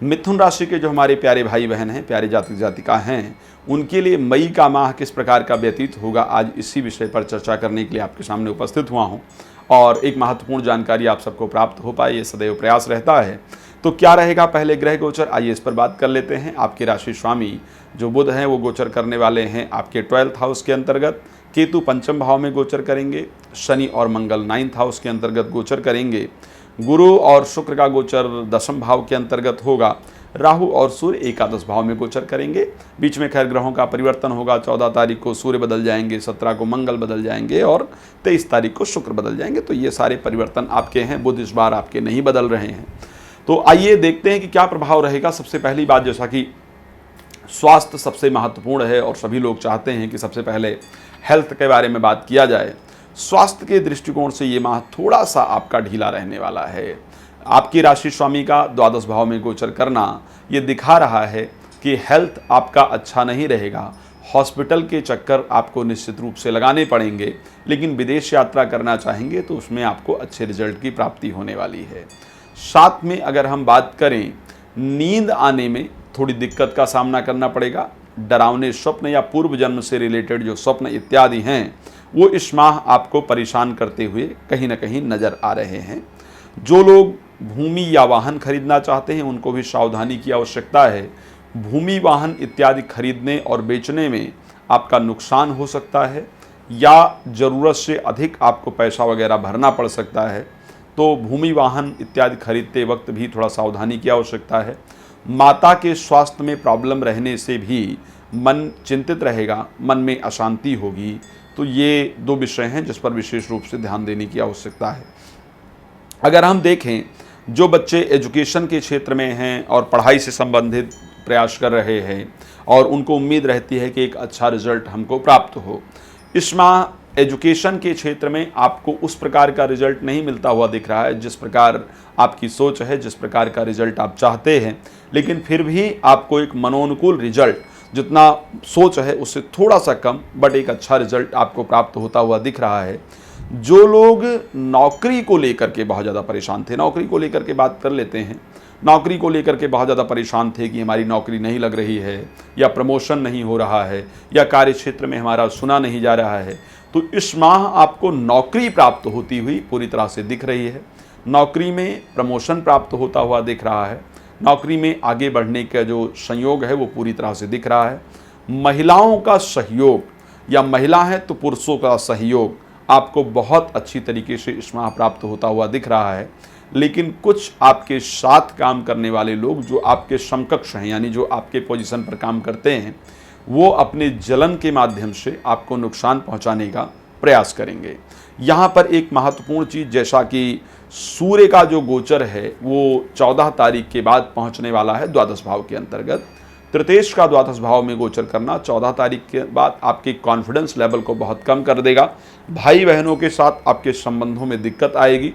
मिथुन राशि के जो हमारे प्यारे भाई बहन हैं, प्यारे जातक जातिका हैं, उनके लिए मई का माह किस प्रकार का व्यतीत होगा, आज इसी विषय पर चर्चा करने के लिए आपके सामने उपस्थित हुआ हूं। और एक महत्वपूर्ण जानकारी आप सबको प्राप्त हो पाए, ये सदैव प्रयास रहता है। तो क्या रहेगा पहले ग्रह गोचर, आइए इस पर बात कर लेते हैं। आपके राशि स्वामी जो बुध हैं वो गोचर करने वाले हैं आपके 12th हाउस के अंतर्गत। केतु 5वें भाव में गोचर करेंगे। शनि और मंगल 9th हाउस के अंतर्गत गोचर करेंगे। गुरु और शुक्र का गोचर 10वें भाव के अंतर्गत होगा। राहु और सूर्य एकादश भाव में गोचर करेंगे। बीच में खैर ग्रहों का परिवर्तन होगा। 14 तारीख को सूर्य बदल जाएंगे, 17 को मंगल बदल जाएंगे और 23 तारीख को शुक्र बदल जाएंगे। तो ये सारे परिवर्तन आपके हैं। बुध इस बार आपके नहीं बदल रहे हैं। तो आइए देखते हैं कि क्या प्रभाव रहेगा। सबसे पहली बात, जैसा कि स्वास्थ्य सबसे महत्वपूर्ण है और सभी लोग चाहते हैं कि सबसे पहले हेल्थ के बारे में बात किया जाए। स्वास्थ्य के दृष्टिकोण से ये माह थोड़ा सा आपका ढीला रहने वाला है। आपकी राशि स्वामी का द्वादश भाव में गोचर करना ये दिखा रहा है कि हेल्थ आपका अच्छा नहीं रहेगा। हॉस्पिटल के चक्कर आपको निश्चित रूप से लगाने पड़ेंगे, लेकिन विदेश यात्रा करना चाहेंगे तो उसमें आपको अच्छे रिजल्ट की प्राप्ति होने वाली है। साथ में अगर हम बात करें, नींद आने में थोड़ी दिक्कत का सामना करना पड़ेगा। डरावने स्वप्न या पूर्व जन्म से रिलेटेड जो स्वप्न इत्यादि हैं वो इस माह आपको परेशान करते हुए कहीं ना कहीं नज़र आ रहे हैं। जो लोग भूमि या वाहन खरीदना चाहते हैं उनको भी सावधानी की आवश्यकता है। भूमि वाहन इत्यादि खरीदने और बेचने में आपका नुकसान हो सकता है या ज़रूरत से अधिक आपको पैसा वगैरह भरना पड़ सकता है। तो भूमि वाहन इत्यादि खरीदते वक्त भी थोड़ा सावधानी की आवश्यकता है। माता के स्वास्थ्य में प्रॉब्लम रहने से भी मन चिंतित रहेगा, मन में अशांति होगी। तो ये 2 विषय हैं जिस पर विशेष रूप से ध्यान देने की आवश्यकता है। अगर हम देखें, जो बच्चे एजुकेशन के क्षेत्र में हैं और पढ़ाई से संबंधित प्रयास कर रहे हैं और उनको उम्मीद रहती है कि एक अच्छा रिजल्ट हमको प्राप्त हो, इस माह एजुकेशन के क्षेत्र में आपको उस प्रकार का रिजल्ट नहीं मिलता हुआ दिख रहा है जिस प्रकार आपकी सोच है, जिस प्रकार का रिजल्ट आप चाहते हैं। लेकिन फिर भी आपको एक मनोनुकूल रिजल्ट, जितना सोच है उससे थोड़ा सा कम, बट एक अच्छा रिजल्ट आपको प्राप्त होता हुआ दिख रहा है। जो लोग नौकरी को लेकर के बहुत ज़्यादा परेशान थे, नौकरी को लेकर के बात कर लेते हैं, नौकरी को लेकर के बहुत ज़्यादा परेशान थे कि हमारी नौकरी नहीं लग रही है या प्रमोशन नहीं हो रहा है या कार्य क्षेत्र में हमारा सुना नहीं जा रहा है, तो इस माह आपको नौकरी प्राप्त होती हुई पूरी तरह से दिख रही है। नौकरी में प्रमोशन प्राप्त होता हुआ दिख रहा है। नौकरी में आगे बढ़ने का जो संयोग है वो पूरी तरह से दिख रहा है। महिलाओं का सहयोग, या महिला है तो पुरुषों का सहयोग आपको बहुत अच्छी तरीके से इस माह प्राप्त होता हुआ दिख रहा है। लेकिन कुछ आपके साथ काम करने वाले लोग जो आपके समकक्ष हैं, यानी जो आपके पोजीशन पर काम करते हैं, वो अपने जलन के माध्यम से आपको नुकसान पहुंचाने का प्रयास करेंगे। यहाँ पर एक महत्वपूर्ण चीज़, जैसा कि सूर्य का जो गोचर है वो 14 तारीख के बाद पहुंचने वाला है द्वादश भाव के अंतर्गत। तृतीयेश का द्वादश भाव में गोचर करना 14 तारीख के बाद आपके कॉन्फिडेंस लेवल को बहुत कम कर देगा। भाई बहनों के साथ आपके संबंधों में दिक्कत आएगी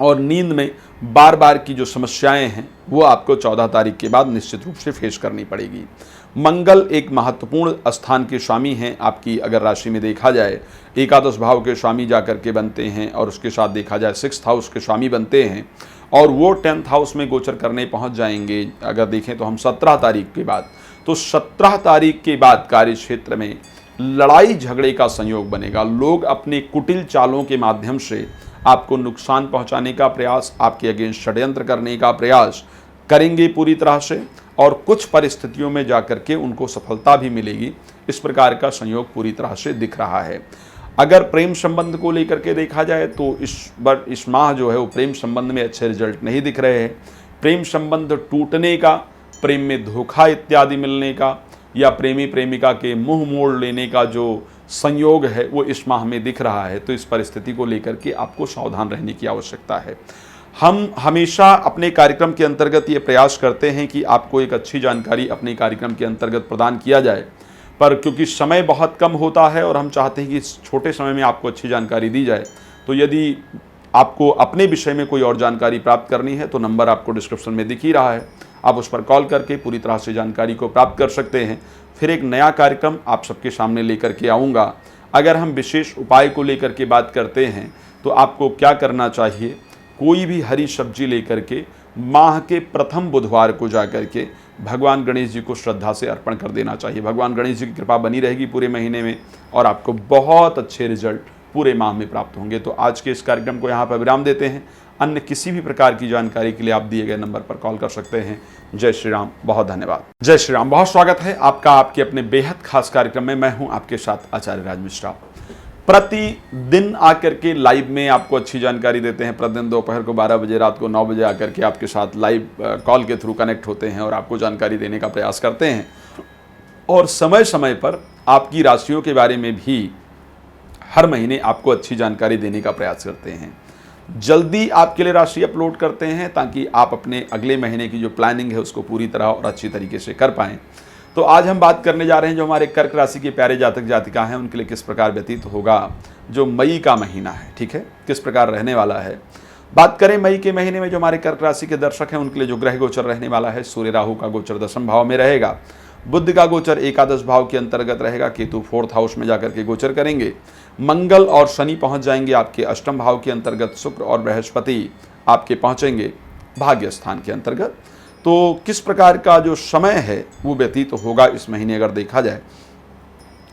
और नींद में बार बार की जो समस्याएं हैं वो आपको 14 तारीख के बाद निश्चित रूप से फेस करनी पड़ेगी। मंगल एक महत्वपूर्ण स्थान के स्वामी हैं आपकी, अगर राशि में देखा जाए एकादश भाव के स्वामी जाकर के बनते हैं और उसके साथ देखा जाए 6th हाउस के स्वामी बनते हैं और वो 10th हाउस में गोचर करने पहुंच जाएंगे। अगर देखें तो हम 17 तारीख के बाद, तो 17 तारीख के बाद कार्य क्षेत्र में लड़ाई झगड़े का संयोग बनेगा। लोग अपने कुटिल चालों के माध्यम से आपको नुकसान पहुंचाने का प्रयास, आपके अगेंस्ट षड्यंत्र करने का प्रयास करेंगे पूरी तरह से, और कुछ परिस्थितियों में जाकर के उनको सफलता भी मिलेगी। इस प्रकार का संयोग पूरी तरह से दिख रहा है। अगर प्रेम संबंध को लेकर के देखा जाए तो इस माह जो है वो प्रेम संबंध में अच्छे रिजल्ट नहीं दिख रहे हैं। प्रेम संबंध टूटने का, प्रेम में धोखा इत्यादि मिलने का या प्रेमी प्रेमिका के मुंह मोड़ लेने का जो संयोग है वो इस माह में दिख रहा है। तो इस परिस्थिति को लेकर के आपको सावधान रहने की आवश्यकता है। हम हमेशा अपने कार्यक्रम के अंतर्गत ये प्रयास करते हैं कि आपको एक अच्छी जानकारी अपने कार्यक्रम के अंतर्गत प्रदान किया जाए, पर क्योंकि समय बहुत कम होता है और हम चाहते हैं कि इस छोटे समय में आपको अच्छी जानकारी दी जाए, तो यदि आपको अपने विषय में कोई और जानकारी प्राप्त करनी है तो नंबर आपको डिस्क्रिप्शन में दिख ही रहा है, आप उस पर कॉल करके पूरी तरह से जानकारी को प्राप्त कर सकते हैं। फिर एक नया कार्यक्रम आप सबके सामने लेकर के आऊँगा। अगर हम विशेष उपाय को लेकर के बात करते हैं तो आपको क्या करना चाहिए, कोई भी हरी सब्जी लेकर के माह के प्रथम बुधवार को जाकर के भगवान गणेश जी को श्रद्धा से अर्पण कर देना चाहिए। भगवान गणेश जी की कृपा बनी रहेगी पूरे महीने में और आपको बहुत अच्छे रिजल्ट पूरे माह में प्राप्त होंगे। तो आज के इस कार्यक्रम को यहाँ पर विराम देते हैं। अन्य किसी भी प्रकार की जानकारी के लिए आप दिए गए नंबर पर कॉल कर सकते हैं। जय श्री राम, बहुत धन्यवाद। जय श्री राम, बहुत स्वागत है आपका आपके अपने बेहद खास कार्यक्रम में। मैं हूँ आपके साथ आचार्य राज मिश्रा। प्रतिदिन आकर के लाइव में आपको अच्छी जानकारी देते हैं। प्रतिदिन दोपहर को 12 बजे, रात को 9 बजे आकर के आपके साथ लाइव कॉल के थ्रू कनेक्ट होते हैं और आपको जानकारी देने का प्रयास करते हैं। और समय समय पर आपकी राशियों के बारे में भी हर महीने आपको अच्छी जानकारी देने का प्रयास करते हैं। जल्दी आपके लिए राशि अपलोड करते हैं ताकि आप अपने अगले महीने की जो प्लानिंग है उसको पूरी तरह और अच्छी तरीके से कर पाएँ। तो आज हम बात करने जा रहे हैं जो हमारे कर्क राशि के प्यारे जातक जातिका हैं उनके लिए किस प्रकार व्यतीत होगा जो मई का महीना है, ठीक है, किस प्रकार रहने वाला है। बात करें मई के महीने में जो हमारे कर्क राशि के दर्शक हैं उनके लिए जो ग्रह गोचर रहने वाला है, सूर्य राहु का गोचर 10वें भाव में रहेगा, बुध का गोचर एकादश भाव के अंतर्गत रहेगा, केतु 4th हाउस में जाकर के गोचर करेंगे, मंगल और शनि पहुंच जाएंगे आपके 8वें भाव के अंतर्गत, शुक्र और बृहस्पति आपके पहुंचेंगे भाग्य स्थान के अंतर्गत। तो किस प्रकार का जो समय है वो व्यतीत होगा इस महीने अगर देखा जाए।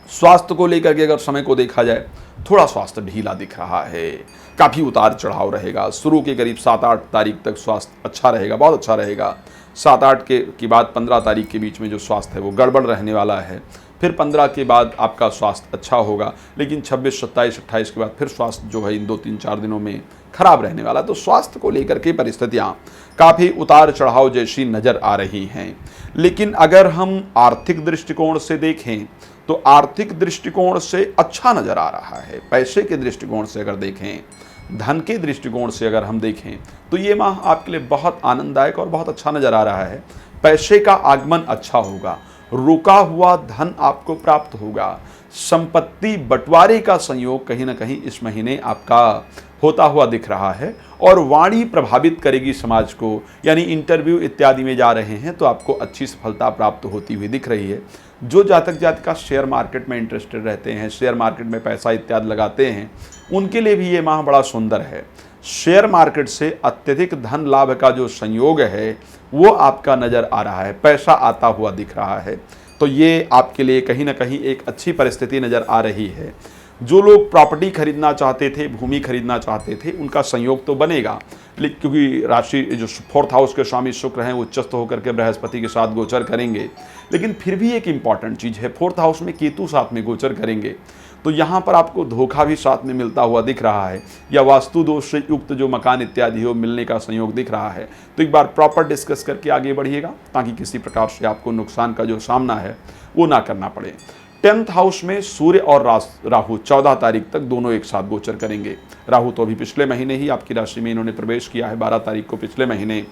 स्वास्थ्य को लेकर के अगर समय को देखा जाए, थोड़ा स्वास्थ्य ढीला दिख रहा है, काफ़ी उतार चढ़ाव रहेगा। शुरू के करीब 7-8 तारीख तक स्वास्थ्य अच्छा रहेगा, बहुत अच्छा रहेगा। 7-8 के बाद 15 तारीख के बीच में जो स्वास्थ्य है वो गड़बड़ रहने वाला है। फिर 15 के बाद आपका स्वास्थ्य अच्छा होगा, लेकिन 26, 27, 28 के बाद फिर स्वास्थ्य जो है इन 2-3-4 दिनों में खराब रहने वाला। तो स्वास्थ्य को लेकर के परिस्थितियाँ काफ़ी उतार चढ़ाव जैसी नज़र आ रही हैं। लेकिन अगर हम आर्थिक दृष्टिकोण से देखें तो आर्थिक दृष्टिकोण से अच्छा नज़र आ रहा है। पैसे के दृष्टिकोण से अगर देखें, धन के दृष्टिकोण से अगर हम देखें तो ये माह आपके लिए बहुत आनंददायक और बहुत अच्छा नज़र आ रहा है। पैसे का आगमन अच्छा होगा, रुका हुआ धन आपको प्राप्त होगा, संपत्ति बंटवारे का संयोग कहीं ना कहीं इस महीने आपका होता हुआ दिख रहा है और वाणी प्रभावित करेगी समाज को। यानी इंटरव्यू इत्यादि में जा रहे हैं तो आपको अच्छी सफलता प्राप्त होती हुई दिख रही है। जो जातक जातिका शेयर मार्केट में इंटरेस्टेड रहते हैं, शेयर मार्केट में पैसा इत्यादि लगाते हैं, उनके लिए भी ये माह बड़ा सुंदर है। शेयर मार्केट से अत्यधिक धन लाभ का जो संयोग है वो आपका नज़र आ रहा है, पैसा आता हुआ दिख रहा है। तो ये आपके लिए कहीं ना कहीं एक अच्छी परिस्थिति नज़र आ रही है। जो लोग प्रॉपर्टी खरीदना चाहते थे, भूमि खरीदना चाहते थे, उनका संयोग तो बनेगा, लेकिन क्योंकि राशि जो 4th हाउस के स्वामी शुक्र हैं वो उच्चस्थ होकर के बृहस्पति के साथ गोचर करेंगे। लेकिन फिर भी एक इम्पॉर्टेंट चीज़ है, 4th हाउस में केतु साथ में गोचर करेंगे तो यहाँ पर आपको धोखा भी साथ में मिलता हुआ दिख रहा है, या वास्तु दोष से युक्त जो मकान इत्यादि हो मिलने का संयोग दिख रहा है। तो एक बार प्रॉपर डिस्कस करके आगे बढ़िएगा, ताकि किसी प्रकार से आपको नुकसान का जो सामना है वो ना करना पड़े। 10th हाउस में सूर्य और राहु 14 तारीख तक दोनों एक साथ गोचर करेंगे। राहु तो अभी पिछले महीने ही आपकी राशि में इन्होंने प्रवेश किया है, 12 तारीख को पिछले महीने।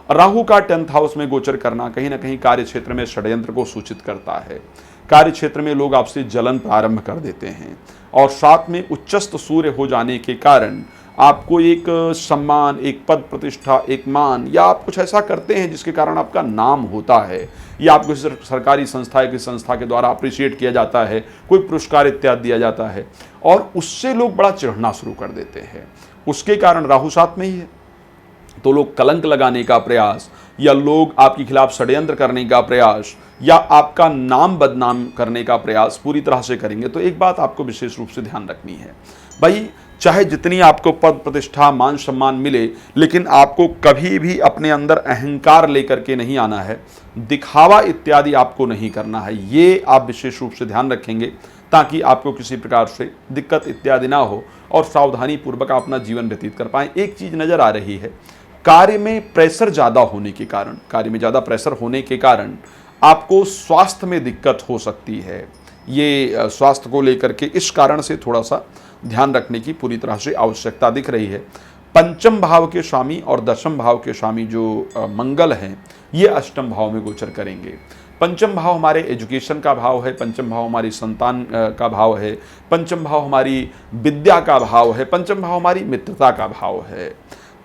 राहु का 10th हाउस में गोचर करना कहीं ना कहीं कार्य क्षेत्र में षड्यंत्र को सूचित करता है। कार्य क्षेत्र में लोग आपसे जलन प्रारंभ कर देते हैं, और साथ में उच्चस्थ सूर्य हो जाने के कारण आपको एक सम्मान, एक पद प्रतिष्ठा, एक मान, या आप कुछ ऐसा करते हैं जिसके कारण आपका नाम होता है, या आपको सरकारी संस्था की संस्था के द्वारा अप्रिशिएट किया जाता है, कोई पुरस्कार इत्यादि दिया जाता है, और उससे लोग बड़ा चिढ़ना शुरू कर देते हैं। उसके कारण राहु साथ में ही है, तो लोग कलंक लगाने का प्रयास, या लोग आपके खिलाफ षड्यंत्र करने का प्रयास, या आपका नाम बदनाम करने का प्रयास पूरी तरह से करेंगे। तो एक बात आपको विशेष रूप से ध्यान रखनी है भाई, चाहे जितनी आपको पद प्रतिष्ठा मान सम्मान मिले, लेकिन आपको कभी भी अपने अंदर अहंकार लेकर के नहीं आना है, दिखावा इत्यादि आपको नहीं करना है। ये आप विशेष रूप से ध्यान रखेंगे, ताकि आपको किसी प्रकार से दिक्कत इत्यादि ना हो और सावधानी पूर्वक अपना जीवन व्यतीत कर पाएं। एक चीज नजर आ रही है, कार्य में प्रेशर ज़्यादा होने के कारण, कार्य में ज़्यादा प्रेशर होने के कारण आपको स्वास्थ्य में दिक्कत हो सकती है। ये स्वास्थ्य को लेकर के इस कारण से थोड़ा सा ध्यान रखने की पूरी तरह से आवश्यकता दिख रही है। पंचम भाव के स्वामी और दशम भाव के स्वामी जो मंगल हैं, ये अष्टम भाव में गोचर करेंगे। पंचम भाव हमारे एजुकेशन का भाव है, पंचम भाव हमारी संतान का भाव है, पंचम भाव हमारी विद्या का भाव है, पंचम भाव हमारी मित्रता का भाव है।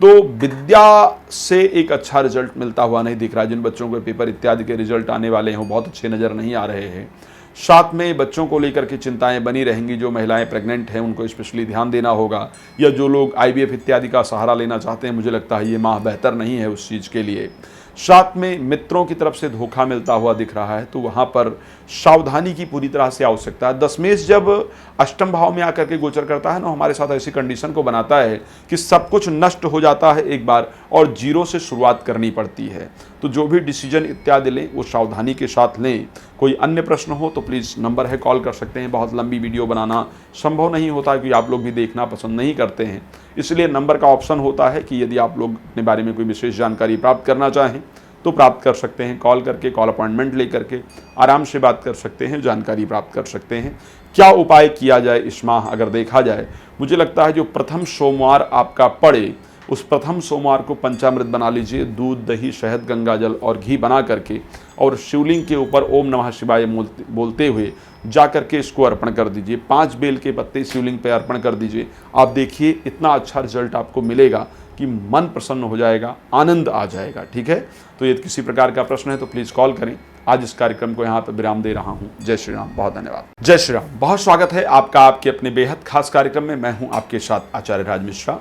तो विद्या से एक अच्छा रिजल्ट मिलता हुआ नहीं दिख रहा है। जिन बच्चों को पेपर इत्यादि के रिजल्ट आने वाले हैं वो बहुत अच्छे नज़र नहीं आ रहे हैं। साथ में बच्चों को लेकर के चिंताएं बनी रहेंगी। जो महिलाएं प्रेग्नेंट हैं उनको स्पेशली ध्यान देना होगा, या जो लोग IVF इत्यादि का सहारा लेना चाहते हैं, मुझे लगता है ये माह बेहतर नहीं है उस चीज़ के लिए। साथ में मित्रों की तरफ से धोखा मिलता हुआ दिख रहा है, तो वहाँ पर सावधानी की पूरी तरह से आवश्यकता है। दशमेश जब अष्टम भाव में आकर के गोचर करता है ना, हमारे साथ ऐसी कंडीशन को बनाता है कि सब कुछ नष्ट हो जाता है एक बार, और जीरो से शुरुआत करनी पड़ती है। तो जो भी डिसीजन इत्यादि लें वो सावधानी के साथ लें। कोई अन्य प्रश्न हो तो प्लीज़ नंबर है, कॉल कर सकते हैं। बहुत लंबी वीडियो बनाना संभव नहीं होता, क्योंकि आप लोग भी देखना पसंद नहीं करते हैं, इसलिए नंबर का ऑप्शन होता है कि यदि आप लोग अपने बारे में कोई विशेष जानकारी प्राप्त करना चाहें तो प्राप्त कर सकते हैं। कॉल करके, कॉल अपॉइंटमेंट लेकर के आराम से बात कर सकते हैं, जानकारी प्राप्त कर सकते हैं। क्या उपाय किया जाए इस माह अगर देखा जाए, मुझे लगता है जो प्रथम सोमवार आपका पड़े, उस प्रथम सोमवार को पंचामृत बना लीजिए। दूध, दही, शहद, गंगाजल और घी बना करके, और शिवलिंग के ऊपर ओम नमः शिवाय बोलते हुए जा करके इसको अर्पण कर दीजिए। 5 बेल के पत्ते शिवलिंग पे अर्पण कर दीजिए। आप देखिए इतना अच्छा रिजल्ट आपको मिलेगा कि मन प्रसन्न हो जाएगा, आनंद आ जाएगा। ठीक है, तो यदि किसी प्रकार का प्रश्न है तो प्लीज़ कॉल करें। आज इस कार्यक्रम को यहाँ पर विराम दे रहा हूँ। जय श्री राम, बहुत धन्यवाद। जय श्री राम, बहुत स्वागत है आपका आपके अपने बेहद खास कार्यक्रम में। मैं हूँ आपके साथ आचार्य राज मिश्रा।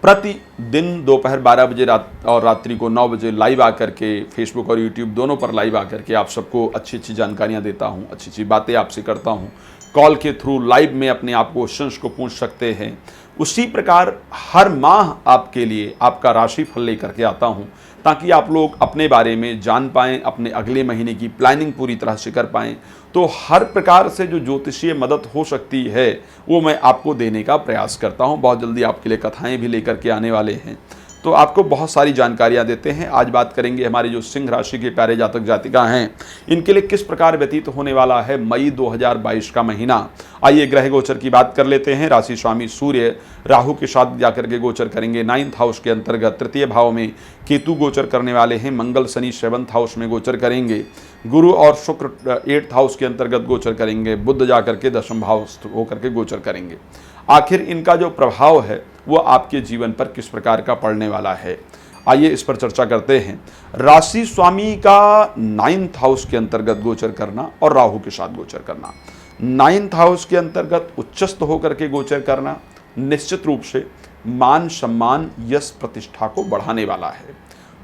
प्रतिदिन दोपहर 12 बजे और रात्रि को 9 बजे लाइव आकर के फेसबुक और यूट्यूब दोनों पर लाइव आकर के आप सबको अच्छी अच्छी जानकारियाँ देता हूँ, अच्छी अच्छी बातें आपसे करता हूँ। कॉल के थ्रू लाइव में अपने आप क्वेश्चंस को पूछ सकते हैं। उसी प्रकार हर माह आपके लिए आपका राशिफल लेकर के आता हूं, ताकि आप लोग अपने बारे में जान पाएं, अपने अगले महीने की प्लानिंग पूरी तरह से कर पाएं। तो हर प्रकार से जो ज्योतिषीय मदद हो सकती है वो मैं आपको देने का प्रयास करता हूं। बहुत जल्दी आपके लिए कथाएं भी लेकर के आने वाले हैं, तो आपको बहुत सारी जानकारियां देते हैं। आज बात करेंगे हमारे जो सिंह राशि के प्यारे जातक जातिका हैं, इनके लिए किस प्रकार व्यतीत होने वाला है मई 2022 का महीना। आइए ग्रह गोचर की बात कर लेते हैं। राशि स्वामी सूर्य राहु के साथ जाकर के गोचर करेंगे 9th हाउस के अंतर्गत। तृतीय भाव में केतु गोचर करने वाले हैं। मंगल शनि 7th हाउस में गोचर करेंगे। गुरु और शुक्र 8th हाउस के अंतर्गत गोचर करेंगे। बुध जाकर के 10th हाउस होकर के गोचर करेंगे। आखिर इनका जो प्रभाव है वो आपके जीवन पर किस प्रकार का पड़ने वाला है, आइए इस पर चर्चा करते हैं। राशि स्वामी का 9th हाउस के अंतर्गत गोचर करना और राहु के साथ गोचर करना, 9th हाउस के अंतर्गत उच्चस्थ होकर के गोचर करना निश्चित रूप से मान सम्मान यश प्रतिष्ठा को बढ़ाने वाला है,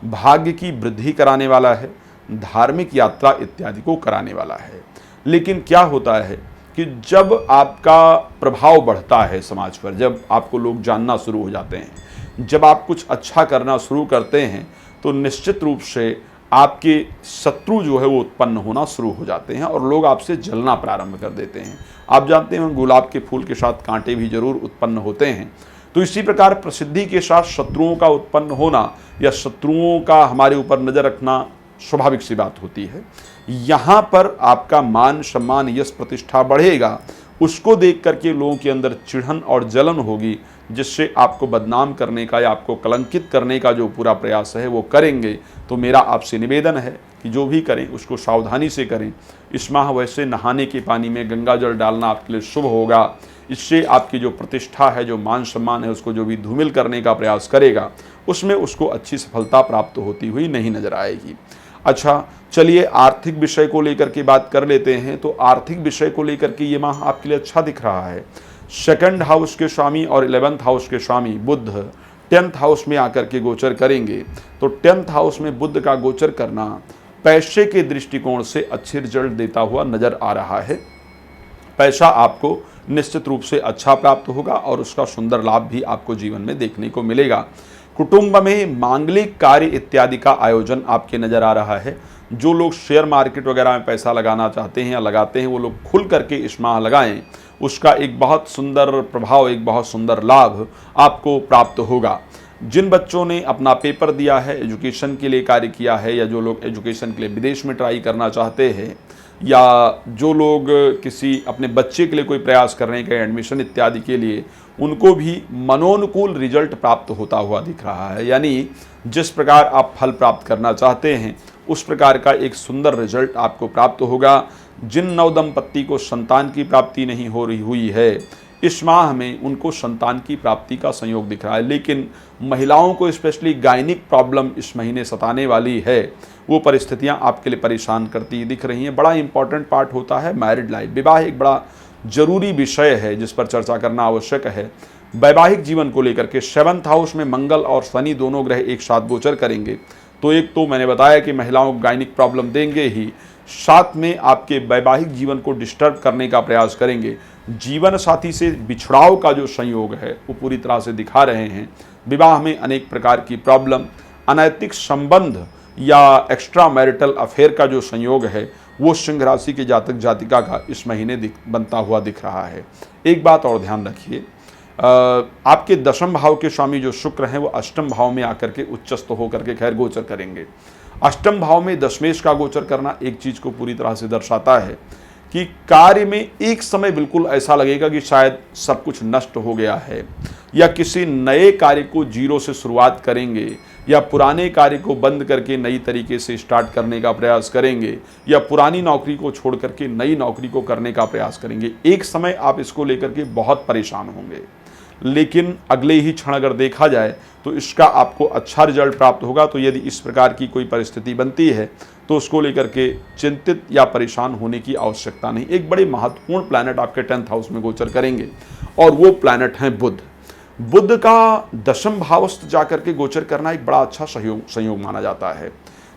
भाग्य की वृद्धि कराने वाला है, धार्मिक यात्रा इत्यादि को कराने वाला है। लेकिन क्या होता है कि जब आपका प्रभाव बढ़ता है समाज पर, जब आपको लोग जानना शुरू हो जाते हैं, जब आप कुछ अच्छा करना शुरू करते हैं, तो निश्चित रूप से आपके शत्रु जो है वो उत्पन्न होना शुरू हो जाते हैं और लोग आपसे जलना प्रारंभ कर देते हैं। आप जानते हैं गुलाब के फूल के साथ कांटे भी जरूर उत्पन्न होते हैं। तो इसी प्रकार प्रसिद्धि के साथ शत्रुओं का उत्पन्न होना या शत्रुओं का हमारे ऊपर नज़र रखना स्वाभाविक सी बात होती है। यहाँ पर आपका मान सम्मान यश प्रतिष्ठा बढ़ेगा, उसको देख करके लोगों के अंदर चिढ़न और जलन होगी, जिससे आपको बदनाम करने का या आपको कलंकित करने का जो पूरा प्रयास है वो करेंगे। तो मेरा आपसे निवेदन है कि जो भी करें उसको सावधानी से करें। इस माह वैसे नहाने के पानी में गंगा जल डालना आपके लिए शुभ होगा। इससे आपकी जो प्रतिष्ठा है, जो मान सम्मान है, उसको जो भी धूमिल करने का प्रयास करेगा उसमें उसको अच्छी सफलता प्राप्त होती हुई नहीं नजर आएगी। अच्छा, चलिए आर्थिक विषय को लेकर के बात कर लेते हैं। तो आर्थिक विषय को लेकर के ये माह आपके लिए अच्छा दिख रहा है। सेकंड हाउस के स्वामी और 11th हाउस के स्वामी बुध 10th हाउस में आकर के गोचर करेंगे। तो 10th हाउस में बुध का गोचर करना पैसे के दृष्टिकोण से अच्छे रिजल्ट देता हुआ नजर आ रहा है। पैसा आपको निश्चित रूप से अच्छा प्राप्त होगा और उसका सुंदर लाभ भी आपको जीवन में देखने को मिलेगा। कुटुंब में मांगलिक कार्य इत्यादि का आयोजन आपके नज़र आ रहा है। जो लोग शेयर मार्केट वगैरह में पैसा लगाना चाहते हैं या लगाते हैं, वो लोग खुल करके इस माह लगाएं। उसका एक बहुत सुंदर प्रभाव, एक बहुत सुंदर लाभ आपको प्राप्त होगा। जिन बच्चों ने अपना पेपर दिया है, एजुकेशन के लिए कार्य किया है, या जो लोग एजुकेशन के लिए विदेश में ट्राई करना चाहते हैं, या जो लोग किसी अपने बच्चे के लिए कोई प्रयास कर रहे हैं, कहीं एडमिशन इत्यादि के लिए, उनको भी मनोनुकूल रिजल्ट प्राप्त होता हुआ दिख रहा है। यानी जिस प्रकार आप फल प्राप्त करना चाहते हैं उस प्रकार का एक सुंदर रिजल्ट आपको प्राप्त होगा। जिन नवदंपत्ति को संतान की प्राप्ति नहीं हो रही हुई है, इस माह में उनको संतान की प्राप्ति का संयोग दिख रहा है। लेकिन महिलाओं को स्पेशली गायनिक प्रॉब्लम इस महीने सताने वाली है। वो परिस्थितियां आपके लिए परेशान करती दिख रही हैं। बड़ा इंपॉर्टेंट पार्ट होता है मैरिड लाइफ। विवाह एक बड़ा जरूरी विषय है जिस पर चर्चा करना आवश्यक है। वैवाहिक जीवन को लेकर के 7th हाउस में मंगल और शनि दोनों ग्रह एक साथ गोचर करेंगे। तो एक तो मैंने बताया कि महिलाओं को गायनिक प्रॉब्लम देंगे ही, साथ में आपके वैवाहिक जीवन को डिस्टर्ब करने का प्रयास करेंगे। जीवन साथी से बिछड़ाव का जो संयोग है वो पूरी तरह से दिखा रहे हैं। विवाह में अनेक प्रकार की प्रॉब्लम, अनैतिक संबंध या एक्स्ट्रा मैरिटल अफेयर का जो संयोग है वो सिंह राशि के जातक जातिका का इस महीने बनता हुआ दिख रहा है। एक बात और ध्यान रखिए, आपके 10वें भाव के स्वामी जो शुक्र हैं वो 8वें भाव में आकर के उच्चस्थ होकर के खैर गोचर करेंगे। 8वें भाव में दशमेश का गोचर करना एक चीज को पूरी तरह से दर्शाता है कि कार्य में एक समय बिल्कुल ऐसा लगेगा कि शायद सब कुछ नष्ट हो गया है, या किसी नए कार्य को जीरो से शुरुआत करेंगे, या पुराने कार्य को बंद करके नई तरीके से स्टार्ट करने का प्रयास करेंगे, या पुरानी नौकरी को छोड़ करके नई नौकरी को करने का प्रयास करेंगे। एक समय आप इसको लेकर के बहुत परेशान होंगे, लेकिन अगले ही क्षण अगर देखा जाए तो इसका आपको अच्छा रिजल्ट प्राप्त होगा। तो यदि इस प्रकार की कोई परिस्थिति बनती है तो उसको लेकर के चिंतित या परेशान होने की आवश्यकता नहीं। एक बड़े महत्वपूर्ण प्लैनेट आपके 10th हाउस में गोचर करेंगे और वो प्लैनेट हैं बुध। बुध का 10वें भावस्थ जाकर के गोचर करना एक बड़ा अच्छा संयोग माना जाता है।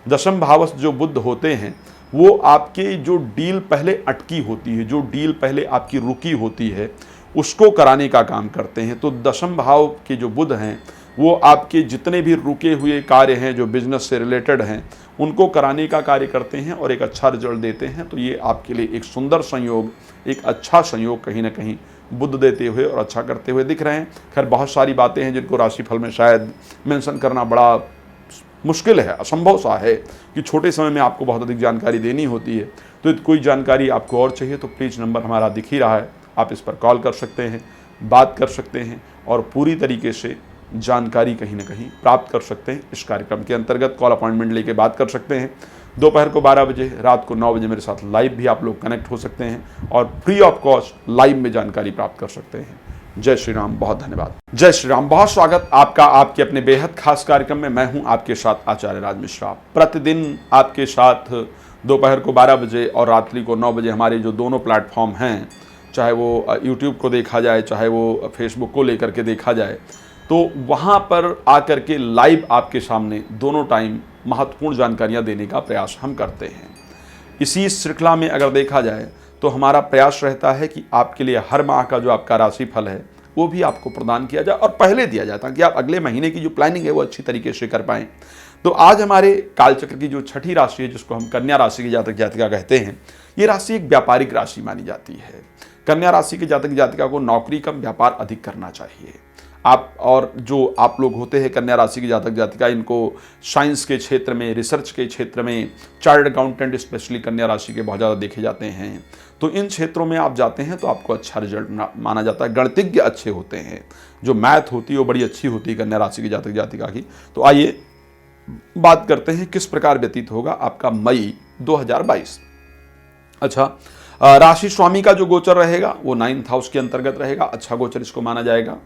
10वें भावस्थ जो बुध होते हैं वो आपके जो डील पहले अटकी होती है, जो डील पहले आपकी रुकी होती है, उसको कराने का काम करते हैं। तो 10वें भाव के जो बुध हैं वो आपके जितने भी रुके हुए कार्य हैं जो बिजनेस से रिलेटेड हैं उनको कराने का कार्य करते हैं और एक अच्छा रिजल्ट देते हैं। तो ये आपके लिए एक सुंदर संयोग, एक अच्छा संयोग कहीं ना कहीं बुध देते हुए और अच्छा करते हुए दिख रहे हैं। खैर बहुत सारी बातें हैं जिनको राशिफल में शायद मेंशन करना बड़ा मुश्किल है, असंभव सा है कि छोटे समय में आपको बहुत अधिक जानकारी देनी होती है। तो कोई जानकारी आपको और चाहिए तो प्लीज़ नंबर हमारा दिख ही रहा है, आप इस पर कॉल कर सकते हैं, बात कर सकते हैं और पूरी तरीके से जानकारी कहीं ना कहीं प्राप्त कर सकते हैं। इस कार्यक्रम के अंतर्गत कॉल अपॉइंटमेंट लेके बात कर सकते हैं। दोपहर को 12 बजे, रात को 9 बजे मेरे साथ लाइव भी आप लोग कनेक्ट हो सकते हैं और फ्री ऑफ कॉस्ट लाइव में जानकारी प्राप्त कर सकते हैं। जय श्री राम, बहुत धन्यवाद। जय श्री राम, बहुत स्वागत आपका आपके अपने बेहद खास कार्यक्रम में। मैं हूं आपके साथ आचार्य राज मिश्रा। प्रतिदिन आपके साथ दोपहर को 12 बजे और रात्रि को 9 बजे हमारे जो दोनों प्लेटफॉर्म हैं, चाहे वो यूट्यूब को देखा जाए, चाहे वो फेसबुक को लेकर के देखा जाए, तो वहाँ पर आकर के लाइव आपके सामने दोनों टाइम महत्वपूर्ण जानकारियाँ देने का प्रयास हम करते हैं। इसी श्रृंखला में अगर देखा जाए तो हमारा प्रयास रहता है कि आपके लिए हर माह का जो आपका राशिफल है वो भी आपको प्रदान किया जाए और पहले दिया जाए, ताकि आप अगले महीने की जो प्लानिंग है वो अच्छी तरीके से कर पाएं। तो आज हमारे कालचक्र की जो छठी राशि है, जिसको हम कन्या राशि की जातक जातिका कहते हैं, ये राशि एक व्यापारिक राशि मानी जाती है। कन्या राशि के जातक जातिका को नौकरी कम व्यापार अधिक करना चाहिए। आप और जो आप लोग होते हैं कन्या राशि की जातक जातिका, इनको साइंस के क्षेत्र में, रिसर्च के क्षेत्र में, चार्टर्ड अकाउंटेंट स्पेशली कन्या राशि के बहुत ज़्यादा देखे जाते हैं। तो इन क्षेत्रों में आप जाते हैं तो आपको अच्छा रिजल्ट माना जाता है। गणितज्ञ अच्छे होते हैं, जो मैथ होती है वो बड़ी अच्छी होती है कन्या राशि की जातक जातिका की। तो आइए बात करते हैं किस प्रकार व्यतीत होगा आपका मई 2022। अच्छा, राशि स्वामी का जो गोचर रहेगा वो 9th हाउस के अंतर्गत रहेगा, अच्छा गोचर इसको माना जाएगा।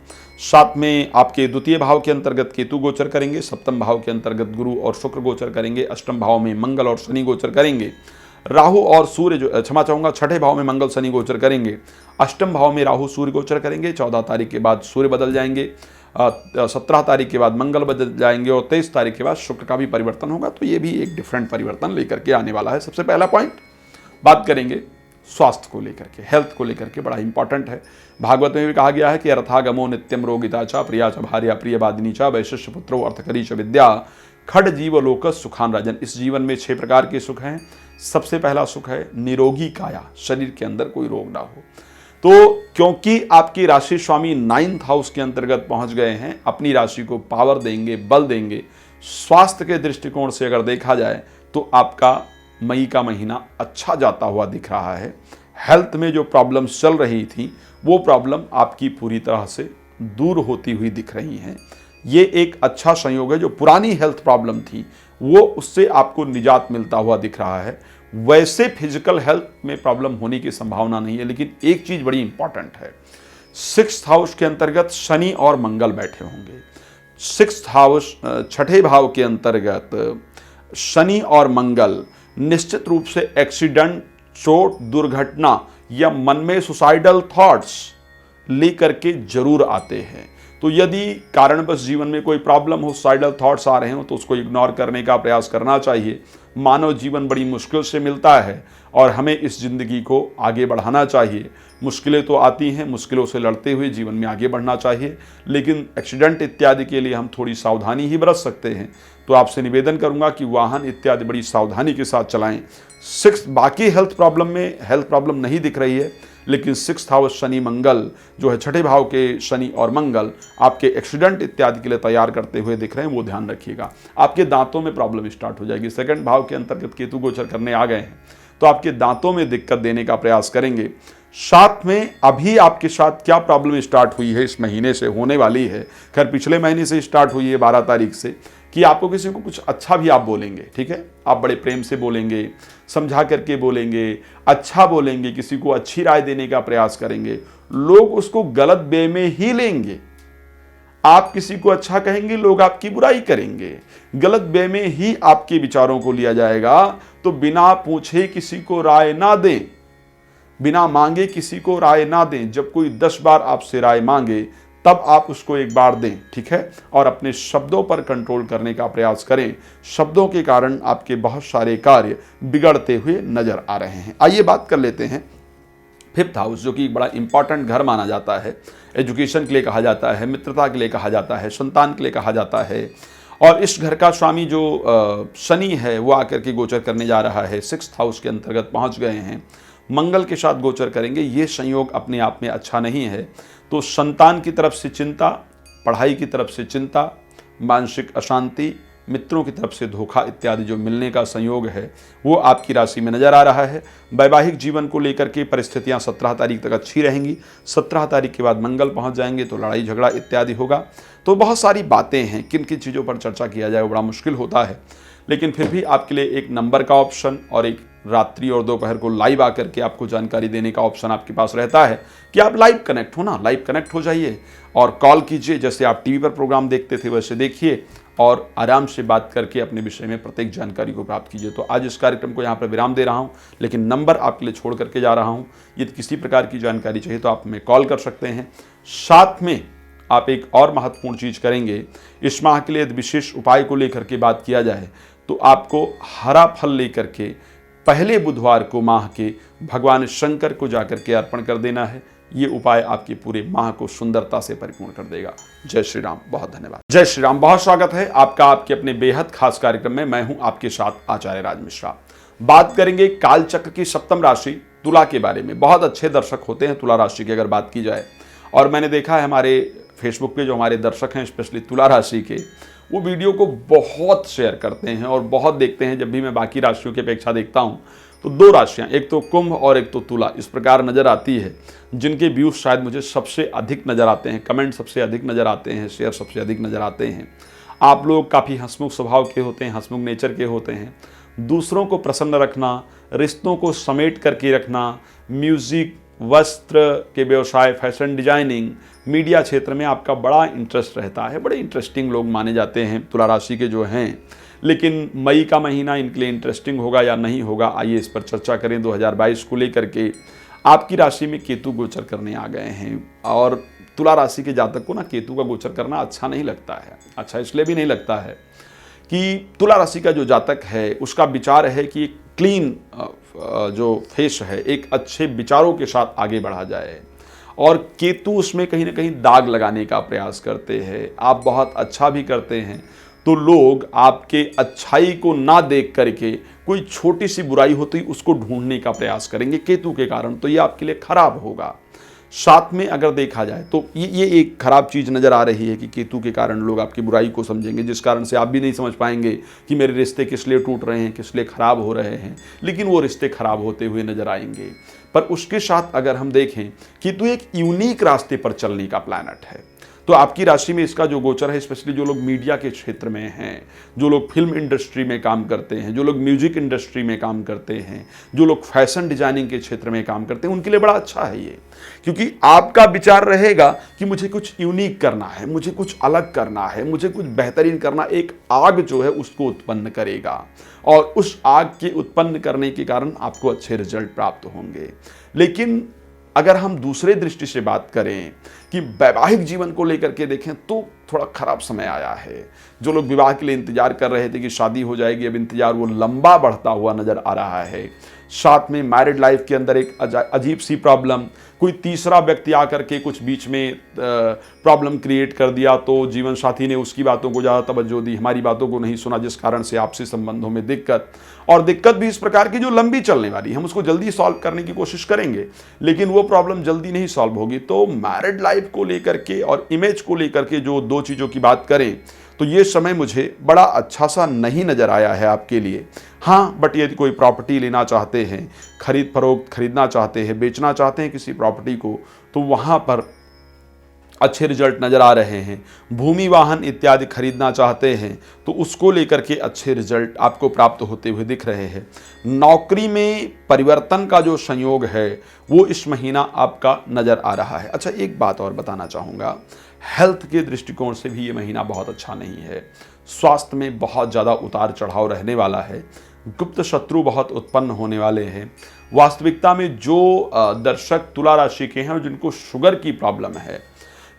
साथ में आपके द्वितीय भाव के अंतर्गत केतु गोचर करेंगे, सप्तम भाव के अंतर्गत गुरु और शुक्र गोचर करेंगे, अष्टम भाव में मंगल और शनि गोचर करेंगे, राहु और सूर्य जो क्षमा चाहूंगा छठे भाव में मंगल शनि गोचर करेंगे, अष्टम भाव में राहु सूर्य गोचर करेंगे। 14 तारीख के बाद सूर्य बदल जाएंगे, 17 तारीख के बाद मंगल बदल जाएंगे और 23 तारीख के बाद शुक्र का भी परिवर्तन होगा। तो ये भी एक डिफरेंट परिवर्तन लेकर के आने वाला है। सबसे पहला पॉइंट बात करेंगे स्वास्थ्य को लेकर के, हेल्थ को लेकर के, बड़ा इंपॉर्टेंट है। भागवत में भी कहा गया है कि अर्थागमो नित्यम रोगिता चा प्रिया च भार्या प्रिय वादिनी चा वैशिष्य पुत्रो अर्थकरी च विद्या खड जीव लोक सुखान राजन। इस जीवन में 6 प्रकार के सुख हैं। सबसे पहला सुख है निरोगी काया, शरीर के अंदर कोई रोग ना हो। तो क्योंकि आपकी राशि स्वामी 9th हाउस के अंतर्गत पहुंच गए हैं, अपनी राशि को पावर देंगे, बल देंगे। स्वास्थ्य के दृष्टिकोण से अगर देखा जाए तो आपका मई का महीना अच्छा जाता हुआ दिख रहा है। हेल्थ में जो प्रॉब्लम्स चल रही थी वो प्रॉब्लम आपकी पूरी तरह से दूर होती हुई दिख रही हैं। ये एक अच्छा संयोग है। जो पुरानी हेल्थ प्रॉब्लम थी वो उससे आपको निजात मिलता हुआ दिख रहा है। वैसे फिजिकल हेल्थ में प्रॉब्लम होने की संभावना नहीं है, लेकिन एक चीज बड़ी इंपॉर्टेंट है, 6th हाउस के अंतर्गत शनि और मंगल बैठे होंगे। 6th हाउस छठे भाव के अंतर्गत शनि और मंगल निश्चित रूप से एक्सीडेंट, चोट, दुर्घटना या मन में सुसाइडल थॉट्स लेकर के जरूर आते हैं। तो यदि कारणवश जीवन में कोई प्रॉब्लम हो, सुसाइडल थॉट्स आ रहे हो, तो उसको इग्नोर करने का प्रयास करना चाहिए। मानव जीवन बड़ी मुश्किल से मिलता है और हमें इस जिंदगी को आगे बढ़ाना चाहिए। मुश्किलें तो आती हैं, मुश्किलों से लड़ते हुए जीवन में आगे बढ़ना चाहिए, लेकिन एक्सीडेंट इत्यादि के लिए हम थोड़ी सावधानी ही बरत सकते हैं। तो आपसे निवेदन करूंगा कि वाहन इत्यादि बड़ी सावधानी के साथ चलाएं। बाकी हेल्थ प्रॉब्लम नहीं दिख रही है, लेकिन 6th हाउस शनि मंगल जो है, छठे भाव के शनि और मंगल आपके एक्सीडेंट इत्यादि के लिए तैयार करते हुए दिख रहे हैं, वो ध्यान रखिएगा। आपके दांतों में प्रॉब्लम स्टार्ट हो जाएगी। 2nd भाव के अंतर्गत केतु गोचर करने आ गए हैं, तो आपके दांतों में दिक्कत देने का प्रयास करेंगे। साथ में अभी आपके साथ क्या प्रॉब्लम स्टार्ट हुई है, इस महीने से होने वाली है, खैर पिछले महीने से स्टार्ट हुई है 12 तारीख से, कि आपको किसी को कुछ अच्छा भी आप बोलेंगे, ठीक है, आप बड़े प्रेम से बोलेंगे, समझा करके बोलेंगे, अच्छा बोलेंगे, किसी को अच्छी राय देने का प्रयास करेंगे, लोग उसको गलत वे में ही लेंगे। आप किसी को अच्छा कहेंगे, लोग आपकी बुराई करेंगे, गलत वे में ही आपके विचारों को लिया जाएगा। तो बिना पूछे किसी को राय ना दें, बिना मांगे किसी को राय ना दें। जब कोई 10 बार आपसे राय मांगे तब आप उसको एक बार दें, ठीक है, और अपने शब्दों पर कंट्रोल करने का प्रयास करें। शब्दों के कारण आपके बहुत सारे कार्य बिगड़ते हुए नजर आ रहे हैं। आइए बात कर लेते हैं 5th हाउस, जो कि बड़ा इंपॉर्टेंट घर माना जाता है, एजुकेशन के लिए कहा जाता है, मित्रता के लिए कहा जाता है, संतान के लिए कहा जाता है। और इस घर का स्वामी जो शनि है वो आकर के गोचर करने जा रहा है, 6th हाउस के अंतर्गत पहुंच गए हैं, मंगल के साथ गोचर करेंगे। ये संयोग अपने आप में अच्छा नहीं है। तो संतान की तरफ से चिंता, पढ़ाई की तरफ से चिंता, मानसिक अशांति, मित्रों की तरफ से धोखा इत्यादि जो मिलने का संयोग है वो आपकी राशि में नजर आ रहा है। वैवाहिक जीवन को लेकर के परिस्थितियां 17 तारीख तक अच्छी रहेंगी। 17 तारीख के बाद मंगल पहुंच जाएंगे तो लड़ाई झगड़ा इत्यादि होगा। तो बहुत सारी बातें हैं, किन किन चीज़ों पर चर्चा किया जाए वो बड़ा मुश्किल होता है, लेकिन फिर भी आपके लिए एक नंबर का ऑप्शन और एक रात्रि और दोपहर को लाइव आकर के आपको जानकारी देने का ऑप्शन आपके पास रहता है कि आप लाइव कनेक्ट हो ना, लाइव कनेक्ट हो जाइए और कॉल कीजिए। जैसे आप टीवी पर प्रोग्राम देखते थे वैसे देखिए और आराम से बात करके अपने विषय में प्रत्येक जानकारी को प्राप्त कीजिए। तो आज इस कार्यक्रम को यहाँ पर विराम दे रहा हूँ, लेकिन नंबर आपके लिए छोड़ करके जा रहा हूँ। यदि किसी प्रकार की जानकारी चाहिए तो आप हमें कॉल कर सकते हैं। साथ में आप एक और महत्वपूर्ण चीज़ करेंगे, इस माह के लिए यदि विशेष उपाय को लेकर के बात किया जाए तो आपको हरा फल लेकर के पहले बुधवार को माह के भगवान शंकर को जाकर के अर्पण कर देना है। ये उपाय आपके पूरे माह को सुंदरता से परिपूर्ण कर देगा। जय श्री राम, बहुत धन्यवाद। जय श्री राम, बहुत स्वागत है आपका आपके अपने बेहद खास कार्यक्रम में। मैं हूं आपके साथ आचार्य राज मिश्रा। बात करेंगे कालचक्र की सप्तम राशि तुला के बारे में। बहुत अच्छे दर्शक होते हैं तुला राशि की अगर बात की जाए, और मैंने देखा है हमारे फेसबुक पे जो हमारे दर्शक हैं स्पेशली तुला राशि के, वो वीडियो को बहुत शेयर करते हैं और बहुत देखते हैं। जब भी मैं बाकी राशियों की अपेक्षा देखता हूं तो दो राशियां, एक तो कुंभ और एक तो तुला, इस प्रकार नजर आती है जिनके व्यूज शायद मुझे सबसे अधिक नजर आते हैं, कमेंट सबसे अधिक नजर आते हैं, शेयर सबसे अधिक नजर आते हैं। आप लोग काफ़ी हंसमुख स्वभाव के होते हैं, हंसमुख नेचर के होते हैं। दूसरों को प्रसन्न रखना, रिश्तों को समेट करके रखना, म्यूजिक, वस्त्र के व्यवसाय, फैशन डिजाइनिंग, मीडिया क्षेत्र में आपका बड़ा इंटरेस्ट रहता है। बड़े इंटरेस्टिंग लोग माने जाते हैं तुला राशि के जो हैं। लेकिन मई का महीना इनके लिए इंटरेस्टिंग होगा या नहीं होगा, आइए इस पर चर्चा करें। 2022 को लेकर के आपकी राशि में केतु गोचर करने आ गए हैं, और तुला राशि के जातक को ना केतु का गोचर करना अच्छा नहीं लगता है। अच्छा इसलिए भी नहीं लगता है कि तुला राशि का जो जातक है उसका विचार है कि क्लीन जो फेस है, एक अच्छे विचारों के साथ आगे बढ़ा जाए, और केतु उसमें कहीं ना कहीं दाग लगाने का प्रयास करते हैं। आप बहुत अच्छा भी करते हैं तो लोग आपके अच्छाई को ना देख करके कोई छोटी सी बुराई होती उसको ढूंढने का प्रयास करेंगे केतु के कारण, तो ये आपके लिए खराब होगा। साथ में अगर देखा जाए तो ये एक खराब चीज़ नज़र आ रही है कि केतु के कारण लोग आपकी बुराई को समझेंगे, जिस कारण से आप भी नहीं समझ पाएंगे कि मेरे रिश्ते किस लिए टूट रहे हैं, किस लिए खराब हो रहे हैं, लेकिन वो रिश्ते खराब होते हुए नजर आएंगे। पर उसके साथ अगर हम देखें कि तो एक यूनिक रास्ते पर चलने का प्लैनेट है, तो आपकी राशि में इसका जो गोचर है, स्पेशली जो लोग मीडिया के क्षेत्र में हैं, जो लोग फिल्म इंडस्ट्री में काम करते हैं, जो लोग म्यूजिक इंडस्ट्री में काम करते हैं, जो लोग फैशन डिजाइनिंग के क्षेत्र में काम करते हैं, उनके लिए बड़ा अच्छा है ये। क्योंकि आपका विचार रहेगा कि मुझे कुछ यूनिक करना है, मुझे कुछ अलग करना है, मुझे कुछ बेहतरीन करना, एक आग जो है उसको उत्पन्न करेगा, और उस आग के उत्पन्न करने के कारण आपको अच्छे रिजल्ट प्राप्त होंगे। लेकिन अगर हम दूसरे दृष्टि से बात करें कि वैवाहिक जीवन को लेकर के देखें तो थोड़ा खराब समय आया है। जो लोग विवाह के लिए इंतजार कर रहे थे कि शादी हो जाएगी, अब इंतजार वो लंबा बढ़ता हुआ नजर आ रहा है। साथ में मैरिड लाइफ के अंदर एक अजीब सी प्रॉब्लम, कोई तीसरा व्यक्ति आकर के कुछ बीच में प्रॉब्लम क्रिएट कर दिया, तो जीवन साथी ने उसकी बातों को ज़्यादा तवज्जो दी, हमारी बातों को नहीं सुना, जिस कारण से आपसी संबंधों में दिक्कत, और दिक्कत भी इस प्रकार की जो लंबी चलने वाली, हम उसको जल्दी सॉल्व करने की कोशिश करेंगे लेकिन वो प्रॉब्लम जल्दी नहीं सॉल्व होगी। तो मैरिड लाइफ को लेकर के और इमेज को लेकर के जो दो चीज़ों की बात करें तो ये समय मुझे बड़ा अच्छा सा नहीं नज़र आया है आपके लिए। हाँ, बट यदि कोई प्रॉपर्टी लेना चाहते हैं, खरीद फरोख्त खरीदना चाहते हैं, बेचना चाहते हैं किसी प्रॉपर्टी को, तो वहाँ पर अच्छे रिजल्ट नज़र आ रहे हैं। भूमि वाहन इत्यादि खरीदना चाहते हैं तो उसको लेकर के अच्छे रिजल्ट आपको प्राप्त होते हुए दिख रहे हैं। नौकरी में परिवर्तन का जो संयोग है वो इस महीना आपका नज़र आ रहा है। अच्छा, एक बात और बताना चाहूँगा, हेल्थ के दृष्टिकोण से भी ये महीना बहुत अच्छा नहीं है। स्वास्थ्य में बहुत ज़्यादा उतार चढ़ाव रहने वाला है, गुप्त शत्रु बहुत उत्पन्न होने वाले हैं। वास्तविकता में जो दर्शक तुला राशि के हैं जिनको शुगर की प्रॉब्लम है,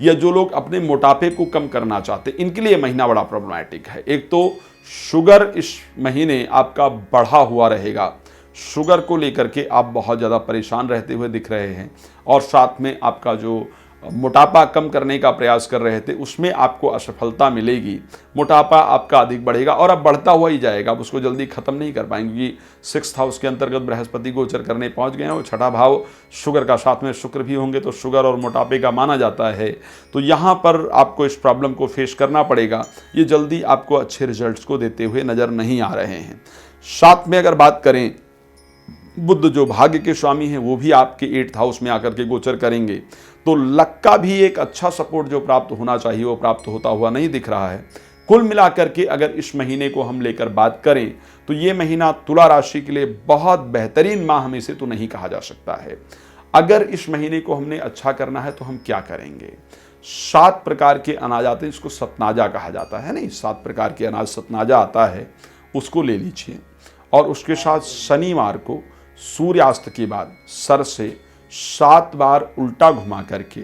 या जो लोग अपने मोटापे को कम करना चाहते हैं, इनके लिए महीना बड़ा प्रॉब्लमैटिक है। एक तो शुगर इस महीने आपका बढ़ा हुआ रहेगा, शुगर को लेकर के आप बहुत ज़्यादा परेशान रहते हुए दिख रहे हैं, और साथ में आपका जो मोटापा कम करने का प्रयास कर रहे थे उसमें आपको असफलता मिलेगी। मोटापा आपका अधिक बढ़ेगा और अब बढ़ता हुआ ही जाएगा, आप उसको जल्दी खत्म नहीं कर पाएंगे, क्योंकि 6th हाउस के अंतर्गत बृहस्पति गोचर करने पहुंच गए हैं, और 6ठा भाव शुगर का, साथ में शुक्र भी होंगे तो शुगर और मोटापे का माना जाता है। तो यहाँ पर आपको इस प्रॉब्लम को फेस करना पड़ेगा। ये जल्दी आपको अच्छे रिजल्ट्स को देते हुए नज़र नहीं आ रहे हैं। साथ में अगर बात करें, बुध जो भाग्य के स्वामी हैं वो भी आपके 8th हाउस में आकर के गोचर करेंगे, तो लक का भी एक अच्छा सपोर्ट जो प्राप्त होना चाहिए वो प्राप्त होता हुआ नहीं दिख रहा है। कुल मिलाकर के अगर इस महीने को हम लेकर बात करें तो ये महीना तुला राशि के लिए बहुत बेहतरीन माह में से तो नहीं कहा जा सकता है। अगर इस महीने को हमने अच्छा करना है तो हम क्या करेंगे? 7 प्रकार के अनाज आते हैं, इसको सतनाजा कहा जाता है, नहीं 7 प्रकार के अनाज सतनाजा आता है, उसको ले लीजिए, और उसके साथ शनिवार को सूर्यास्त के बाद सर से 7 बार उल्टा घुमा करके,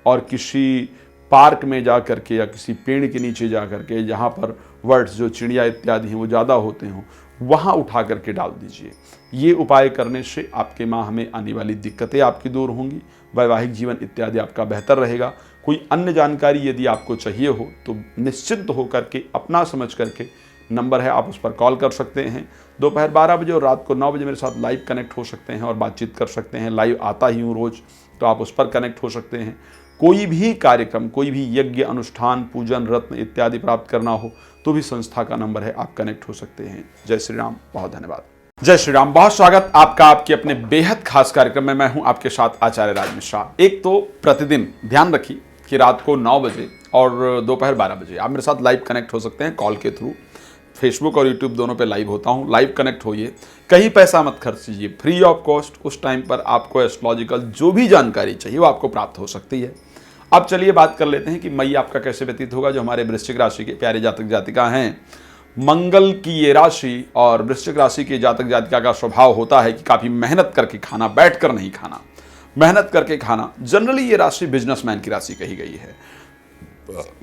और किसी पार्क में जा करके या किसी पेड़ के नीचे जा करके, जहाँ पर बर्ड्स जो चिड़िया इत्यादि हैं वो ज़्यादा होते हों, वहाँ उठा करके डाल दीजिए। ये उपाय करने से आपके माह में आने वाली दिक्कतें आपकी दूर होंगी, वैवाहिक जीवन इत्यादि आपका बेहतर रहेगा। कोई अन्य जानकारी यदि आपको चाहिए हो तो निश्चिंत होकर के अपना समझ करके नंबर है, आप उस पर कॉल कर सकते हैं। दोपहर 12 बजे और रात को 9 बजे मेरे साथ लाइव कनेक्ट हो सकते हैं और बातचीत कर सकते हैं। लाइव आता ही हूँ रोज़, तो आप उस पर कनेक्ट हो सकते हैं। कोई भी कार्यक्रम, कोई भी यज्ञ, अनुष्ठान, पूजन, रत्न इत्यादि प्राप्त करना हो तो भी संस्था का नंबर है, आप कनेक्ट हो सकते हैं। जय श्री राम, बहुत धन्यवाद। जय श्री राम, बहुत स्वागत आपका आपके अपने बेहद खास कार्यक्रम में। मैं हूं आपके साथ आचार्य राज मिश्रा। एक तो प्रतिदिन ध्यान रखिए कि रात को 9 बजे और दोपहर 12 बजे आप मेरे साथ लाइव कनेक्ट हो सकते हैं कॉल के थ्रू। फेसबुक और यूट्यूब दोनों पे लाइव होता हूँ। लाइव कनेक्ट होइए, कहीं पैसा मत खर्च कीजिए, फ्री ऑफ कॉस्ट। उस टाइम पर आपको एस्ट्रोलॉजिकल जो भी जानकारी चाहिए वो आपको प्राप्त हो सकती है। अब चलिए बात कर लेते हैं कि मई आपका कैसे व्यतीत होगा। जो हमारे वृश्चिक राशि के प्यारे जातक जातिका हैं, मंगल की ये राशि और वृश्चिक राशि के जातक जातिका का स्वभाव होता है कि काफ़ी मेहनत करके खाना, बैठकर नहीं खाना, मेहनत करके खाना। जनरली ये राशि बिजनेसमैन की राशि कही गई है।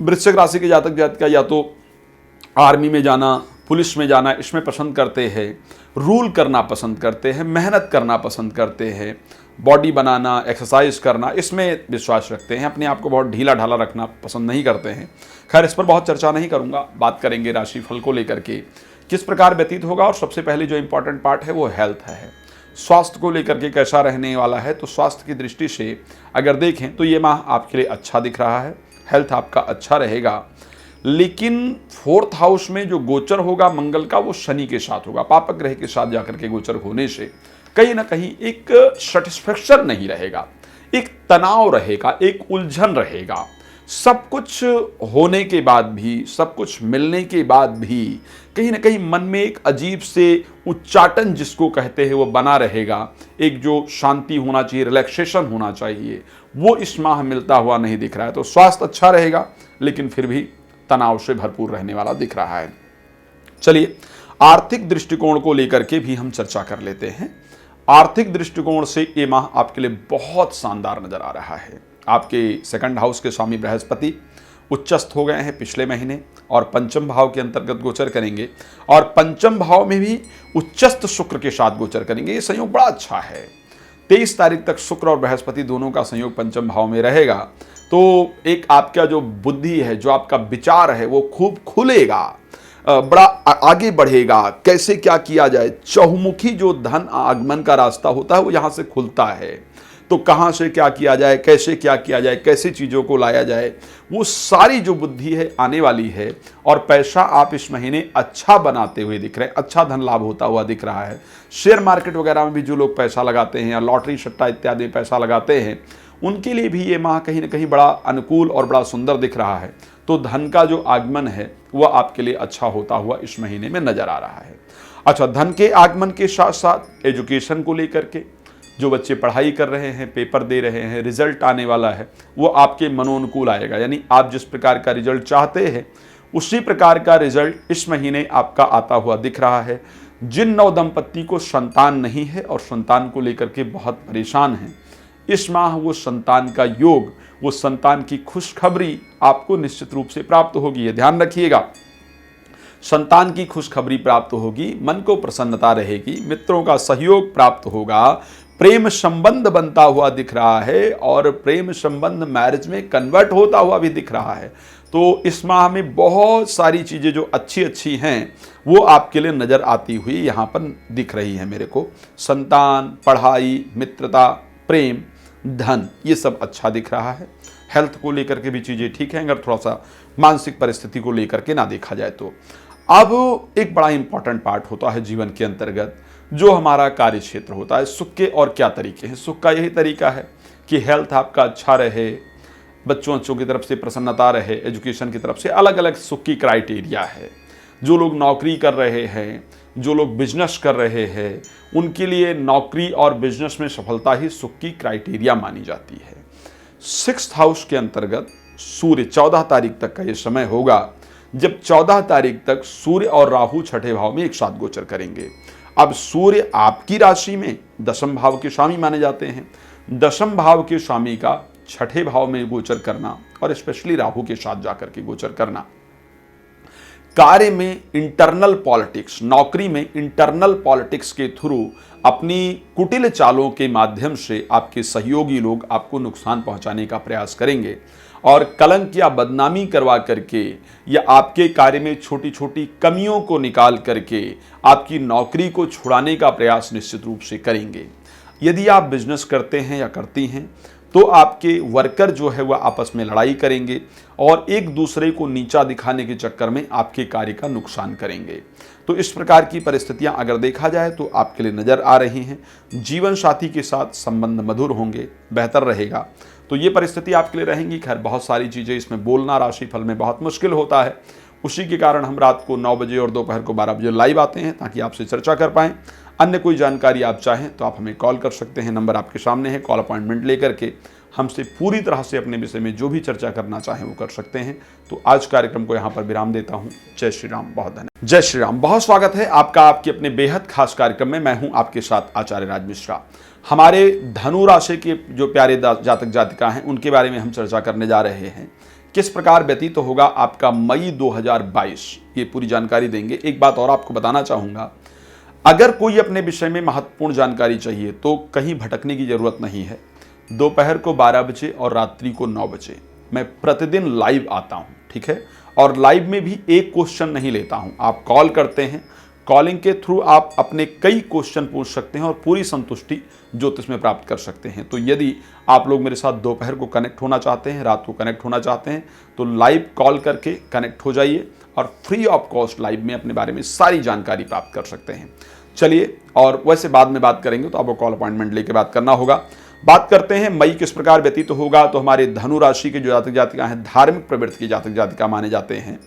वृश्चिक राशि के जातक जातिका या तो आर्मी में जाना, पुलिस में जाना इसमें पसंद करते हैं, रूल करना पसंद करते हैं, मेहनत करना पसंद करते हैं, बॉडी बनाना, एक्सरसाइज करना इसमें विश्वास रखते हैं, अपने आप को बहुत ढीला ढाला रखना पसंद नहीं करते हैं। खैर, इस पर बहुत चर्चा नहीं करूंगा। बात करेंगे राशिफल को लेकर के किस प्रकार व्यतीत होगा। और सबसे पहले जो इंपॉर्टेंट पार्ट है वो हेल्थ है। स्वास्थ्य को लेकर के कैसा रहने वाला है, तो स्वास्थ्य की दृष्टि से अगर देखें तो ये माह आपके लिए अच्छा दिख रहा है। हेल्थ आपका अच्छा रहेगा, लेकिन 4th हाउस में जो गोचर होगा मंगल का वो शनि के साथ होगा। पापक ग्रह के साथ जाकर के गोचर होने से कहीं ना कहीं एक सेटिस्फेक्शन नहीं रहेगा, एक तनाव रहेगा, एक उलझन रहेगा। सब कुछ होने के बाद भी, सब कुछ मिलने के बाद भी कहीं ना कहीं मन में एक अजीब से उच्चाटन जिसको कहते हैं वो बना रहेगा। एक जो शांति होना चाहिए, रिलैक्सेशन होना चाहिए, वो इस माह मिलता हुआ नहीं दिख रहा है। तो स्वास्थ्य अच्छा रहेगा, लेकिन फिर भी तनाव से भरपूर रहने वाला दिख रहा है। चलिए आर्थिक दृष्टिकोण को लेकर के भी हम चर्चा कर लेते हैं। आर्थिक दृष्टिकोण से ये माह आपके लिए बहुत शानदार नजर आ रहा है। आपके 2nd हाउस के स्वामी बृहस्पति उच्चस्थ हो गए हैं पिछले महीने और पंचम भाव के अंतर्गत गोचर करेंगे, और पंचम भाव में भी उच्चस्थ शुक्र के साथ गोचर करेंगे। ये संयोग बड़ा अच्छा है। 23 तारीख तक शुक्र और बृहस्पति दोनों का संयोग पंचम भाव में रहेगा। तो एक आपका जो बुद्धि है, जो आपका विचार है, वो खूब खुलेगा, बड़ा आगे बढ़ेगा। कैसे क्या किया जाए, चहुमुखी जो धन आगमन का रास्ता होता है वो यहाँ से खुलता है। तो कहाँ से क्या किया जाए, कैसे क्या किया जाए, कैसे चीज़ों को लाया जाए, वो सारी जो बुद्धि है आने वाली है। और पैसा आप इस महीने अच्छा बनाते हुए दिख रहे हैं, अच्छा धन लाभ होता हुआ दिख रहा है। शेयर मार्केट वगैरह में भी जो लोग पैसा लगाते हैं या लॉटरी सट्टा इत्यादि में पैसा लगाते हैं, उनके लिए भी ये माह कहीं ना कहीं बड़ा अनुकूल और बड़ा सुंदर दिख रहा है। तो धन का जो आगमन है वह आपके लिए अच्छा होता हुआ इस महीने में नजर आ रहा है। अच्छा, धन के आगमन के साथ साथ एजुकेशन को लेकर के जो बच्चे पढ़ाई कर रहे हैं, पेपर दे रहे हैं, रिजल्ट आने वाला है, वो आपके मनोनुकूल आएगा। यानी आप जिस प्रकार का रिजल्ट चाहते हैं उसी प्रकार का रिजल्ट इस महीने आपका आता हुआ दिख रहा है। जिन नव दंपत्ति को संतान नहीं है और संतान को लेकर के बहुत परेशान हैं, इस माह वो संतान का योग, वो संतान की खुशखबरी आपको निश्चित रूप से प्राप्त होगी। ये ध्यान रखिएगा, संतान की खुशखबरी प्राप्त होगी, मन को प्रसन्नता रहेगी, मित्रों का सहयोग प्राप्त होगा, प्रेम संबंध बनता हुआ दिख रहा है और प्रेम संबंध मैरिज में कन्वर्ट होता हुआ भी दिख रहा है। तो इस माह में बहुत सारी चीज़ें जो अच्छी अच्छी हैं वो आपके लिए नज़र आती हुई यहाँ पर दिख रही है मेरे को। संतान, पढ़ाई, मित्रता, प्रेम, धन, ये सब अच्छा दिख रहा है। हेल्थ को लेकर के भी चीज़ें ठीक हैं, अगर थोड़ा सा मानसिक परिस्थिति को लेकर के ना देखा जाए तो। अब एक बड़ा इंपॉर्टेंट पार्ट होता है जीवन के अंतर्गत जो हमारा कार्य क्षेत्र होता है। सुख के और क्या तरीके हैं? सुख का यही तरीका है कि हेल्थ आपका अच्छा रहे, बच्चों की तरफ से प्रसन्नता रहे, एजुकेशन की तरफ से अलग अलग सुख की क्राइटेरिया है। जो लोग नौकरी कर रहे हैं, जो लोग बिजनेस कर रहे हैं, उनके लिए नौकरी और बिजनेस में सफलता ही सुख की क्राइटेरिया मानी जाती है। 6th हाउस के अंतर्गत सूर्य 14 तारीख तक का ये समय होगा, जब 14 तारीख तक सूर्य और राहु 6ठे भाव में एक साथ गोचर करेंगे। अब सूर्य आपकी राशि में 10म भाव के स्वामी माने जाते हैं। 10म भाव के स्वामी का 6ठे भाव में गोचर करना और स्पेशली राहु के साथ जाकर के गोचर करना कार्य में इंटरनल पॉलिटिक्स, नौकरी में इंटरनल पॉलिटिक्स के थ्रू अपनी कुटिल चालों के माध्यम से आपके सहयोगी लोग आपको नुकसान पहुंचाने का प्रयास करेंगे और कलंक या बदनामी करवा करके या आपके कार्य में छोटी छोटी कमियों को निकाल करके आपकी नौकरी को छुड़ाने का प्रयास निश्चित रूप से करेंगे। यदि आप बिजनेस करते हैं या करती हैं तो आपके वर्कर जो है वह आपस में लड़ाई करेंगे और एक दूसरे को नीचा दिखाने के चक्कर में आपके कार्य का नुकसान करेंगे। तो इस प्रकार की परिस्थितियां अगर देखा जाए तो आपके लिए नजर आ रही हैं। जीवन साथी के साथ संबंध मधुर होंगे, बेहतर रहेगा। तो ये परिस्थिति आपके लिए रहेंगी। खैर, बहुत सारी चीज़ें इसमें बोलना राशिफल में बहुत मुश्किल होता है, उसी के कारण हम रात को 9 बजे और दोपहर को 12 बजे लाइव आते हैं ताकि आपसे चर्चा कर पाएं। अन्य कोई जानकारी आप चाहें तो आप हमें कॉल कर सकते हैं, नंबर आपके सामने है। कॉल अपॉइंटमेंट लेकर के हमसे पूरी तरह से अपने विषय में जो भी चर्चा करना चाहें वो कर सकते हैं। तो आज कार्यक्रम को यहाँ पर विराम देता हूँ। जय श्री राम, बहुत धन्यवाद। जय श्री राम, बहुत स्वागत है आपका आपके अपने बेहद खास कार्यक्रम में। मैं हूँ आपके साथ आचार्य राज मिश्रा। हमारे धनु राशि के जो प्यारे जातक जातिका हैं उनके बारे में हम चर्चा करने जा रहे हैं। किस प्रकार व्यतीत होगा आपका मई 2022, ये पूरी जानकारी देंगे। एक बात और आपको बताना चाहूँगा, अगर कोई अपने विषय में महत्वपूर्ण जानकारी चाहिए तो कहीं भटकने की जरूरत नहीं है। दोपहर को 12 बजे और रात्रि को 9 बजे मैं प्रतिदिन लाइव आता हूं, ठीक है। और लाइव में भी एक क्वेश्चन नहीं लेता हूं, आप कॉल करते हैं, कॉलिंग के थ्रू आप अपने कई क्वेश्चन पूछ सकते हैं और पूरी संतुष्टि ज्योतिष में प्राप्त कर सकते हैं। तो यदि आप लोग मेरे साथ दोपहर को कनेक्ट होना चाहते हैं, रात को कनेक्ट होना चाहते हैं तो लाइव कॉल करके कनेक्ट हो जाइए और फ्री ऑफ कॉस्ट लाइव में अपने बारे में सारी जानकारी प्राप्त कर सकते हैं। चलिए, और वैसे बाद में बात करेंगे तो आपको कॉल अपॉइंटमेंट लेके बात करना होगा। बात करते हैं मई किस प्रकार व्यतीत होगा। तो हमारे धनु राशि के जो जातक जातिका हैं धार्मिक प्रवृत्ति के जातक जातिका माने जाते हैं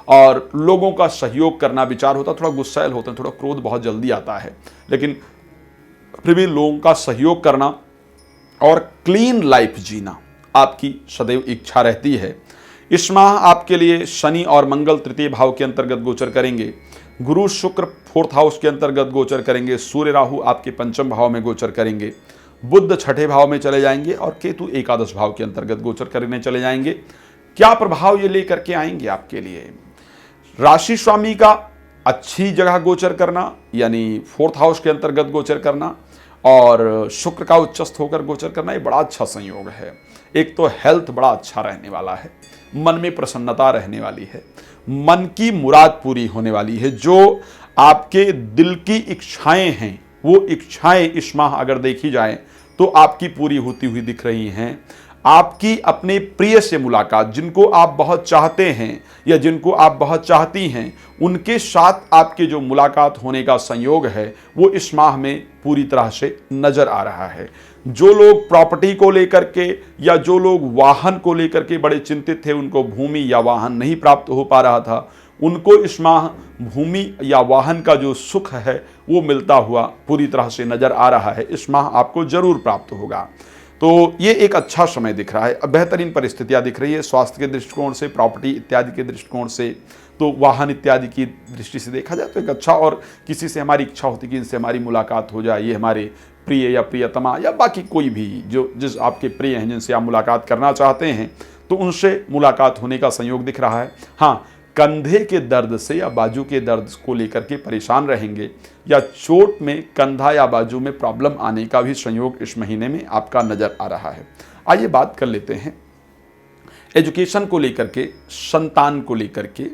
और लोगों का सहयोग करना विचार होता है, थोड़ा गुस्सैल होते हैं, थोड़ा क्रोध बहुत जल्दी आता है, लेकिन फिर भी लोगों का सहयोग करना और क्लीन लाइफ जीना आपकी सदैव इच्छा रहती है। इस माह आपके लिए शनि और मंगल तृतीय भाव के अंतर्गत गोचर करेंगे, गुरु शुक्र 4th हाउस के अंतर्गत गोचर करेंगे, सूर्य राहु आपके 5म भाव में गोचर करेंगे, बुध 6ठे भाव में चले जाएंगे और केतु एकादश भाव के अंतर्गत गोचर करने चले जाएंगे। क्या प्रभाव ये लेकर के आएंगे आपके लिए? राशि स्वामी का अच्छी जगह गोचर करना यानी 4th हाउस के अंतर्गत गोचर करना और शुक्र का उच्चस्थ होकर गोचर करना, ये बड़ा अच्छा संयोग है। एक तो हेल्थ बड़ा अच्छा रहने वाला है, मन में प्रसन्नता रहने वाली है, मन की मुराद पूरी होने वाली है। जो आपके दिल की इच्छाएं हैं वो इच्छाएं इस माह अगर देखी जाएं तो आपकी पूरी होती हुई दिख रही हैं। आपकी अपने प्रिय से मुलाकात, जिनको आप बहुत चाहते हैं या जिनको आप बहुत चाहती हैं, उनके साथ आपके जो मुलाकात होने का संयोग है वो इस माह में पूरी तरह से नजर आ रहा है। जो लोग प्रॉपर्टी को लेकर के या जो लोग वाहन को लेकर के बड़े चिंतित थे, उनको भूमि या वाहन नहीं प्राप्त हो पा रहा था, उनको इस माह भूमि या वाहन का जो सुख है वो मिलता हुआ पूरी तरह से नजर आ रहा है। इस माह आपको जरूर प्राप्त होगा। तो ये एक अच्छा समय दिख रहा है, बेहतरीन परिस्थितियां दिख रही है स्वास्थ्य के दृष्टिकोण से, प्रॉपर्टी इत्यादि के दृष्टिकोण से, तो वाहन इत्यादि की दृष्टि से देखा जाए तो एक अच्छा। और किसी से हमारी इच्छा होती है कि इनसे हमारी मुलाकात हो जाए, ये हमारे प्रिय या प्रियतमा या बाकी कोई भी जो जिस आपके प्रिय हैं जिनसे आप मुलाकात करना चाहते हैं, तो उनसे मुलाकात होने का संयोग दिख रहा है। हाँ, कंधे के दर्द से या बाजू के दर्द को लेकर के परेशान रहेंगे या चोट में कंधा या बाजू में प्रॉब्लम आने का भी संयोग इस महीने में आपका नजर आ रहा है। आइए बात कर लेते हैं एजुकेशन को लेकर के, संतान को लेकर के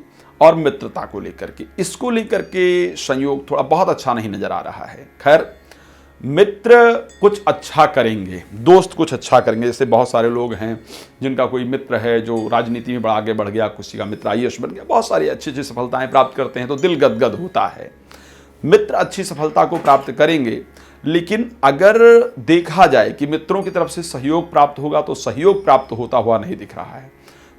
और मित्रता को लेकर के। इसको लेकर के संयोग थोड़ा बहुत अच्छा नहीं नजर आ रहा है। खैर, मित्र कुछ अच्छा करेंगे, दोस्त कुछ अच्छा करेंगे। जैसे बहुत सारे लोग हैं जिनका कोई मित्र है जो राजनीति में बड़ा आगे बढ़ गया, किसी का मित्र IAS बन गया, बहुत सारी अच्छी अच्छी सफलताएं प्राप्त करते हैं तो दिल गदगद होता है। मित्र अच्छी सफलता को प्राप्त करेंगे, लेकिन अगर देखा जाए कि मित्रों की तरफ से सहयोग प्राप्त होगा तो सहयोग प्राप्त होता हुआ नहीं दिख रहा है।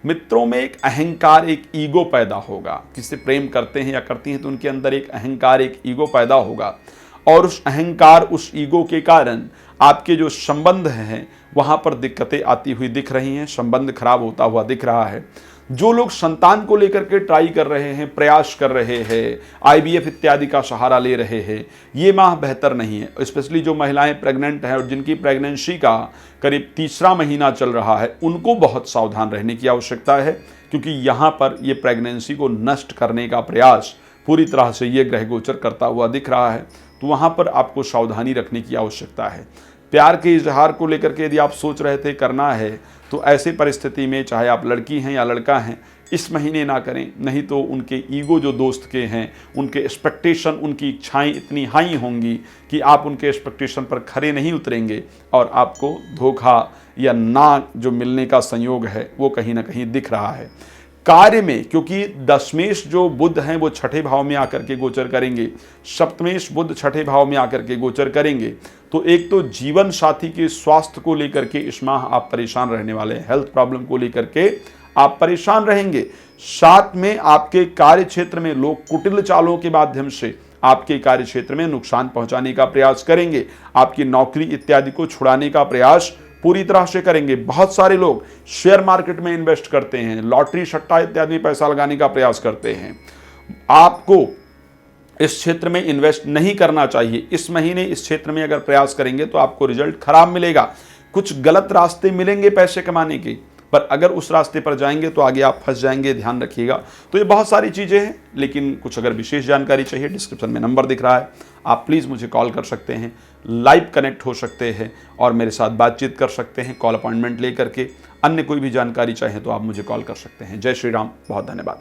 मित्रों में एक अहंकार, एक ईगो पैदा होगा। किससे प्रेम करते हैं या करती हैं तो उनके अंदर एक अहंकार, एक ईगो पैदा होगा और उस अहंकार, उस ईगो के कारण आपके जो संबंध हैं वहाँ पर दिक्कतें आती हुई दिख रही हैं, संबंध खराब होता हुआ दिख रहा है। जो लोग संतान को लेकर के ट्राई कर रहे हैं, प्रयास कर रहे हैं, आईवीएफ इत्यादि का सहारा ले रहे हैं, ये माह बेहतर नहीं है। स्पेशली जो महिलाएं प्रेग्नेंट हैं और जिनकी प्रेगनेंसी का करीब तीसरा महीना चल रहा है, उनको बहुत सावधान रहने की आवश्यकता है, क्योंकि यहाँ पर ये प्रेगनेंसी को नष्ट करने का प्रयास पूरी तरह से ये ग्रह गोचर करता हुआ दिख रहा है। तो वहाँ पर आपको सावधानी रखने की आवश्यकता है। प्यार के इजहार को लेकर के यदि आप सोच रहे थे करना है, तो ऐसी परिस्थिति में चाहे आप लड़की हैं या लड़का हैं, इस महीने ना करें, नहीं तो उनके ईगो जो दोस्त के हैं, उनके एक्सपेक्टेशन, उनकी इच्छाएं इतनी हाई होंगी कि आप उनके एक्सपेक्टेशन पर खरे नहीं उतरेंगे और आपको धोखा या ना जो मिलने का संयोग है वो कहीं ना कहीं दिख रहा है। कार्य में, क्योंकि दशमेश जो बुध हैं वो छठे भाव में आकर के गोचर करेंगे, सप्तमेश बुध छठे भाव में आकर के गोचर करेंगे, तो एक तो जीवन साथी के स्वास्थ्य को लेकर के इस माह आप परेशान रहने वाले हैं, हेल्थ प्रॉब्लम को लेकर के आप परेशान रहेंगे। साथ में आपके कार्य क्षेत्र में लोग कुटिल चालों के माध्यम से आपके कार्य क्षेत्र में नुकसान पहुंचाने का प्रयास करेंगे, आपकी नौकरी इत्यादि को छुड़ाने का प्रयास पूरी तरह से करेंगे। बहुत सारे लोग शेयर मार्केट में इन्वेस्ट करते हैं, लॉटरी सट्टा इत्यादि में पैसा लगाने का प्रयास करते हैं। आपको इस क्षेत्र में इन्वेस्ट नहीं करना चाहिए। इस महीने इस क्षेत्र में अगर प्रयास करेंगे तो आपको रिजल्ट खराब मिलेगा। कुछ गलत रास्ते मिलेंगे पैसे कमाने के, पर अगर उस रास्ते पर जाएंगे तो आगे आप फंस जाएंगे, ध्यान रखिएगा। तो ये बहुत सारी चीज़ें हैं, लेकिन कुछ अगर विशेष जानकारी चाहिए, डिस्क्रिप्शन में नंबर दिख रहा है, आप प्लीज़ मुझे कॉल कर सकते हैं, लाइव कनेक्ट हो सकते हैं और मेरे साथ बातचीत कर सकते हैं कॉल अपॉइंटमेंट लेकर के। अन्य कोई भी जानकारी चाहें तो आप मुझे कॉल कर सकते हैं। जय श्री राम, बहुत धन्यवाद।